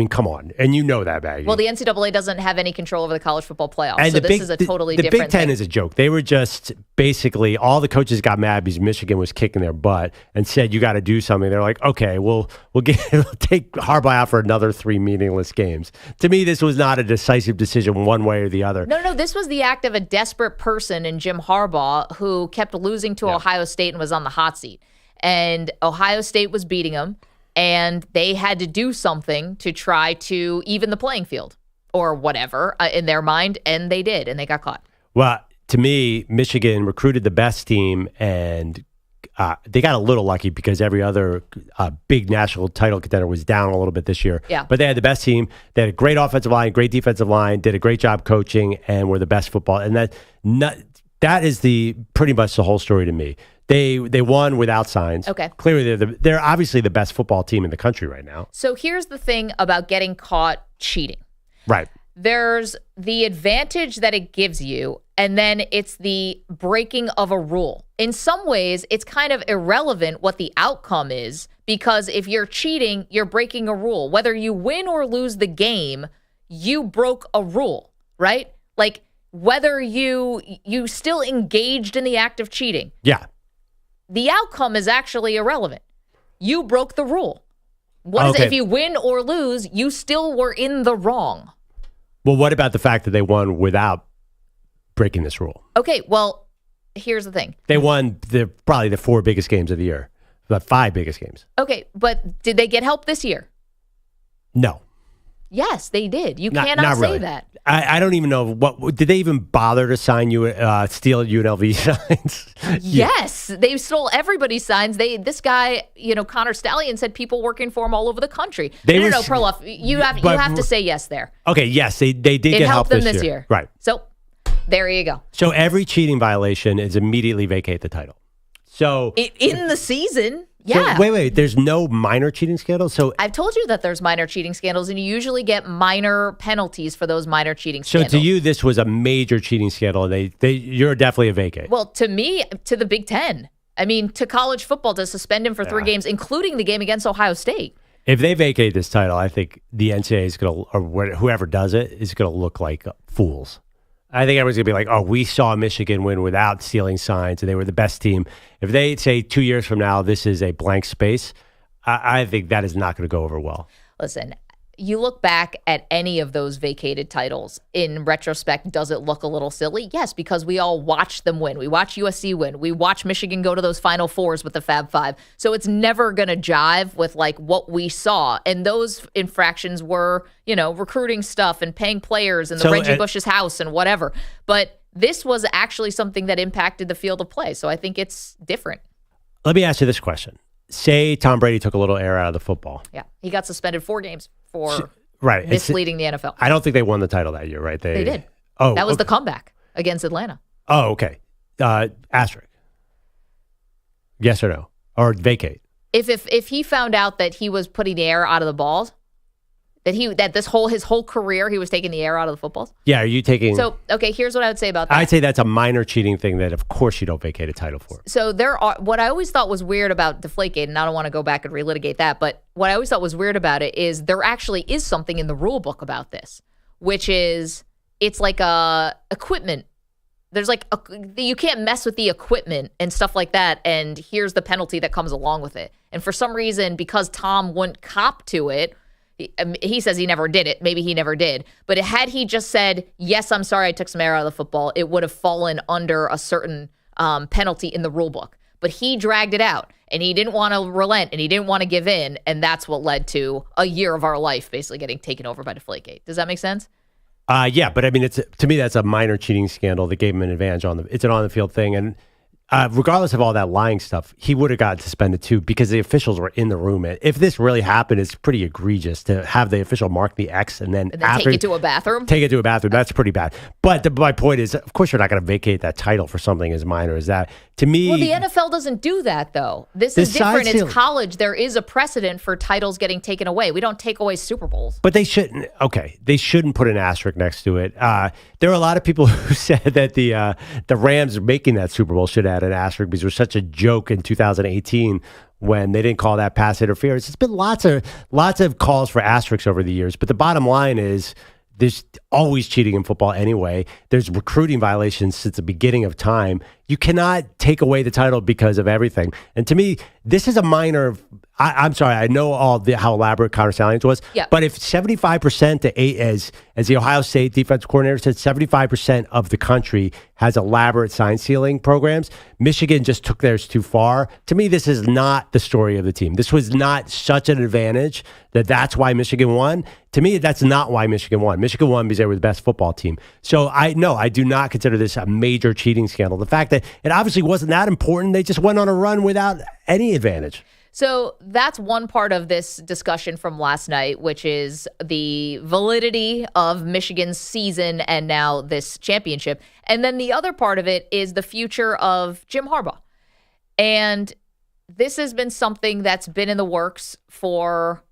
E: come on. And you know that, Maggie.
D: Well, the NCAA doesn't have any control over the college football playoffs, and so this is a totally different thing.
E: The Big Ten is a joke. They were just basically, all the coaches got mad because Michigan was kicking their butt and said, you got to do something. They're like, okay, we'll take Harbaugh out for another 3 meaningless games. To me, this was not a decisive decision one way or the other.
D: No, this was the act of a desperate person in Jim Harbaugh who kept losing to Ohio State and was on the hot seat. and Ohio State was beating them, and they had to do something to try to even the playing field or whatever in their mind, and they did, and they got caught.
E: Well, to me, Michigan recruited the best team, and they got a little lucky because every other big national title contender was down a little bit this year.
D: Yeah.
E: But they had the best team. They had a great offensive line, great defensive line, did a great job coaching, and were the best football. And that is pretty much the whole story to me. They won without signs.
D: Okay.
E: Clearly, they're obviously the best football team in the country right now.
D: So here's the thing about getting caught cheating.
E: Right.
D: There's the advantage that it gives you, and then it's the breaking of a rule. In some ways, it's kind of irrelevant what the outcome is, because if you're cheating, you're breaking a rule. Whether you win or lose the game, you broke a rule, right? Like whether you still engaged in the act of cheating.
E: Yeah.
D: The outcome is actually irrelevant. You broke the rule. What is it? If you win or lose, you still were in the wrong.
E: Well, what about the fact that they won without breaking this rule?
D: Okay, well, here's the thing.
E: They won probably the 4 biggest games of the year, the 5 biggest games.
D: Okay, but did they get help this year?
E: No.
D: Yes, they did. You cannot say that.
E: I don't even know did they even bother to sign steal UNLV signs?
D: Yes, they stole everybody's signs. This guy, Connor Stallion said people working for him all over the country. No, Perloff, you have to say yes there.
E: Okay, yes, they did get help
D: them this year.
E: Right.
D: So there you go.
E: So every cheating violation is immediately vacate the title. So
D: in the season. Yeah.
E: So wait. There's no minor cheating scandals? So
D: I've told you that there's minor cheating scandals, and you usually get minor penalties for those minor cheating scandals.
E: So to you, this was a major cheating scandal. You're definitely a vacate.
D: Well, to me, to the Big Ten. I mean, to college football, to suspend him for 3 games, including the game against Ohio State.
E: If they vacate this title, I think the NCAA is going to, or whoever does it, is going to look like fools. I think everyone's going to be like, oh, we saw Michigan win without stealing signs, and they were the best team. If they say 2 years from now, this is a blank space, I think that is not going to go over well.
D: Listen, you look back at any of those vacated titles, in retrospect, does it look a little silly? Yes, because we all watched them win. We watched USC win. We watched Michigan go to those Final Fours with the Fab Five. So it's never going to jive with like what we saw. And those infractions were, recruiting stuff and paying players and the Reggie Bush's house and whatever. But this was actually something that impacted the field of play. So I think it's different.
E: Let me ask you this question. Say Tom Brady took a little air out of the football.
D: Yeah, he got suspended 4 games for
E: right.
D: misleading the NFL.
E: I don't think they won the title that year, right?
D: They did. Oh, that was the comeback against Atlanta.
E: Oh, okay. Asterisk. Yes or no? Or vacate?
D: If he found out that he was putting the air out of the balls, that his whole career he was taking the air out of the footballs.
E: Yeah, are you taking?
D: So okay, here's what I would say about that.
E: I'd say that's a minor cheating thing that, of course, you don't vacate a title for.
D: So what I always thought was weird about Deflategate, and I don't want to go back and relitigate that, but what I always thought was weird about it is there actually is something in the rule book about this, which is it's like equipment. There's you can't mess with the equipment and stuff like that, and here's the penalty that comes along with it. And for some reason, because Tom wouldn't cop to it, he says he never did it. Maybe he never did. But had he just said, yes, I'm sorry, I took some air out of the football, it would have fallen under a certain penalty in the rule book. But he dragged it out, and he didn't want to relent, and he didn't want to give in, and that's what led to a year of our life basically getting taken over by Deflategate. Does that make sense?
E: Yeah, but I mean, to me, that's a minor cheating scandal that gave him an advantage it's an on-the-field thing, and regardless of all that lying stuff, he would have gotten suspended too because the officials were in the room. If this really happened, it's pretty egregious to have the official mark the X and then
D: take it to a bathroom.
E: Take it to a bathroom. That's pretty bad. But my point is, of course, you're not going to vacate that title for something as minor as that. To me,
D: well, the NFL doesn't do that though. This is different. It's college. There is a precedent for titles getting taken away. We don't take away Super Bowls.
E: But they shouldn't. Okay, they shouldn't put an asterisk next to it. There are a lot of people who said that the Rams making that Super Bowl should add an asterisk because it was such a joke in 2018 when they didn't call that pass interference. It's been lots of calls for asterisks over the years. But the bottom line is, there's always cheating in football anyway. There's recruiting violations since the beginning of time. You cannot take away the title because of everything. And to me, this is a minor I'm sorry, I know how elaborate Connor Stalions was, but if 75% as the Ohio State defensive coordinator said, 75% of the country has elaborate sign stealing programs, Michigan just took theirs too far. To me, this is not the story of the team. This was not such an advantage that's why Michigan won. To me, that's not why Michigan won. Michigan won because they were the best football team. So I do not consider this a major cheating scandal. The fact that it obviously wasn't that important, they just went on a run without any advantage.
D: So that's one part of this discussion from last night, which is the validity of Michigan's season and now this championship. And then the other part of it is the future of Jim Harbaugh. And this has been something that's been in the works for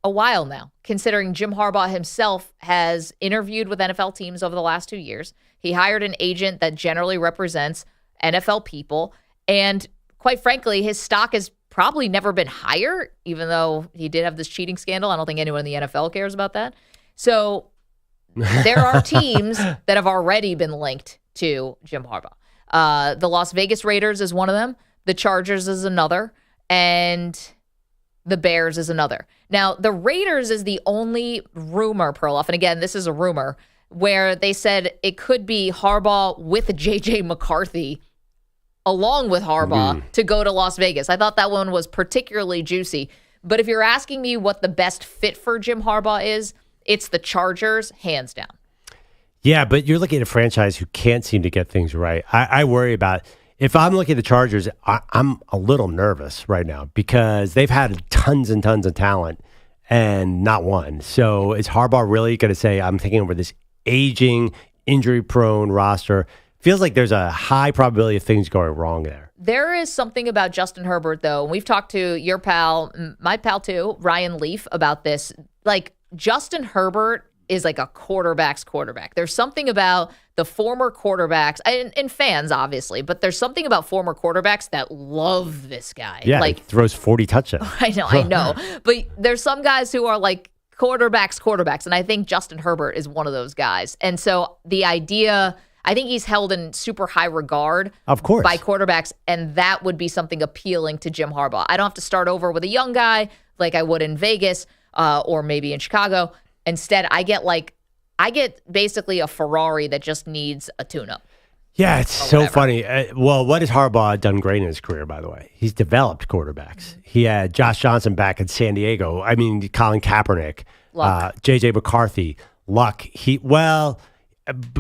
D: a while now, considering Jim Harbaugh himself has interviewed with NFL teams over the last 2 years. He hired an agent that generally represents NFL people. And quite frankly, his stock has probably never been higher, even though he did have this cheating scandal. I don't think anyone in the NFL cares about that. So there are teams that have already been linked to Jim Harbaugh. The Las Vegas Raiders is one of them. The Chargers is another. And the Bears is another. Now, the Raiders is the only rumor, Perloff, and again, this is a rumor, where they said it could be Harbaugh with J.J. McCarthy along with Harbaugh to go to Las Vegas. I thought that one was particularly juicy. But if you're asking me what the best fit for Jim Harbaugh is, it's the Chargers, hands down.
E: Yeah, but you're looking at a franchise who can't seem to get things right. I worry about, if I'm looking at the Chargers, I'm a little nervous right now because they've had tons and tons of talent and not one. So is Harbaugh really going to say, I'm taking over this aging, injury-prone roster? Feels like there's a high probability of things going wrong there.
D: There is something about Justin Herbert, though. We've talked to your pal, my pal too, Ryan Leaf, about this. Like, Justin Herbert is like a quarterback's quarterback. There's something about the former quarterbacks, and fans, obviously, but there's something about former quarterbacks that love this guy.
E: Yeah,
D: like,
E: he throws 40 touchdowns.
D: I know. But there's some guys who are like quarterbacks, and I think Justin Herbert is one of those guys. And so the idea, I think he's held in super high regard,
E: of course,
D: by quarterbacks, and that would be something appealing to Jim Harbaugh. I don't have to start over with a young guy like I would in Vegas or maybe in Chicago. Instead, I get basically a Ferrari that just needs a tune-up.
E: Yeah, it's so funny. Well, what has Harbaugh done great in his career, by the way? He's developed quarterbacks. He had Josh Johnson back in San Diego. I mean, Colin Kaepernick, J.J. McCarthy, Luck.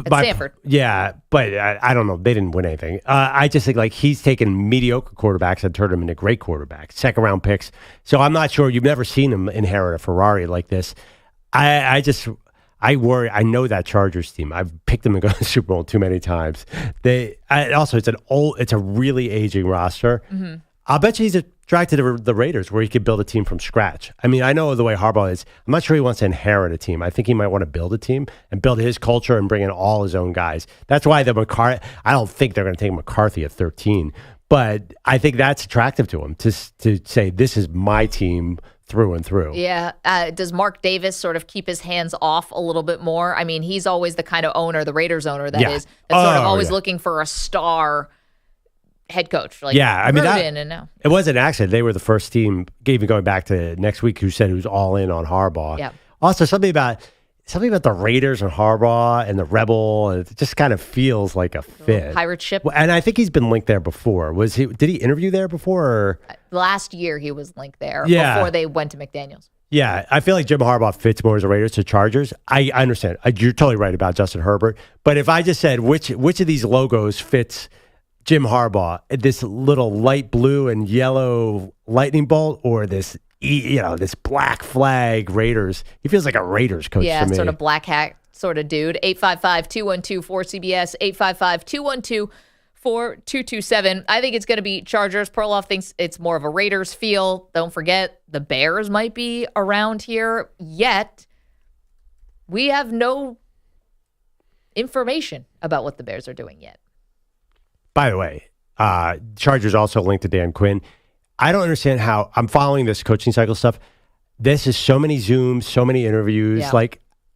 D: Stanford.
E: Yeah, but I don't know. They didn't win anything. I just think he's taken mediocre quarterbacks and turned them into great quarterbacks, second-round picks. So I'm not sure. You've never seen him inherit a Ferrari like this. I worry. I know that Chargers team. I've picked them to go to the Super Bowl too many times. It's a really aging roster.
D: Mm-hmm.
E: I'll bet you he's attracted to the Raiders, where he could build a team from scratch. I mean, I know the way Harbaugh is. I'm not sure he wants to inherit a team. I think he might want to build a team and build his culture and bring in all his own guys. That's why I don't think they're going to take McCarthy at 13, but I think that's attractive to him to say, this is my team through and through.
D: Yeah. Does Mark Davis sort of keep his hands off a little bit more? I mean, he's always the kind of owner, the Raiders owner that's sort of always looking for a star head coach. Like,
E: I mean,
D: it
E: was an accident. They were the first team, even going back to next week, who said it was all in on Harbaugh.
D: Yeah.
E: Also, something about the Raiders and Harbaugh and the Rebel, and it just kind of feels like a fit.
D: Pirate ship.
E: And I think he's been linked there before. Did he interview there before? Or?
D: Last year he was linked there
E: before
D: they went to McDaniels.
E: Yeah, I feel like Jim Harbaugh fits more as a Raiders to Chargers. I understand. You're totally right about Justin Herbert. But if I just said which of these logos fits Jim Harbaugh, this little light blue and yellow lightning bolt, or this black flag Raiders, he feels like a Raiders coach to me.
D: Sort of black hat sort of dude. 855-212-4CBS, 855-212-4227. I think it's going to be Chargers. Perloff thinks it's more of a Raiders feel. Don't forget, the Bears might be around here, yet we have no information about what the Bears are doing yet.
E: By the way, Chargers also linked to Dan Quinn. I don't understand how I'm following this coaching cycle stuff. This is so many Zooms, so many interviews.
D: Yeah.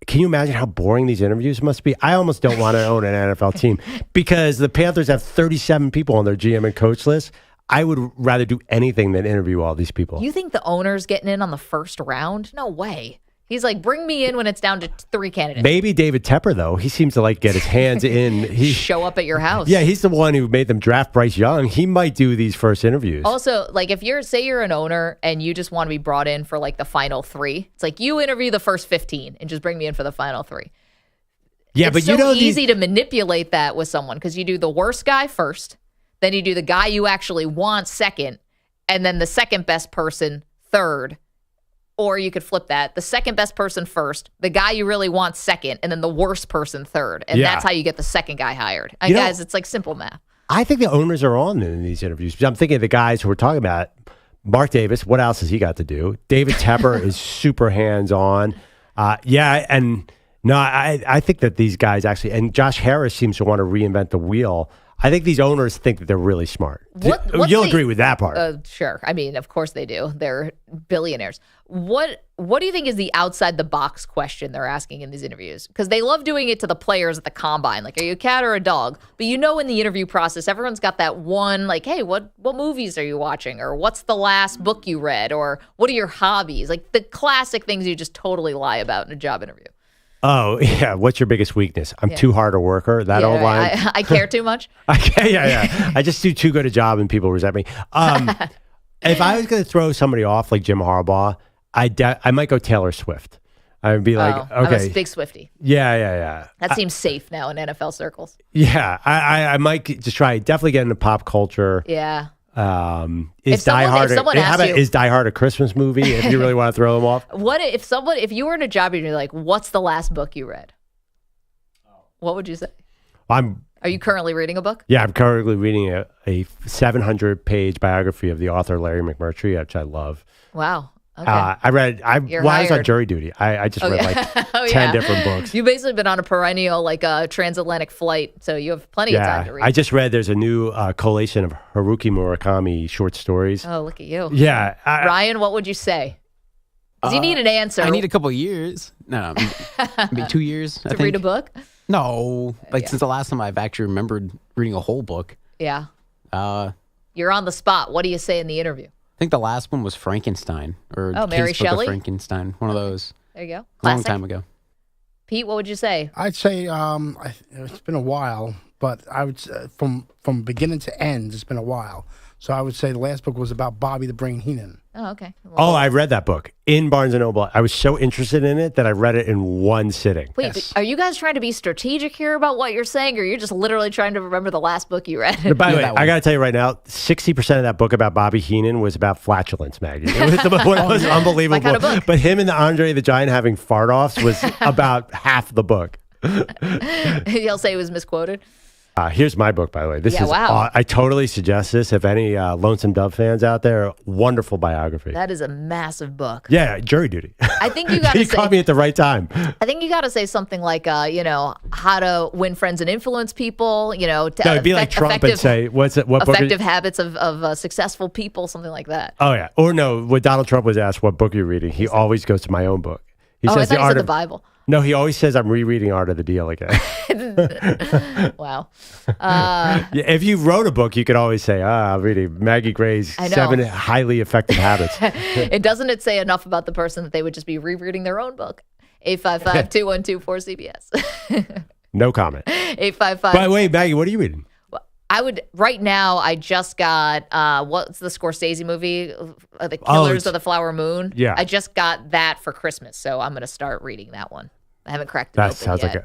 E: Can you imagine how boring these interviews must be? I almost don't want to own an NFL team because the Panthers have 37 people on their GM and coach list. I would rather do anything than interview all these people.
D: You think the owner's getting in on the first round? No way. He's like, bring me in when it's down to 3 candidates.
E: Maybe David Tepper, though. He seems to get his hands in. He
D: show up at your house.
E: Yeah, he's the one who made them draft Bryce Young. He might do these first interviews.
D: Also, if you're an owner and you just want to be brought in for the final 3, it's like you interview the first 15 and just bring me in for the final 3.
E: Yeah,
D: it's so easy to manipulate that with someone because you do the worst guy first, then you do the guy you actually want second, and then the second best person third. Or you could flip that. The second best person first, the guy you really want second, and then the worst person third. And that's how you get the second guy hired. And guys, it's like simple math.
E: I think the owners are on in these interviews. I'm thinking of the guys who we're talking about. Mark Davis, what else has he got to do? David Tepper is super hands-on. I think that these guys actually, and Josh Harris seems to want to reinvent the wheel. I think these owners think that they're really smart. You'll agree with that part.
D: Sure. I mean, of course they do. They're billionaires. What do you think is the outside the box question they're asking in these interviews? Because they love doing it to the players at the combine. Are you a cat or a dog? But in the interview process, everyone's got that one, hey, what movies are you watching? Or what's the last book you read? Or what are your hobbies? The classic things you just totally lie about in a job interview.
E: Oh, yeah. What's your biggest weakness? I'm too hard a worker. That old line.
D: I care too much.
E: Yeah. I just do too good a job and people resent me. If I was going to throw somebody off like Jim Harbaugh, I might go Taylor Swift. I would be okay.
D: I'm a big Swiftie.
E: Yeah.
D: That seems safe now in NFL circles.
E: Yeah. I might just definitely get into pop culture.
D: Yeah.
E: Is Die Hard a Christmas movie if you really want to throw them off?
D: What if you were in a job and you're like, what's the last book you read? What would you say? Are you currently reading a book?
E: Yeah, I'm currently reading a 700-page biography of the author Larry McMurtry, which I love.
D: Wow. Okay.
E: I was on jury duty. I just read 10 different books.
D: You've basically been on a perennial transatlantic flight, so you have plenty of time to read.
E: I just read there's a new collation of Haruki Murakami short stories.
D: Oh, look at you.
E: Yeah.
D: Ryan, what would you say? Because you need an answer.
I: I need a couple of years. No, maybe 2 years.
D: To read a book?
I: No. Since the last time I've actually remembered reading a whole book.
D: Yeah. You're on the spot. What do you say in the interview?
I: I think the last one was Frankenstein or
D: Mary Shelley?
I: Frankenstein. One of those.
D: There you go.
I: Classic. Long time ago.
D: Pete, what would you say?
O: I'd say it's been a while, but I would say from beginning to end, it's been a while. So I would say the last book was about Bobby the Brain Heenan.
D: Oh, okay. Well,
E: I read that book in Barnes & Noble. I was so interested in it that I read it in one sitting.
D: Wait, are you guys trying to be strategic here about what you're saying, or you're just literally trying to remember the last book you read?
E: By the way, I got to tell you right now, 60% of that book about Bobby Heenan was about flatulence, Maggie. It was unbelievable.
D: My kind of book.
E: But him and the Andre the Giant having fart-offs was about half the book.
D: You'll say it was misquoted?
E: Here's my book, by the way. I totally suggest this. If any Lonesome Dove fans out there, wonderful biography.
D: That is a massive book.
E: Yeah, jury duty.
D: I think you got to
E: You caught me at the right time.
D: I think you got to say something like, how to win friends and influence people.
E: It'd be like Trump and say, what book?
D: Effective habits of successful people, something like that.
E: Oh yeah, or no. When Donald Trump was asked what book you're reading, he always goes to my own book. He
D: says
E: the
D: art of the Bible.
E: No, he always says I'm rereading Art of the Deal again.
D: Wow.
E: If you wrote a book, you could always say, I'm reading Maggie Gray's 7 highly effective habits.
D: Doesn't say enough about the person that they would just be rereading their own book? 855-212-4CBS.
E: No comment.
D: 855.
E: By the way, Maggie, what are you reading?
D: Right now, I just got, what's the Scorsese movie? The Killers of the Flower Moon.
E: Yeah.
D: I just got that for Christmas, so I'm going to start reading that one. I haven't cracked it open yet.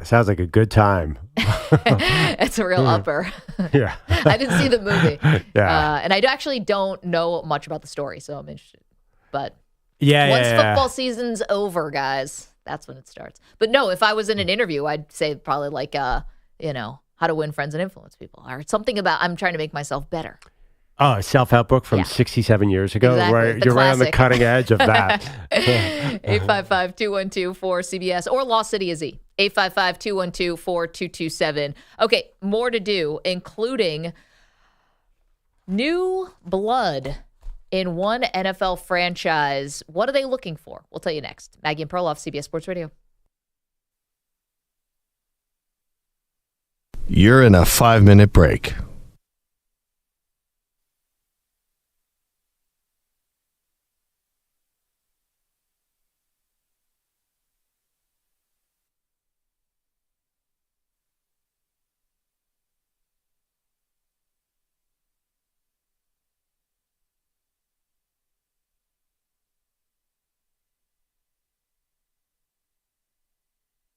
E: Sounds like a good time.
D: It's a real upper.
E: Yeah.
D: I didn't see the movie.
E: Yeah.
D: And I actually don't know much about the story, so I'm interested. But
E: once
D: football season's over, guys, that's when it starts. But no, if I was in an interview, I'd say probably how to win friends and influence people, or something about I'm trying to make myself better.
E: Oh, a self-help book from 67 years ago.
D: Exactly.
E: Where you're right on the cutting edge of that.
D: 855-212-4CBS or Lost City is E. 855-212-4227. Okay, more to do, including new blood in one NFL franchise. What are they looking for? We'll tell you next. Maggie and Perloff, CBS Sports Radio.
A: You're in a 5-minute break.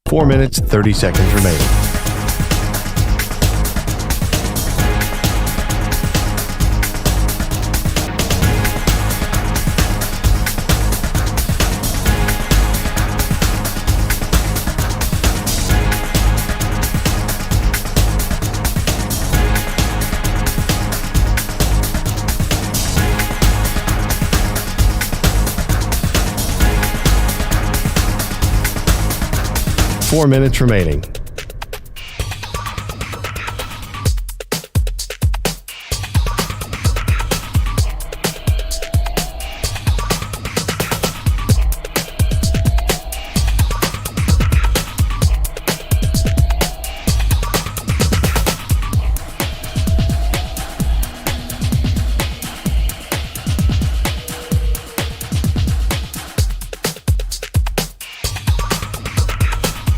A: 4 minutes, 30 seconds remaining. Four minutes remaining.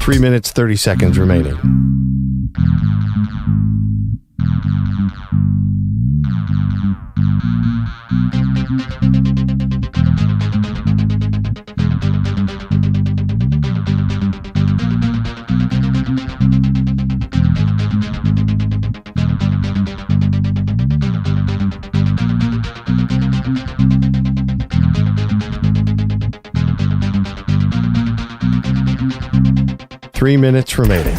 A: Three minutes, 30 seconds remaining. Three minutes remaining.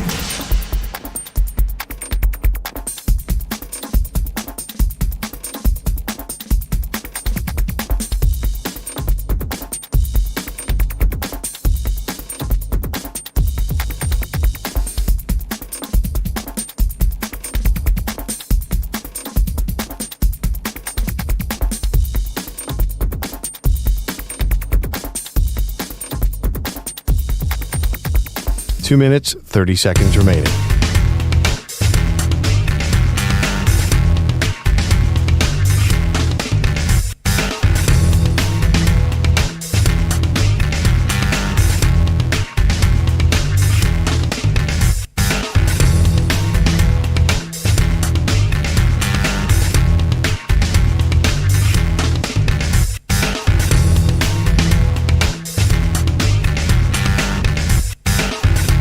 A: Two minutes, 30 seconds remaining.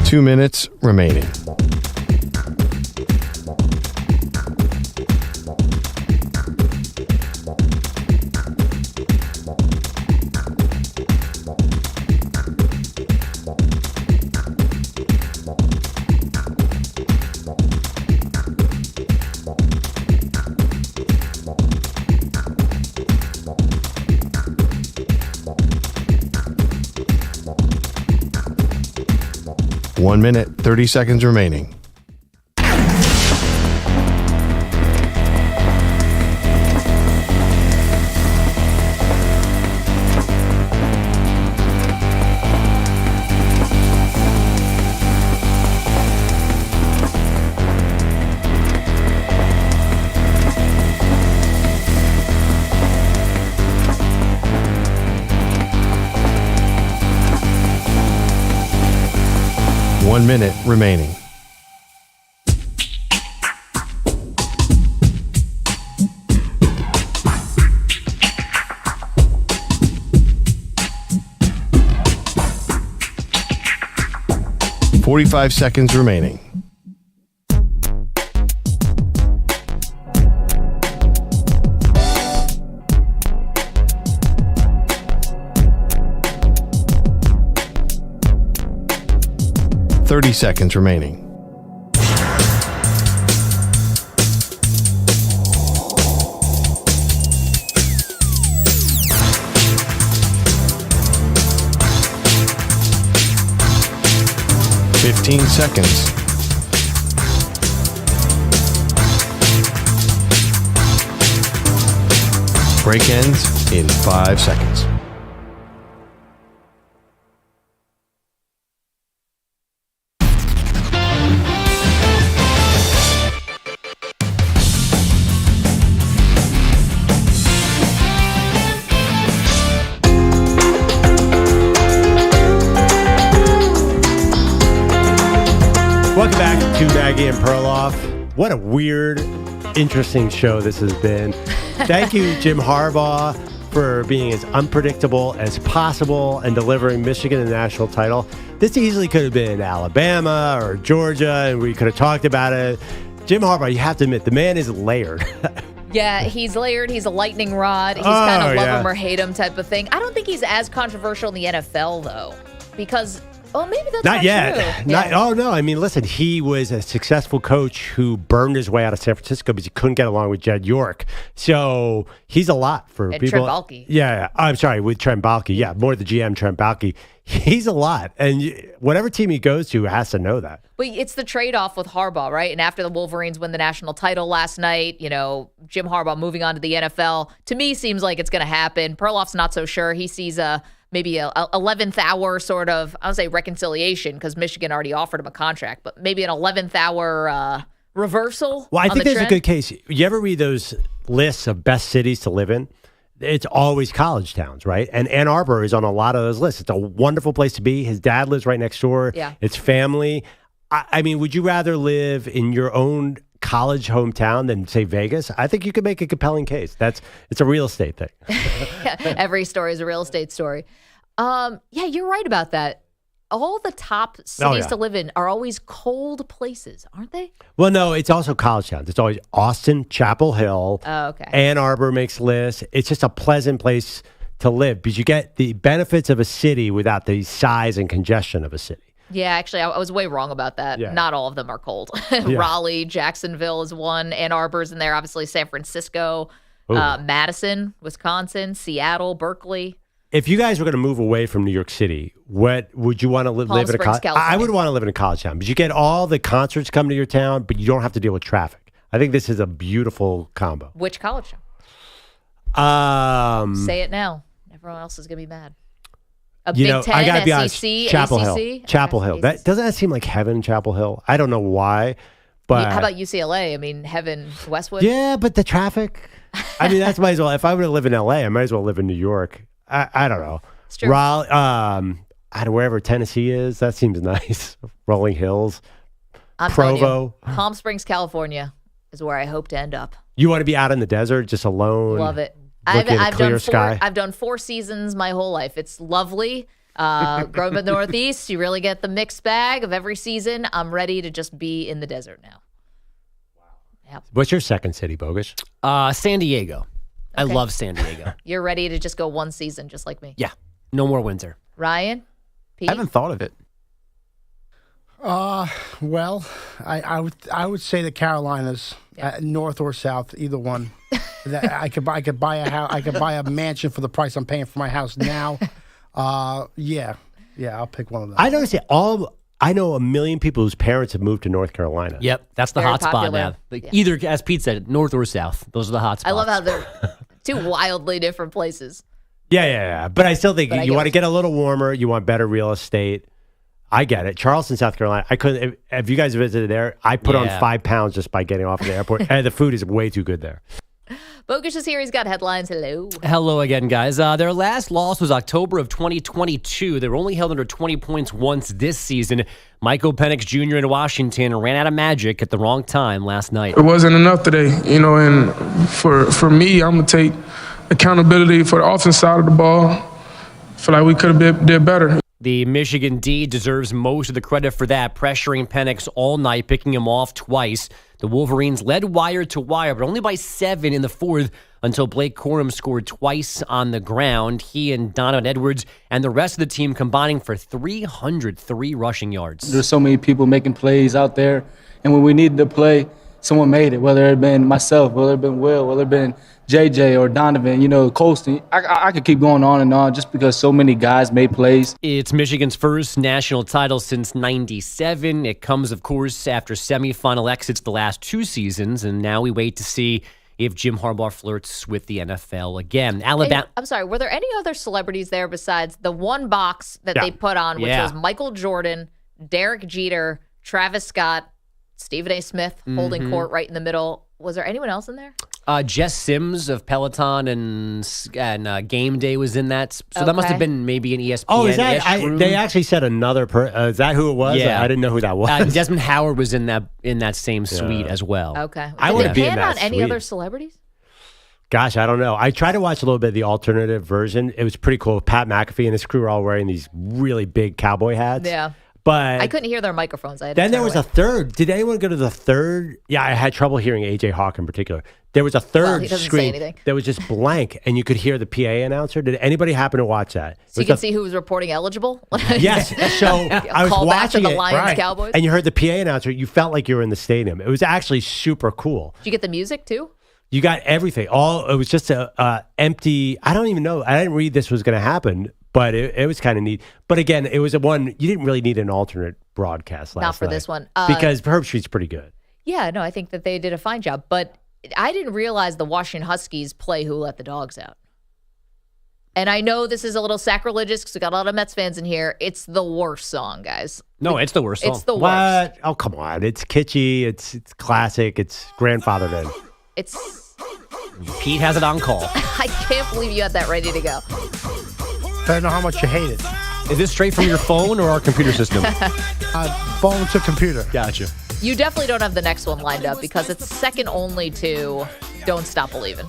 A: Two minutes remaining. One minute, 30 seconds remaining. One minute remaining. $45 seconds remaining. $30 seconds remaining. $15 seconds. Break ends in 5 seconds.
E: Welcome back to Maggie and Perloff. What a weird, interesting show this has been. Thank you, Jim Harbaugh, for being as unpredictable as possible and delivering Michigan the national title. This easily could have been Alabama or Georgia, and we could have talked about it. Jim Harbaugh, you have to admit, the man is layered.
D: Yeah, he's layered. He's a lightning rod. He's kind of love him or hate him type of thing. I don't think he's as controversial in the NFL, though, because, well, maybe that's not
E: yet.
D: true.
E: Oh, no. I mean, listen, he was a successful coach who burned his way out of San Francisco because he couldn't get along with Jed York. So he's a lot for
D: And
E: people.
D: Trent Baalke.
E: Yeah. I'm sorry, with Trent Baalke. Yeah, more the GM, Trent Baalke. He's a lot. And whatever team he goes to has to know that.
D: But it's the trade-off with Harbaugh, right? And after the Wolverines win the national title last night, Jim Harbaugh moving on to the NFL, to me seems like it's going to happen. Perloff's not so sure. He sees maybe a 11th hour sort of, I would say reconciliation, because Michigan already offered him a contract, but maybe an 11th hour reversal.
E: Well, I think there's a good case. You ever read those lists of best cities to live in? It's always college towns, right? And Ann Arbor is on a lot of those lists. It's a wonderful place to be. His dad lives right next door.
D: Yeah.
E: It's family. I mean, would you rather live in your own college hometown than, say, Vegas? I think you could make a compelling case. It's a real estate thing.
D: Every story is a real estate story. Yeah, you're right about that. All the top cities to live in are always cold places, aren't they?
E: Well, no, it's also college towns. It's always Austin, Chapel Hill.
D: Oh, okay.
E: Ann Arbor makes lists. It's just a pleasant place to live because you get the benefits of a city without the size and congestion of a city.
D: Yeah, actually, I was way wrong about that.
E: Yeah.
D: Not all of them are cold. Raleigh, Jacksonville is one. Ann Arbor's in there. Obviously, San Francisco, Madison, Wisconsin, Seattle, Berkeley.
E: If you guys were going to move away from New York City, what would you want to live in a college? I would want to live in a college town because you get all the concerts come to your town, but you don't have to deal with traffic. I think this is a beautiful combo.
D: Which college
E: town?
D: Say it now. Everyone else is going to be mad.
E: Big
D: Ten,
E: I gotta be honest.
D: SEC,
E: Chapel
D: ACC?
E: Hill. Chapel Hill. Doesn't that seem like heaven, Chapel Hill? I don't know why, but
D: how about UCLA? I mean, heaven, Westwood.
E: Yeah, but the traffic. I mean, that's might as well. If I were to live in LA, I might as well live in New York. I don't know.
D: It's true.
E: Raleigh, wherever Tennessee is, that seems nice. Rolling Hills,
D: I'm
E: Provo,
D: Palm Springs, California is where I hope to end up.
E: You want to be out in the desert, just alone.
D: Love it.
E: I've
D: done 4 seasons my whole life. It's lovely. Growing up in the Northeast, you really get the mixed bag of every season. I'm ready to just be in the desert now. Wow. Yep.
E: What's your second city, Bogusch?
H: San Diego. I love San Diego.
D: You're ready to just go one season, just like me.
H: Yeah. No more winter.
D: Ryan? Pete?
I: I haven't thought of it.
O: Well, I would say the Carolinas, north or south, either one. I could buy a house. I could buy a mansion for the price I'm paying for my house now. Yeah, I'll pick one of them.
E: I know a million people whose parents have moved to North Carolina.
H: Yep, that's the
D: Very
H: hot spot
D: popular.
H: now. Either, as Pete said, north or south. Those are the hot spots.
D: I love how they're two wildly different places.
E: Yeah. But I still think you want to get a little warmer. You want better real estate. I get it. Charleston, South Carolina. I couldn't. If you guys visited there, I put on 5 pounds just by getting off of the airport. And the food is way too good there.
D: Bogusch is here. He's got headlines. Hello.
H: Hello again, guys. Their last loss was October of 2022. They were only held under 20 points once this season. Michael Penix Jr. in Washington ran out of magic at the wrong time last night.
N: It wasn't enough today, and for me, I'm going to take accountability for the offense side of the ball. I feel like we could have did better.
H: The Michigan D deserves most of the credit for that, pressuring Penix all night, picking him off twice. The Wolverines led wire to wire, but only by 7 in the fourth until Blake Corum scored twice on the ground. He and Donovan Edwards and the rest of the team combining for 303 rushing yards.
R: There's so many people making plays out there, and when we needed to play, someone made it, whether it had been myself, whether it had been Will, whether it had been JJ or Donovan, Colston. I could keep going on and on just because so many guys made plays.
H: It's Michigan's first national title since '97. It comes, of course, after semifinal exits the last 2 seasons, and now we wait to see if Jim Harbaugh flirts with the NFL again. Alabama.
D: I'm sorry, were there any other celebrities there besides the one box that they put on, which was Michael Jordan, Derek Jeter, Travis Scott, Stephen A. Smith holding court right in the middle? Was there anyone else in there?
H: Jess Sims of Peloton and Game Day was in that. So that must have been maybe an ESPN.
E: Oh, is that? They actually said another is that who it was?
H: Yeah.
E: I didn't know who that was.
H: Desmond Howard was in that same suite as well.
D: Okay.
E: I
D: Did
E: would
D: they
E: be in
D: pan
E: that
D: on any
E: suite.
D: other celebrities?
E: Gosh, I don't know. I tried to watch a little bit of the alternative version. It was pretty cool. Pat McAfee and his crew were all wearing these really big cowboy hats.
D: Yeah.
E: But
D: I couldn't hear their microphones. I had to
E: then there
D: turn
E: was
D: away.
E: a third. Did anyone go to the third? Yeah, I had trouble hearing AJ Hawk in particular. There was a third
D: he doesn't say
E: screen
D: anything.
E: that was just blank, and you could hear the PA announcer. Did anybody happen to watch that?
D: So you can see who was reporting eligible?
E: Yes. So I was
D: Call back to
E: watching
D: the
E: it,
D: Lions Cowboys.
E: and you heard the PA announcer. You felt like you were in the stadium. It was actually super cool.
D: Did you get the music too?
E: You got everything. It was just a empty. I don't even know. I didn't read this was going to happen, but it was kind of neat. But again, it was one you didn't really need an alternate broadcast last
D: Not for
E: night
D: this one.
E: because Herb Street's pretty good.
D: Yeah, no, I think that they did a fine job. But I didn't realize the Washington Huskies play Who Let the Dogs Out. And I know this is a little sacrilegious because we got a lot of Mets fans in here. It's the worst song, guys.
H: No, it's the worst song.
D: It's the worst.
E: What? Oh, come on. It's kitschy. It's classic. It's grandfathered in.
D: It's.
H: Pete has it on call.
D: I can't believe you had that ready to go.
O: I know how much you hate it.
H: Is this straight from your phone or our computer system?
O: Phone to computer.
H: Gotcha.
D: You definitely don't have the next one lined up because it's second only to Don't Stop Believin'.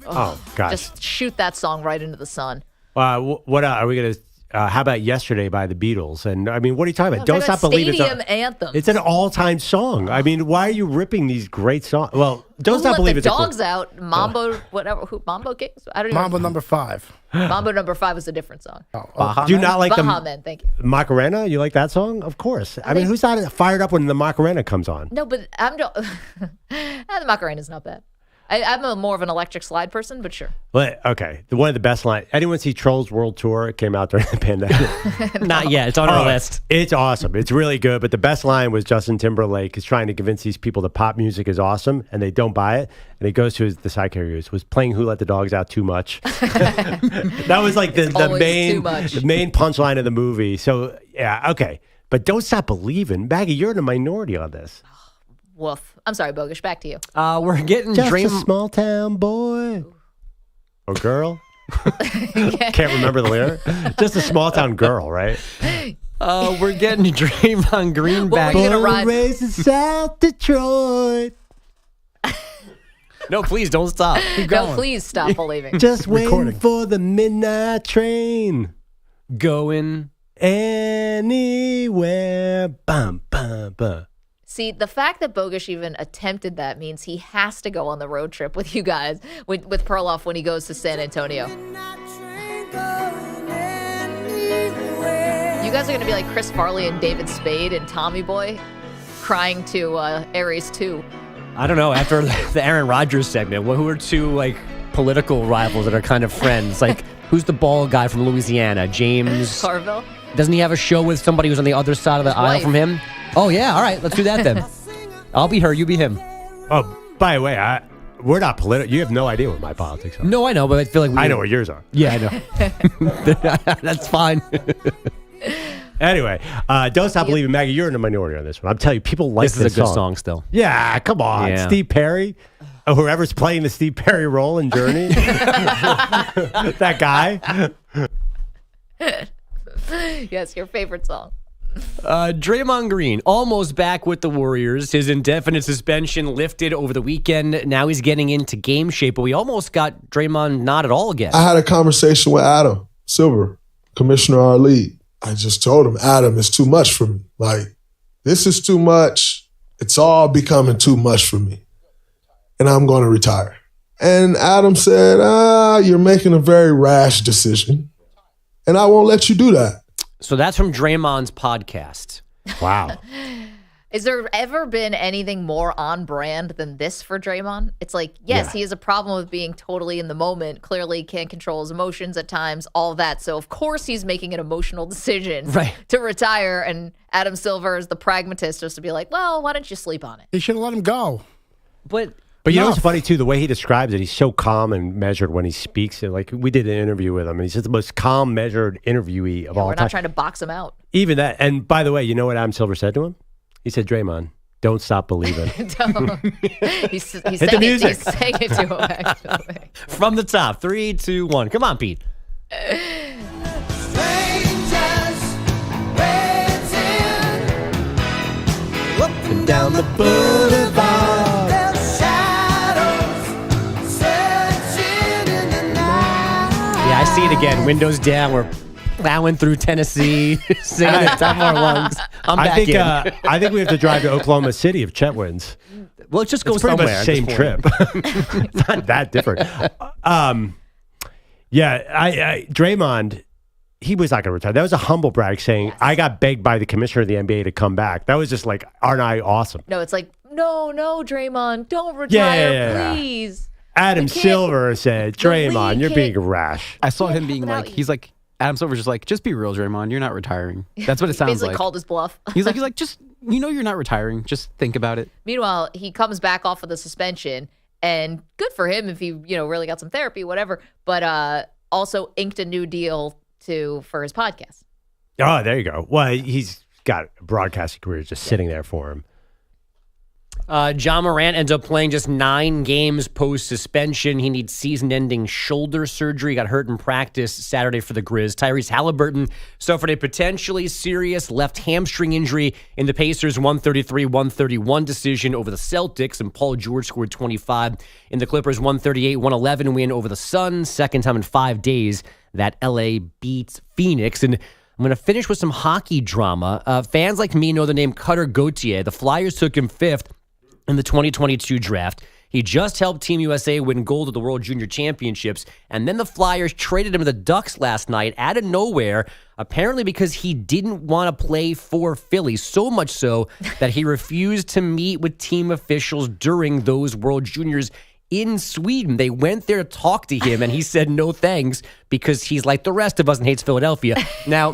E: Oh, gosh.
D: Just shoot that song right into the sun.
E: What are we going to? How about Yesterday by the Beatles? And I mean, what are you talking about? Don't Stop Believing.
D: Stadium anthem.
E: It's an all-time song. I mean, why are you ripping these great songs? Well, Don't Stop Believing.
D: Let the Dogs Out. Mambo, whatever. Mambo Kings. I don't even.
O: Mambo number 5.
D: Mambo number 5 was a different song.
E: Do you not like
D: Baha
E: the
D: Men, thank you.
E: Macarena? You like that song? Of course. I mean, who's not fired up when the Macarena comes on?
D: No, but the Macarena's not bad. I'm more of an electric slide person, but sure.
E: Well, okay. One of the best lines. Anyone see Trolls World Tour? It came out during the pandemic.
H: Not yet. It's on our list.
E: It's awesome. It's really good. But the best line was Justin Timberlake is trying to convince these people that pop music is awesome, and they don't buy it. And he goes to the side carriers, was playing Who Let the Dogs Out too much. That was like the main punchline of the movie. So, yeah, okay. But Don't Stop Believing. Maggie, you're in a minority on this.
D: Woof. I'm sorry, Bogusch. Back to you.
H: We're getting
E: Just a small town boy. Or girl. Can't remember the lyric. Just a small town girl, right?
H: We're getting Draymond Green back.
D: What were you gonna rhyme?
E: Raised in South Detroit.
H: No, please don't stop.
O: Keep going.
D: No, please stop believing.
E: Just waiting for the midnight train.
H: Going
E: anywhere. Bum, bum, bum.
D: See, the fact that Bogusch even attempted that means he has to go on the road trip with you guys, with Perloff when he goes to San Antonio. You guys are going to be like Chris Farley and David Spade and Tommy Boy crying to Aries 2.
H: I don't know. After the Aaron Rodgers segment, who are two like political rivals that are kind of friends? Like, who's the bald guy from Louisiana? James
D: Carville?
H: Doesn't he have a show with somebody who's on the other side of the aisle from him? Oh, yeah. All right. Let's do that then. I'll be her. You be him.
E: Oh, by the way, we're not political. You have no idea what my politics are.
H: No, I know, but I feel like
E: I know what yours are.
H: Yeah, I know. That's fine.
E: Anyway, Don't Stop Believing. Maggie, you're in a minority on this one. I'm telling you, people like this
H: This is a good song still.
E: Yeah, come on.
H: Yeah.
E: Steve Perry. Whoever's playing the Steve Perry role in Journey. That guy.
D: Yes, your favorite song.
H: Draymond Green, almost back with the Warriors. His indefinite suspension lifted over the weekend. Now he's getting into game shape, but we almost got Draymond not at all again.
S: I had a conversation with Adam Silver, commissioner of our league. I just told him, Adam, it's too much for me. Like, this is too much. It's all becoming too much for me. And I'm going to retire. And Adam said, you're making a very rash decision. And I won't let you do that.
H: So that's from Draymond's podcast.
E: Wow.
D: Is there ever been anything more on brand than this for Draymond? It's like, yes, he has a problem with being totally in the moment. Clearly can't control his emotions at times, all that. So, of course, he's making an emotional decision to retire. And Adam Silver is the pragmatist, just to be like, well, why don't you sleep on it?
O: He should have let him go.
H: But
E: you know what's funny, too? The way he describes it, he's so calm and measured when he speaks. Like, we did an interview with him, and he's just the most calm, measured interviewee of all
D: We're
E: time.
D: not trying to box him out.
E: Even that. And by the way, you know what Adam Silver said to him? He said, Draymond, don't stop believing.
D: He's
E: Hit
D: saying
E: the music.
D: He's saying it to him, actually.
H: From the top, 3, 2, 1. Come on, Pete.
E: And down the boulevard.
H: again. Windows down. We're plowing through Tennessee, singing at the top of our lungs.
E: I think we have to drive to Oklahoma City if Chet wins.
H: Well, it just goes
E: pretty
H: somewhere.
E: much the same trip. It's not that different. Draymond, he was not going to retire. That was a humble brag saying, I got begged by the commissioner of the NBA to come back. That was just like, aren't I awesome?
D: No, it's like, no, Draymond, don't retire, please.
E: Adam Silver said, Draymond, you're being rash.
I: I saw him being like, he's like, Adam Silver's just like, just be real, Draymond. You're not retiring. That's what it sounds
D: basically
I: like.
D: Called his bluff.
I: He's like, just, you're not retiring. Just think about it.
D: Meanwhile, he comes back off of the suspension, and good for him if he, really got some therapy, whatever. But also inked a new deal for his podcast.
E: Oh, there you go. Well, he's got a broadcasting career just sitting there for him.
H: John Morant ends up playing just 9 games post-suspension. He needs season-ending shoulder surgery. Got hurt in practice Saturday for the Grizz. Tyrese Halliburton suffered a potentially serious left hamstring injury in the Pacers' 133-131 decision over the Celtics, and Paul George scored 25 in the Clippers' 138-111 win over the Suns. Second time in 5 days that LA beats Phoenix. And I'm going to finish with some hockey drama. Fans like me know the name Cutter Gauthier. The Flyers took him 5th in the 2022 draft. He just helped Team USA win gold at the World Junior Championships, and then the Flyers traded him to the Ducks last night out of nowhere, apparently because he didn't want to play for Philly, so much so that he refused to meet with team officials during those World Juniors in Sweden. They went there to talk to him, and he said no thanks because he's like the rest of us and hates Philadelphia. Now,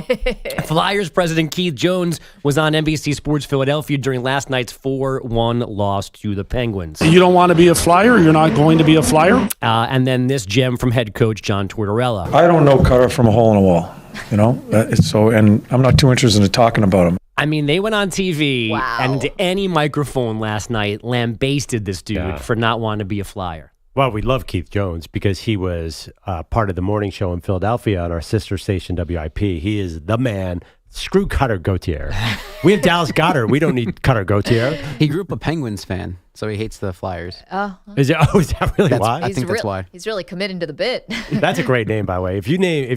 H: Flyers president Keith Jones was on NBC Sports Philadelphia during last night's 4-1 loss to the Penguins.
T: You don't want to be a Flyer? You're not going to be a Flyer?
H: And then this gem from head coach John Tortorella.
U: I don't know Cutter from a hole in a wall, and I'm not too interested in talking about him.
H: I mean, they went on TV and into any microphone last night lambasted this dude for not wanting to be a Flyer.
E: Well, we love Keith Jones because he was part of the morning show in Philadelphia on our sister station, WIP. He is the man. Screw Cutter Gauthier. We have Dallas Goedert. We don't need Cutter Gauthier.
I: He grew up a Penguins fan, so he hates the Flyers.
E: Is that really why?
I: I think that's why.
D: He's really committing to the bit.
E: That's a great name, by the way. If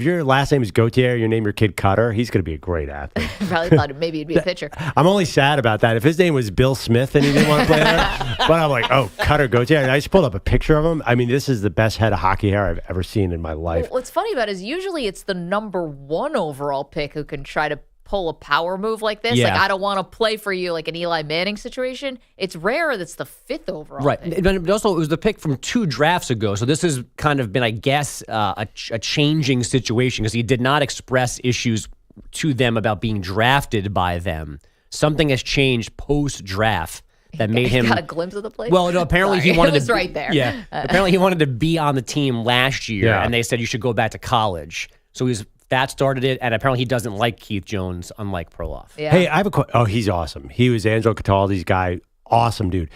E: your last name is Gauthier, you name your kid Cutter, he's going to be a great athlete.
D: Probably thought maybe he'd be a pitcher.
E: I'm only sad about that. If his name was Bill Smith and he didn't want to play there, but I'm like, Cutter Gauthier. And I just pulled up a picture of him. I mean, this is the best head of hockey hair I've ever seen in my life.
D: What's funny about it is usually it's the number 1 overall pick who can try to pull a power move like this.
H: Yeah.
D: Like, I don't want to play for you, like an Eli Manning situation. It's rare that's the 5th overall
H: Right.
D: pick.
H: But also, it was the pick from 2 drafts ago. So this has kind of been, I guess, a changing situation because he did not express issues to them about being drafted by them. Something has changed post-draft that made him...
D: got a glimpse of the place?
H: Well, no, apparently he wanted
D: it was
H: to...
D: right there.
H: Yeah. Apparently he wanted to be on the team last year,
E: Yeah.
H: and they said you should go back to college. So that started it, and apparently he doesn't like Keith Jones, unlike Perloff.
D: Yeah.
E: Hey, I have a question. Oh, he's awesome. He was Angelo Cataldi's guy. Awesome dude.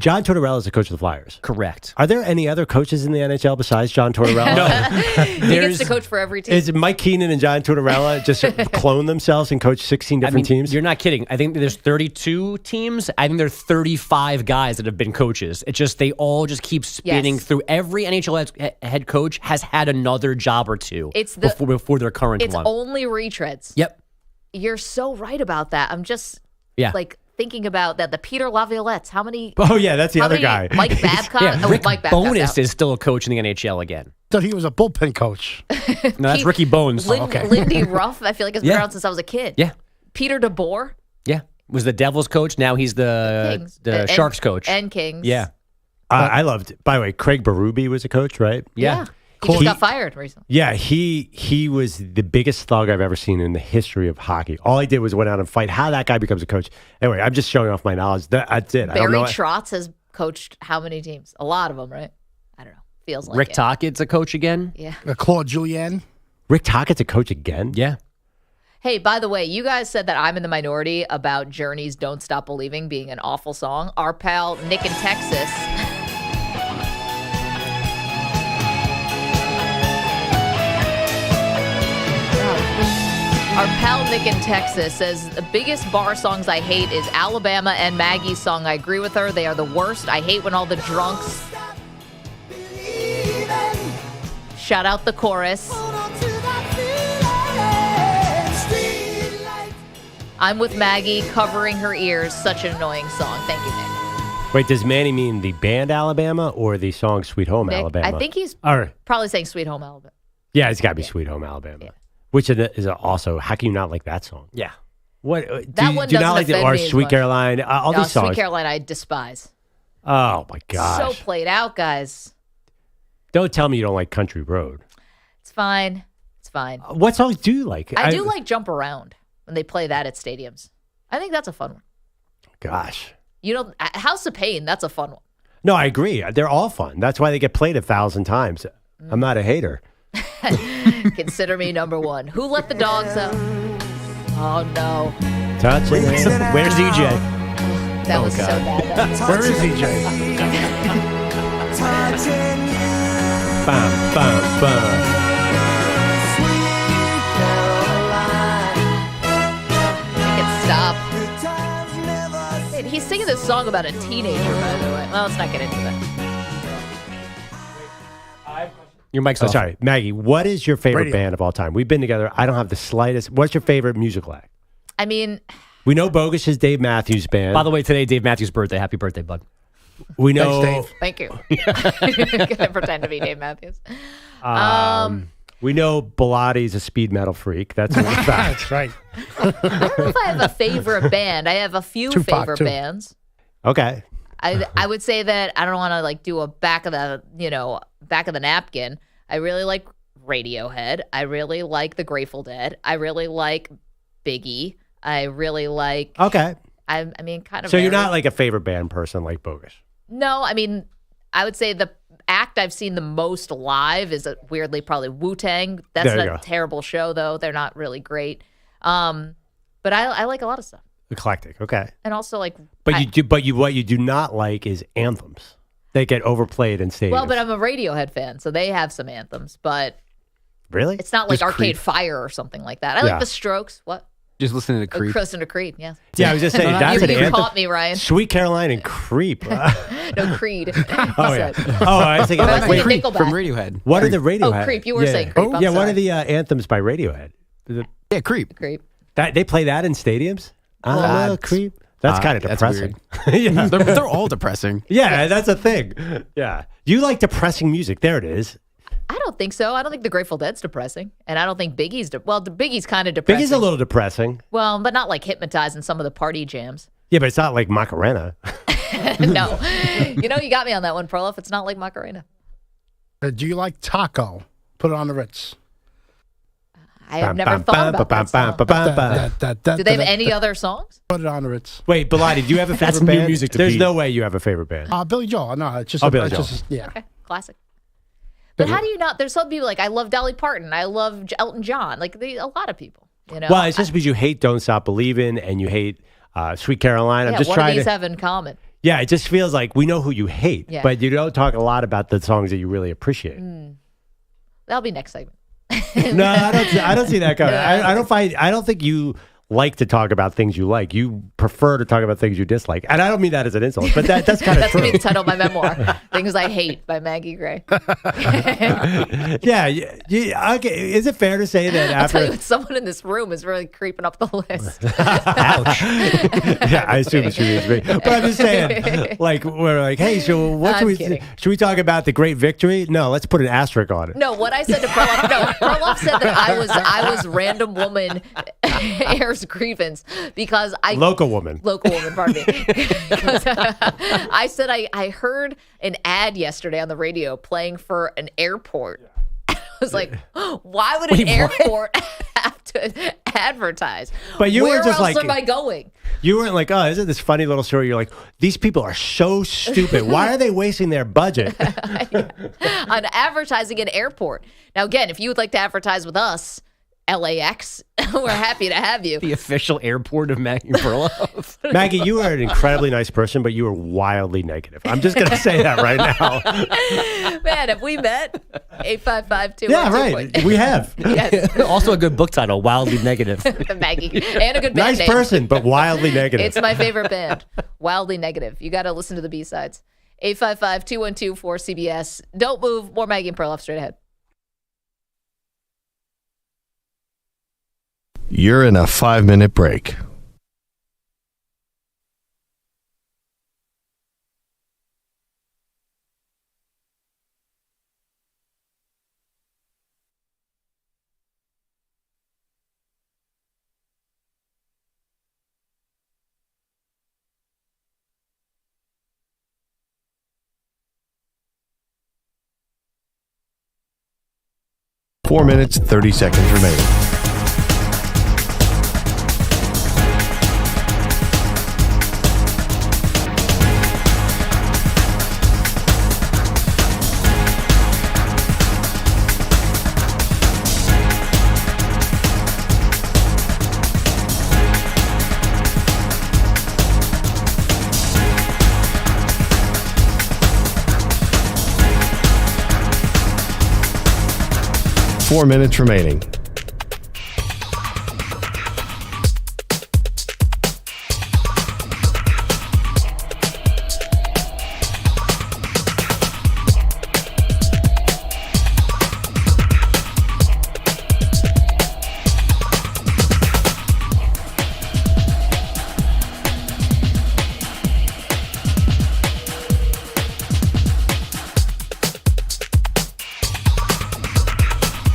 E: John Tortorella is the coach of the Flyers.
H: Correct.
E: Are there any other coaches in the NHL besides John Tortorella?
H: No.
D: He gets to coach for every team.
E: Is Mike Keenan and John Tortorella just clone themselves and coach 16 different teams?
H: You're not kidding. I think there's 32 teams. I think there are 35 guys that have been coaches. It's just they all just keep spinning through. Every NHL head coach has had another job or two before their current
D: It's
H: one.
D: only retreads.
H: Yep.
D: You're so right about that. I'm just thinking about that. The Peter Laviolettes. How many?
E: Oh, yeah, that's the other guy.
D: Mike Babcock.
H: Rick
D: Mike Babcock's
H: Bowness
D: out.
H: is still a coach in the NHL again.
O: Thought he was a bullpen coach.
H: No, that's Ricky Bones.
D: Lindy Ruff. I feel like it's been around since I was a kid.
H: Yeah.
D: Peter DeBoer.
H: Yeah. Was the Devils coach. Now he's the Sharks coach.
D: And Kings.
E: Yeah. I loved, by the way, Craig Berube was a coach, right?
D: Yeah. He just got fired recently.
E: Yeah, he was the biggest thug I've ever seen in the history of hockey. All he did was went out and fight. How that guy becomes a coach. Anyway, I'm just showing off my knowledge. That's it. I don't
D: Barry
E: know.
D: Trotz has coached how many teams? A lot of them, right? I don't know. Feels like
H: Rick
D: it.
H: Tockett's a coach again.
D: Yeah.
O: Claude Julien.
E: Rick Tockett's a coach again?
H: Yeah.
D: Hey, by the way, you guys said that I'm in the minority about Journey's Don't Stop Believing being an awful song. Our pal Nick in Texas... Our pal Nick in Texas says, the biggest bar songs I hate is Alabama and Maggie's song. I agree with her. They are the worst. I hate when all the drunks shout out the chorus. I'm with Maggie, covering her ears. Such an annoying song. Thank you, Nick.
E: Wait, does Manny mean the band Alabama or the song Sweet Home
D: Nick,
E: Alabama?
D: I think he's
E: All right.
D: probably saying Sweet Home Alabama.
E: Yeah, it's got to be Sweet Home Alabama. Which is also, how can you not like that song?
H: Yeah.
E: What
D: That one
E: do you not
D: doesn't
E: like
D: offend
E: or
D: me as
E: Sweet
D: much.
E: Caroline? All
D: No,
E: these songs.
D: Sweet Caroline, I despise.
E: Oh my gosh!
D: So played out, guys.
E: Don't tell me you don't like Country Road.
D: It's fine. It's fine.
E: What songs do you like?
D: I do like Jump Around when they play that at stadiums. I think that's a fun one.
E: Gosh.
D: You know, House of Pain, that's a fun one.
E: No, I agree. They're all fun. That's why they get played 1,000 times. I'm not a hater.
D: Consider me number one. Who let the dogs out? Oh, no.
E: Touching it.
H: Where's EJ?
D: That was so bad.
O: Where is EJ?
E: Bam, bam, bam.
D: Make it stop. Wait, he's singing this song about a teenager, by the way. Well, let's not get into that.
H: Your mic's
E: Oh,
H: off.
E: sorry. Maggie, what is your favorite
O: Radio.
E: band of all time? We've been together. I don't have the slightest. What's your favorite musical act?
D: I mean,
E: We know Bogusch is Dave Matthews Band.
H: By the way, today, Dave Matthews' birthday. Happy birthday, bud.
E: We know.
O: Thanks, Dave.
D: thank you. Gonna pretend to be Dave Matthews.
E: We know Bilatti's a speed metal freak. That's a fact.
O: That's right.
D: I don't know if I have a favorite band. I have a few
O: Tupac,
D: favorite
O: too.
D: bands.
E: Okay.
D: I would say that I don't want to like do a back of the napkin. I really like Radiohead. I really like the Grateful Dead. I really like Biggie. I really like.
E: Okay.
D: I mean, kind of.
E: So you're
D: varied.
E: not like a favorite band person like Bogusch.
D: No, I mean, I would say the act I've seen the most live is weirdly probably Wu-Tang. That's
E: There you
D: a
E: go.
D: terrible show though. They're not really great. But I like a lot of stuff.
E: Eclectic. Okay.
D: And also like.
E: But what you do not like is anthems. They get overplayed in stadiums.
D: Well, but I'm a Radiohead fan, so they have some anthems, but
E: really,
D: it's not like
I: Just
D: Arcade
I: Creed.
D: Fire or something like that. I
E: Yeah.
D: like the Strokes. What?
I: Just listening to Creep.
D: Listen to Creed, yeah.
E: Yeah, I was just saying that's
D: you
E: an anthem.
D: caught me, Ryan.
E: Sweet Caroline and Creep.
D: No, Creed.
E: Oh yeah. Oh, I was thinking
D: I was
E: like,
D: thinking
E: wait,
D: Nickelback.
I: From Radiohead.
E: what are the Radiohead?
D: Oh, Creep. You were
E: Yeah.
D: saying Creep. I'm
E: yeah. What
D: sorry.
E: are the anthems by Radiohead?
I: Yeah, Creep.
D: Creep.
E: That they play that in stadiums. Creep. That's kind of
I: that's
E: depressing.
I: weird.
E: yeah.
I: They're all depressing.
E: Yeah, that's a thing. Yeah. You like depressing music. There it is.
D: I don't think so. I don't think the Grateful Dead's depressing, and I don't think Biggie's. Biggie's kind of depressing.
E: Biggie's a little depressing.
D: Well, but not like hypnotizing some of the party jams.
E: Yeah, but it's not like Macarena.
D: No, you got me on that one, Perloff. It's not like Macarena.
O: Do you like Taco? Put it on the Ritz.
D: I have never thought about that song. Do they have any other songs?
O: Put it on the Ritz.
E: Wait, Bellotti, do you have a favorite
H: That's new
E: band?
H: music to
E: There's
H: Pete.
E: no way you have a favorite band.
O: Billy Joel. No, it's just.
E: Billy Joel.
O: Yeah.
D: Okay, classic. But how do you not? There's some people like I love Dolly Parton. I love Elton John. Like a lot of people.
E: Well, it's just because you hate Don't Stop Believing and you hate Sweet Caroline. I'm just
D: what
E: trying
D: do these
E: to.
D: have in common?
E: Yeah, it just feels like we know who you hate,
D: Yeah.
E: but you don't talk a lot about the songs that you really appreciate.
D: That'll be next segment.
E: No, I don't see that coming.
D: Yeah.
E: I don't think you like to talk about things you like. You prefer to talk about things you dislike, and I don't mean that as an insult, but that's kind of
D: That's
E: true.
D: gonna be the title of my memoir. Things I Hate by Maggie Gray.
E: Yeah, okay. Is it fair to say that
D: I'll tell you
E: after?
D: what, someone in this room is really creeping up the list.
E: Yeah, I assume she means me, but I'm just saying, like we're like, hey, so what
D: I'm
E: should
D: kidding.
E: should we talk about the great victory? No, let's put an asterisk on it.
D: No, what I said to Perloff, Perloff said that I was random woman airs grievance because
E: Local woman,
D: pardon me. Because I said I heard an ad yesterday on the radio playing for an airport. I was like, why would an airport have to advertise?
E: But you
D: Where
E: were just
D: else
E: like,
D: am I going?
E: You weren't like, oh, isn't this funny little story? You're like, these people are so stupid. Why are they wasting their budget?
D: On advertising an airport. Now, again, if you would like to advertise with us, LAX, we're happy to have you.
H: The official airport of Maggie and Perloff.
E: Maggie, you are an incredibly nice person, but you are wildly negative. I'm just going to say that right now.
D: Man, have we met? 855-212.
E: Yeah, right. We have.
D: Yes.
H: Also a good book title, Wildly Negative.
D: Maggie. And a good band
E: Nice
D: name.
E: person, but wildly negative.
D: It's my favorite band. Wildly Negative. You got to listen to the B-sides. 855-212-4CBS. Don't move. More Maggie and Perloff straight ahead.
A: You're in a 5-minute break. 4 minutes, 30 seconds remaining. Four minutes remaining.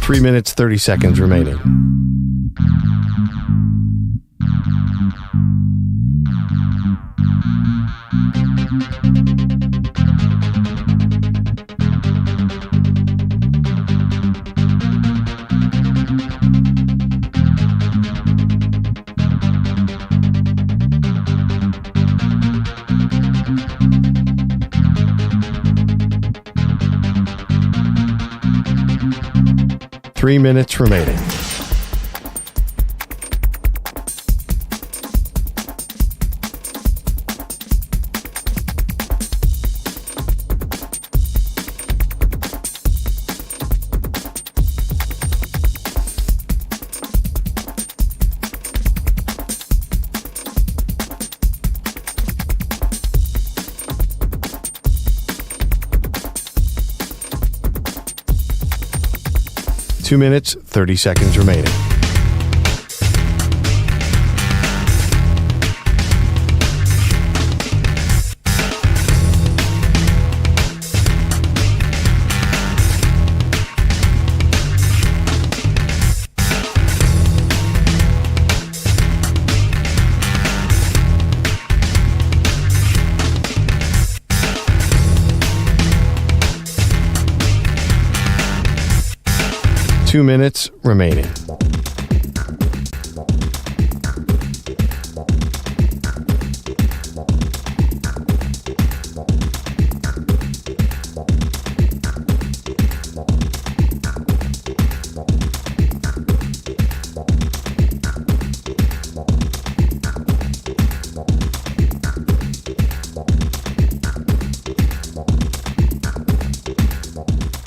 A: Three minutes, 30 seconds remaining. Three minutes remaining. Two minutes, 30 seconds remaining. Two minutes remaining.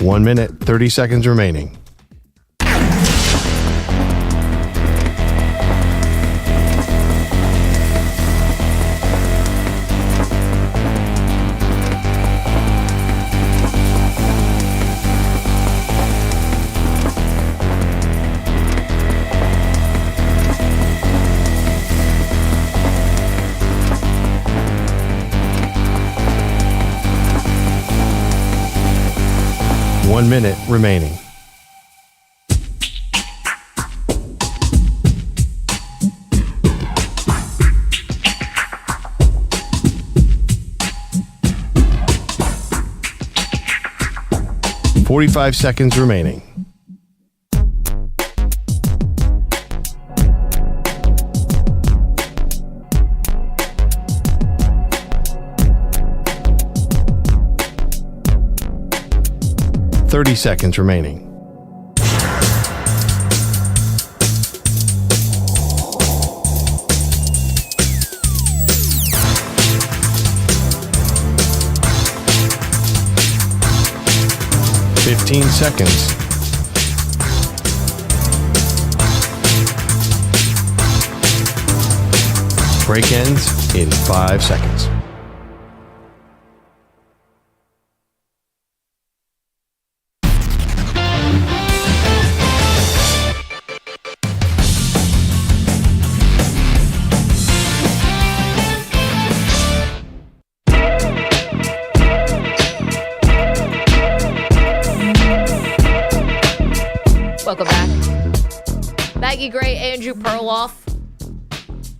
A: One minute, 30 seconds remaining. One minute remaining. $45 seconds remaining. $30 seconds remaining. $15 seconds. Break ends in 5 seconds.
D: Welcome back. Maggie Gray, Andrew Perloff.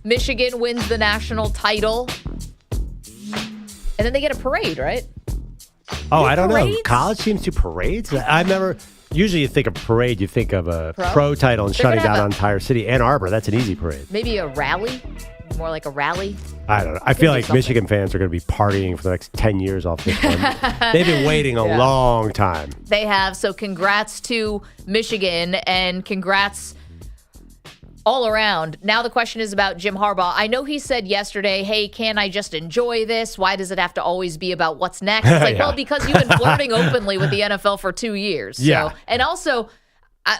D: Michigan wins the national title. And then they get a parade, right?
E: Oh, I don't know. College teams do parades? I remember Usually you think of parade, you think of a pro title and
D: They're
E: shutting
D: gonna
E: down
D: have
E: an entire city. Ann Arbor, that's an easy parade.
D: Maybe a rally? More like a rally?
E: I don't know. I feel like Michigan fans are going to be partying for the next 10 years off this one. They've been waiting a long time.
D: They have. So congrats to Michigan and congrats all around. Now the question is about Jim Harbaugh. I know he said yesterday, hey, can I just enjoy this? Why does it have to always be about what's next? It's like, well, because you've been flirting openly with the NFL for 2 years. So, and also,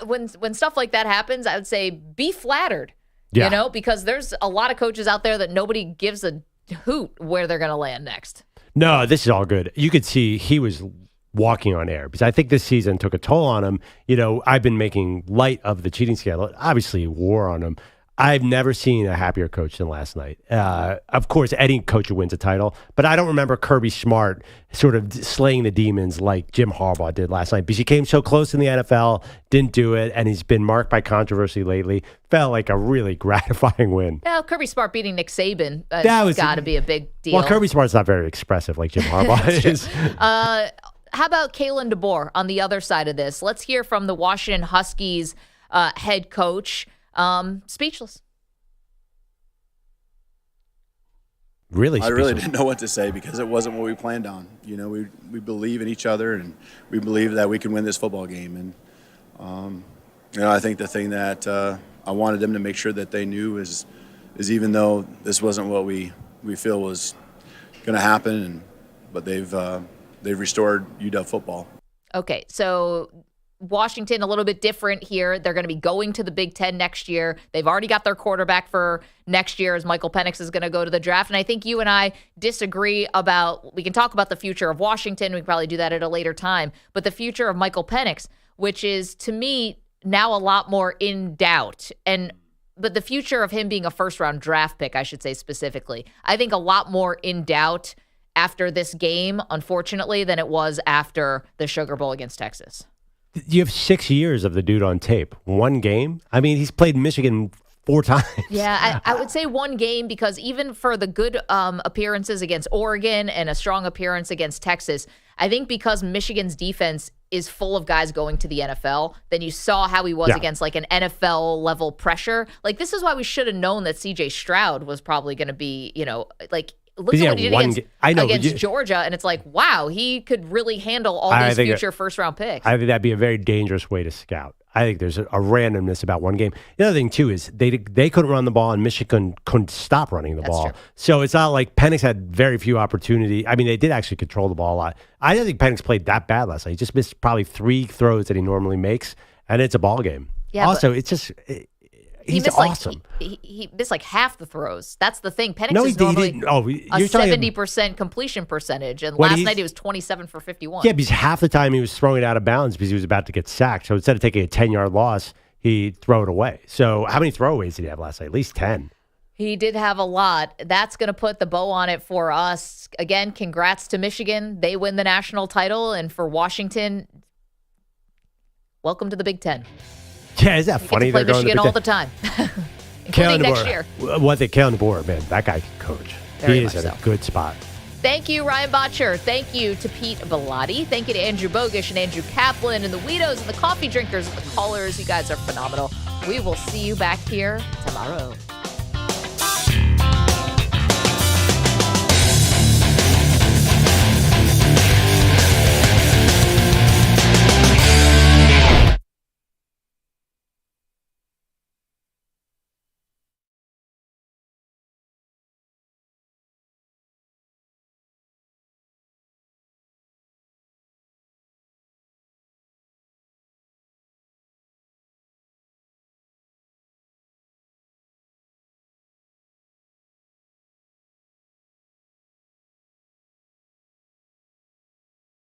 D: when stuff like that happens, I would say be flattered. You know, because there's a lot of coaches out there that nobody gives a hoot where they're going to land next.
E: No, this is all good. You could see he was walking on air because I think this season took a toll on him. You know, I've been making light of the cheating scandal. It obviously wore on him. I've never seen a happier coach than last night. Of course, any coach who wins a title, but I don't remember Kirby Smart sort of slaying the demons like Jim Harbaugh did last night because he came so close in the NFL, didn't do it, and he's been marked by controversy lately. Felt like a really gratifying win.
D: Yeah, Kirby Smart beating Nick Saban has got to be a big deal.
E: Well, Kirby Smart's not very expressive like Jim Harbaugh is.
D: How about Kalen DeBoer on the other side of this? Let's hear from the Washington Huskies head coach. Speechless.
E: Really
F: I really didn't know what to say because it wasn't what we planned on. You know, we believe in each other and we believe that we can win this football game. And, you know, I think the thing that I wanted them to make sure that they knew is even though this wasn't what we feel was going to happen, but they've restored UW football.
D: Okay, so Washington a little bit different here. They're going to be going to the Big Ten next year. They've already got their quarterback for next year as Michael Penix is going to go to the draft. And I think you and I disagree about, we can talk about the future of Washington. We can probably do that at a later time. But the future of Michael Penix, which is to me now a lot more in doubt. But the future of him being a first-round draft pick, I should say specifically, I think a lot more in doubt after this game, unfortunately, than it was after the Sugar Bowl against Texas.
E: You have 6 years of the dude on tape. One game? I mean, he's played Michigan 4 times.
D: Yeah, I would say one game because even for the good appearances against Oregon and a strong appearance against Texas, I think because Michigan's defense is full of guys going to the NFL, then you saw how he was against like an NFL level pressure. Like this is why we should have known that CJ Stroud was probably going to be, you know, like look at what he did against Georgia, and it's like, wow, he could really handle all these future first-round picks.
E: I think that'd be a very dangerous way to scout. I think there's a randomness about one game. The other thing, too, is they couldn't run the ball, and Michigan couldn't stop running the ball.
D: True.
E: So it's not like Penix had very few opportunities. I mean, they did actually control the ball a lot. I don't think Penix played that bad last night. He just missed probably 3 throws that he normally makes, and it's a ball game.
D: Yeah,
E: also, it's just... He's awesome.
D: He missed like half the throws. That's the thing. Penix
E: No,
D: is normally
E: didn't. Oh,
D: a 70% completion percentage, and last night he was 27 for 51.
E: Yeah, because half the time he was throwing it out of bounds because he was about to get sacked. So instead of taking a 10-yard loss, he'd throw it away. So how many throwaways did he have last night? At least 10.
D: He did have a lot. That's going to put the bow on it for us. Again, congrats to Michigan. They win the national title. And for Washington, welcome to the Big Ten.
E: Yeah, is that funny?
D: You get to play Michigan all the time, including next year.
E: Kalen DeBoer, man, that guy can coach. He is in a good spot.
D: Thank you, Ryan Botcher. Thank you to Pete Bellotti. Thank you to Andrew Bogusch and Andrew Kaplan and the Weedos and the coffee drinkers and the callers. You guys are phenomenal. We will see you back here tomorrow.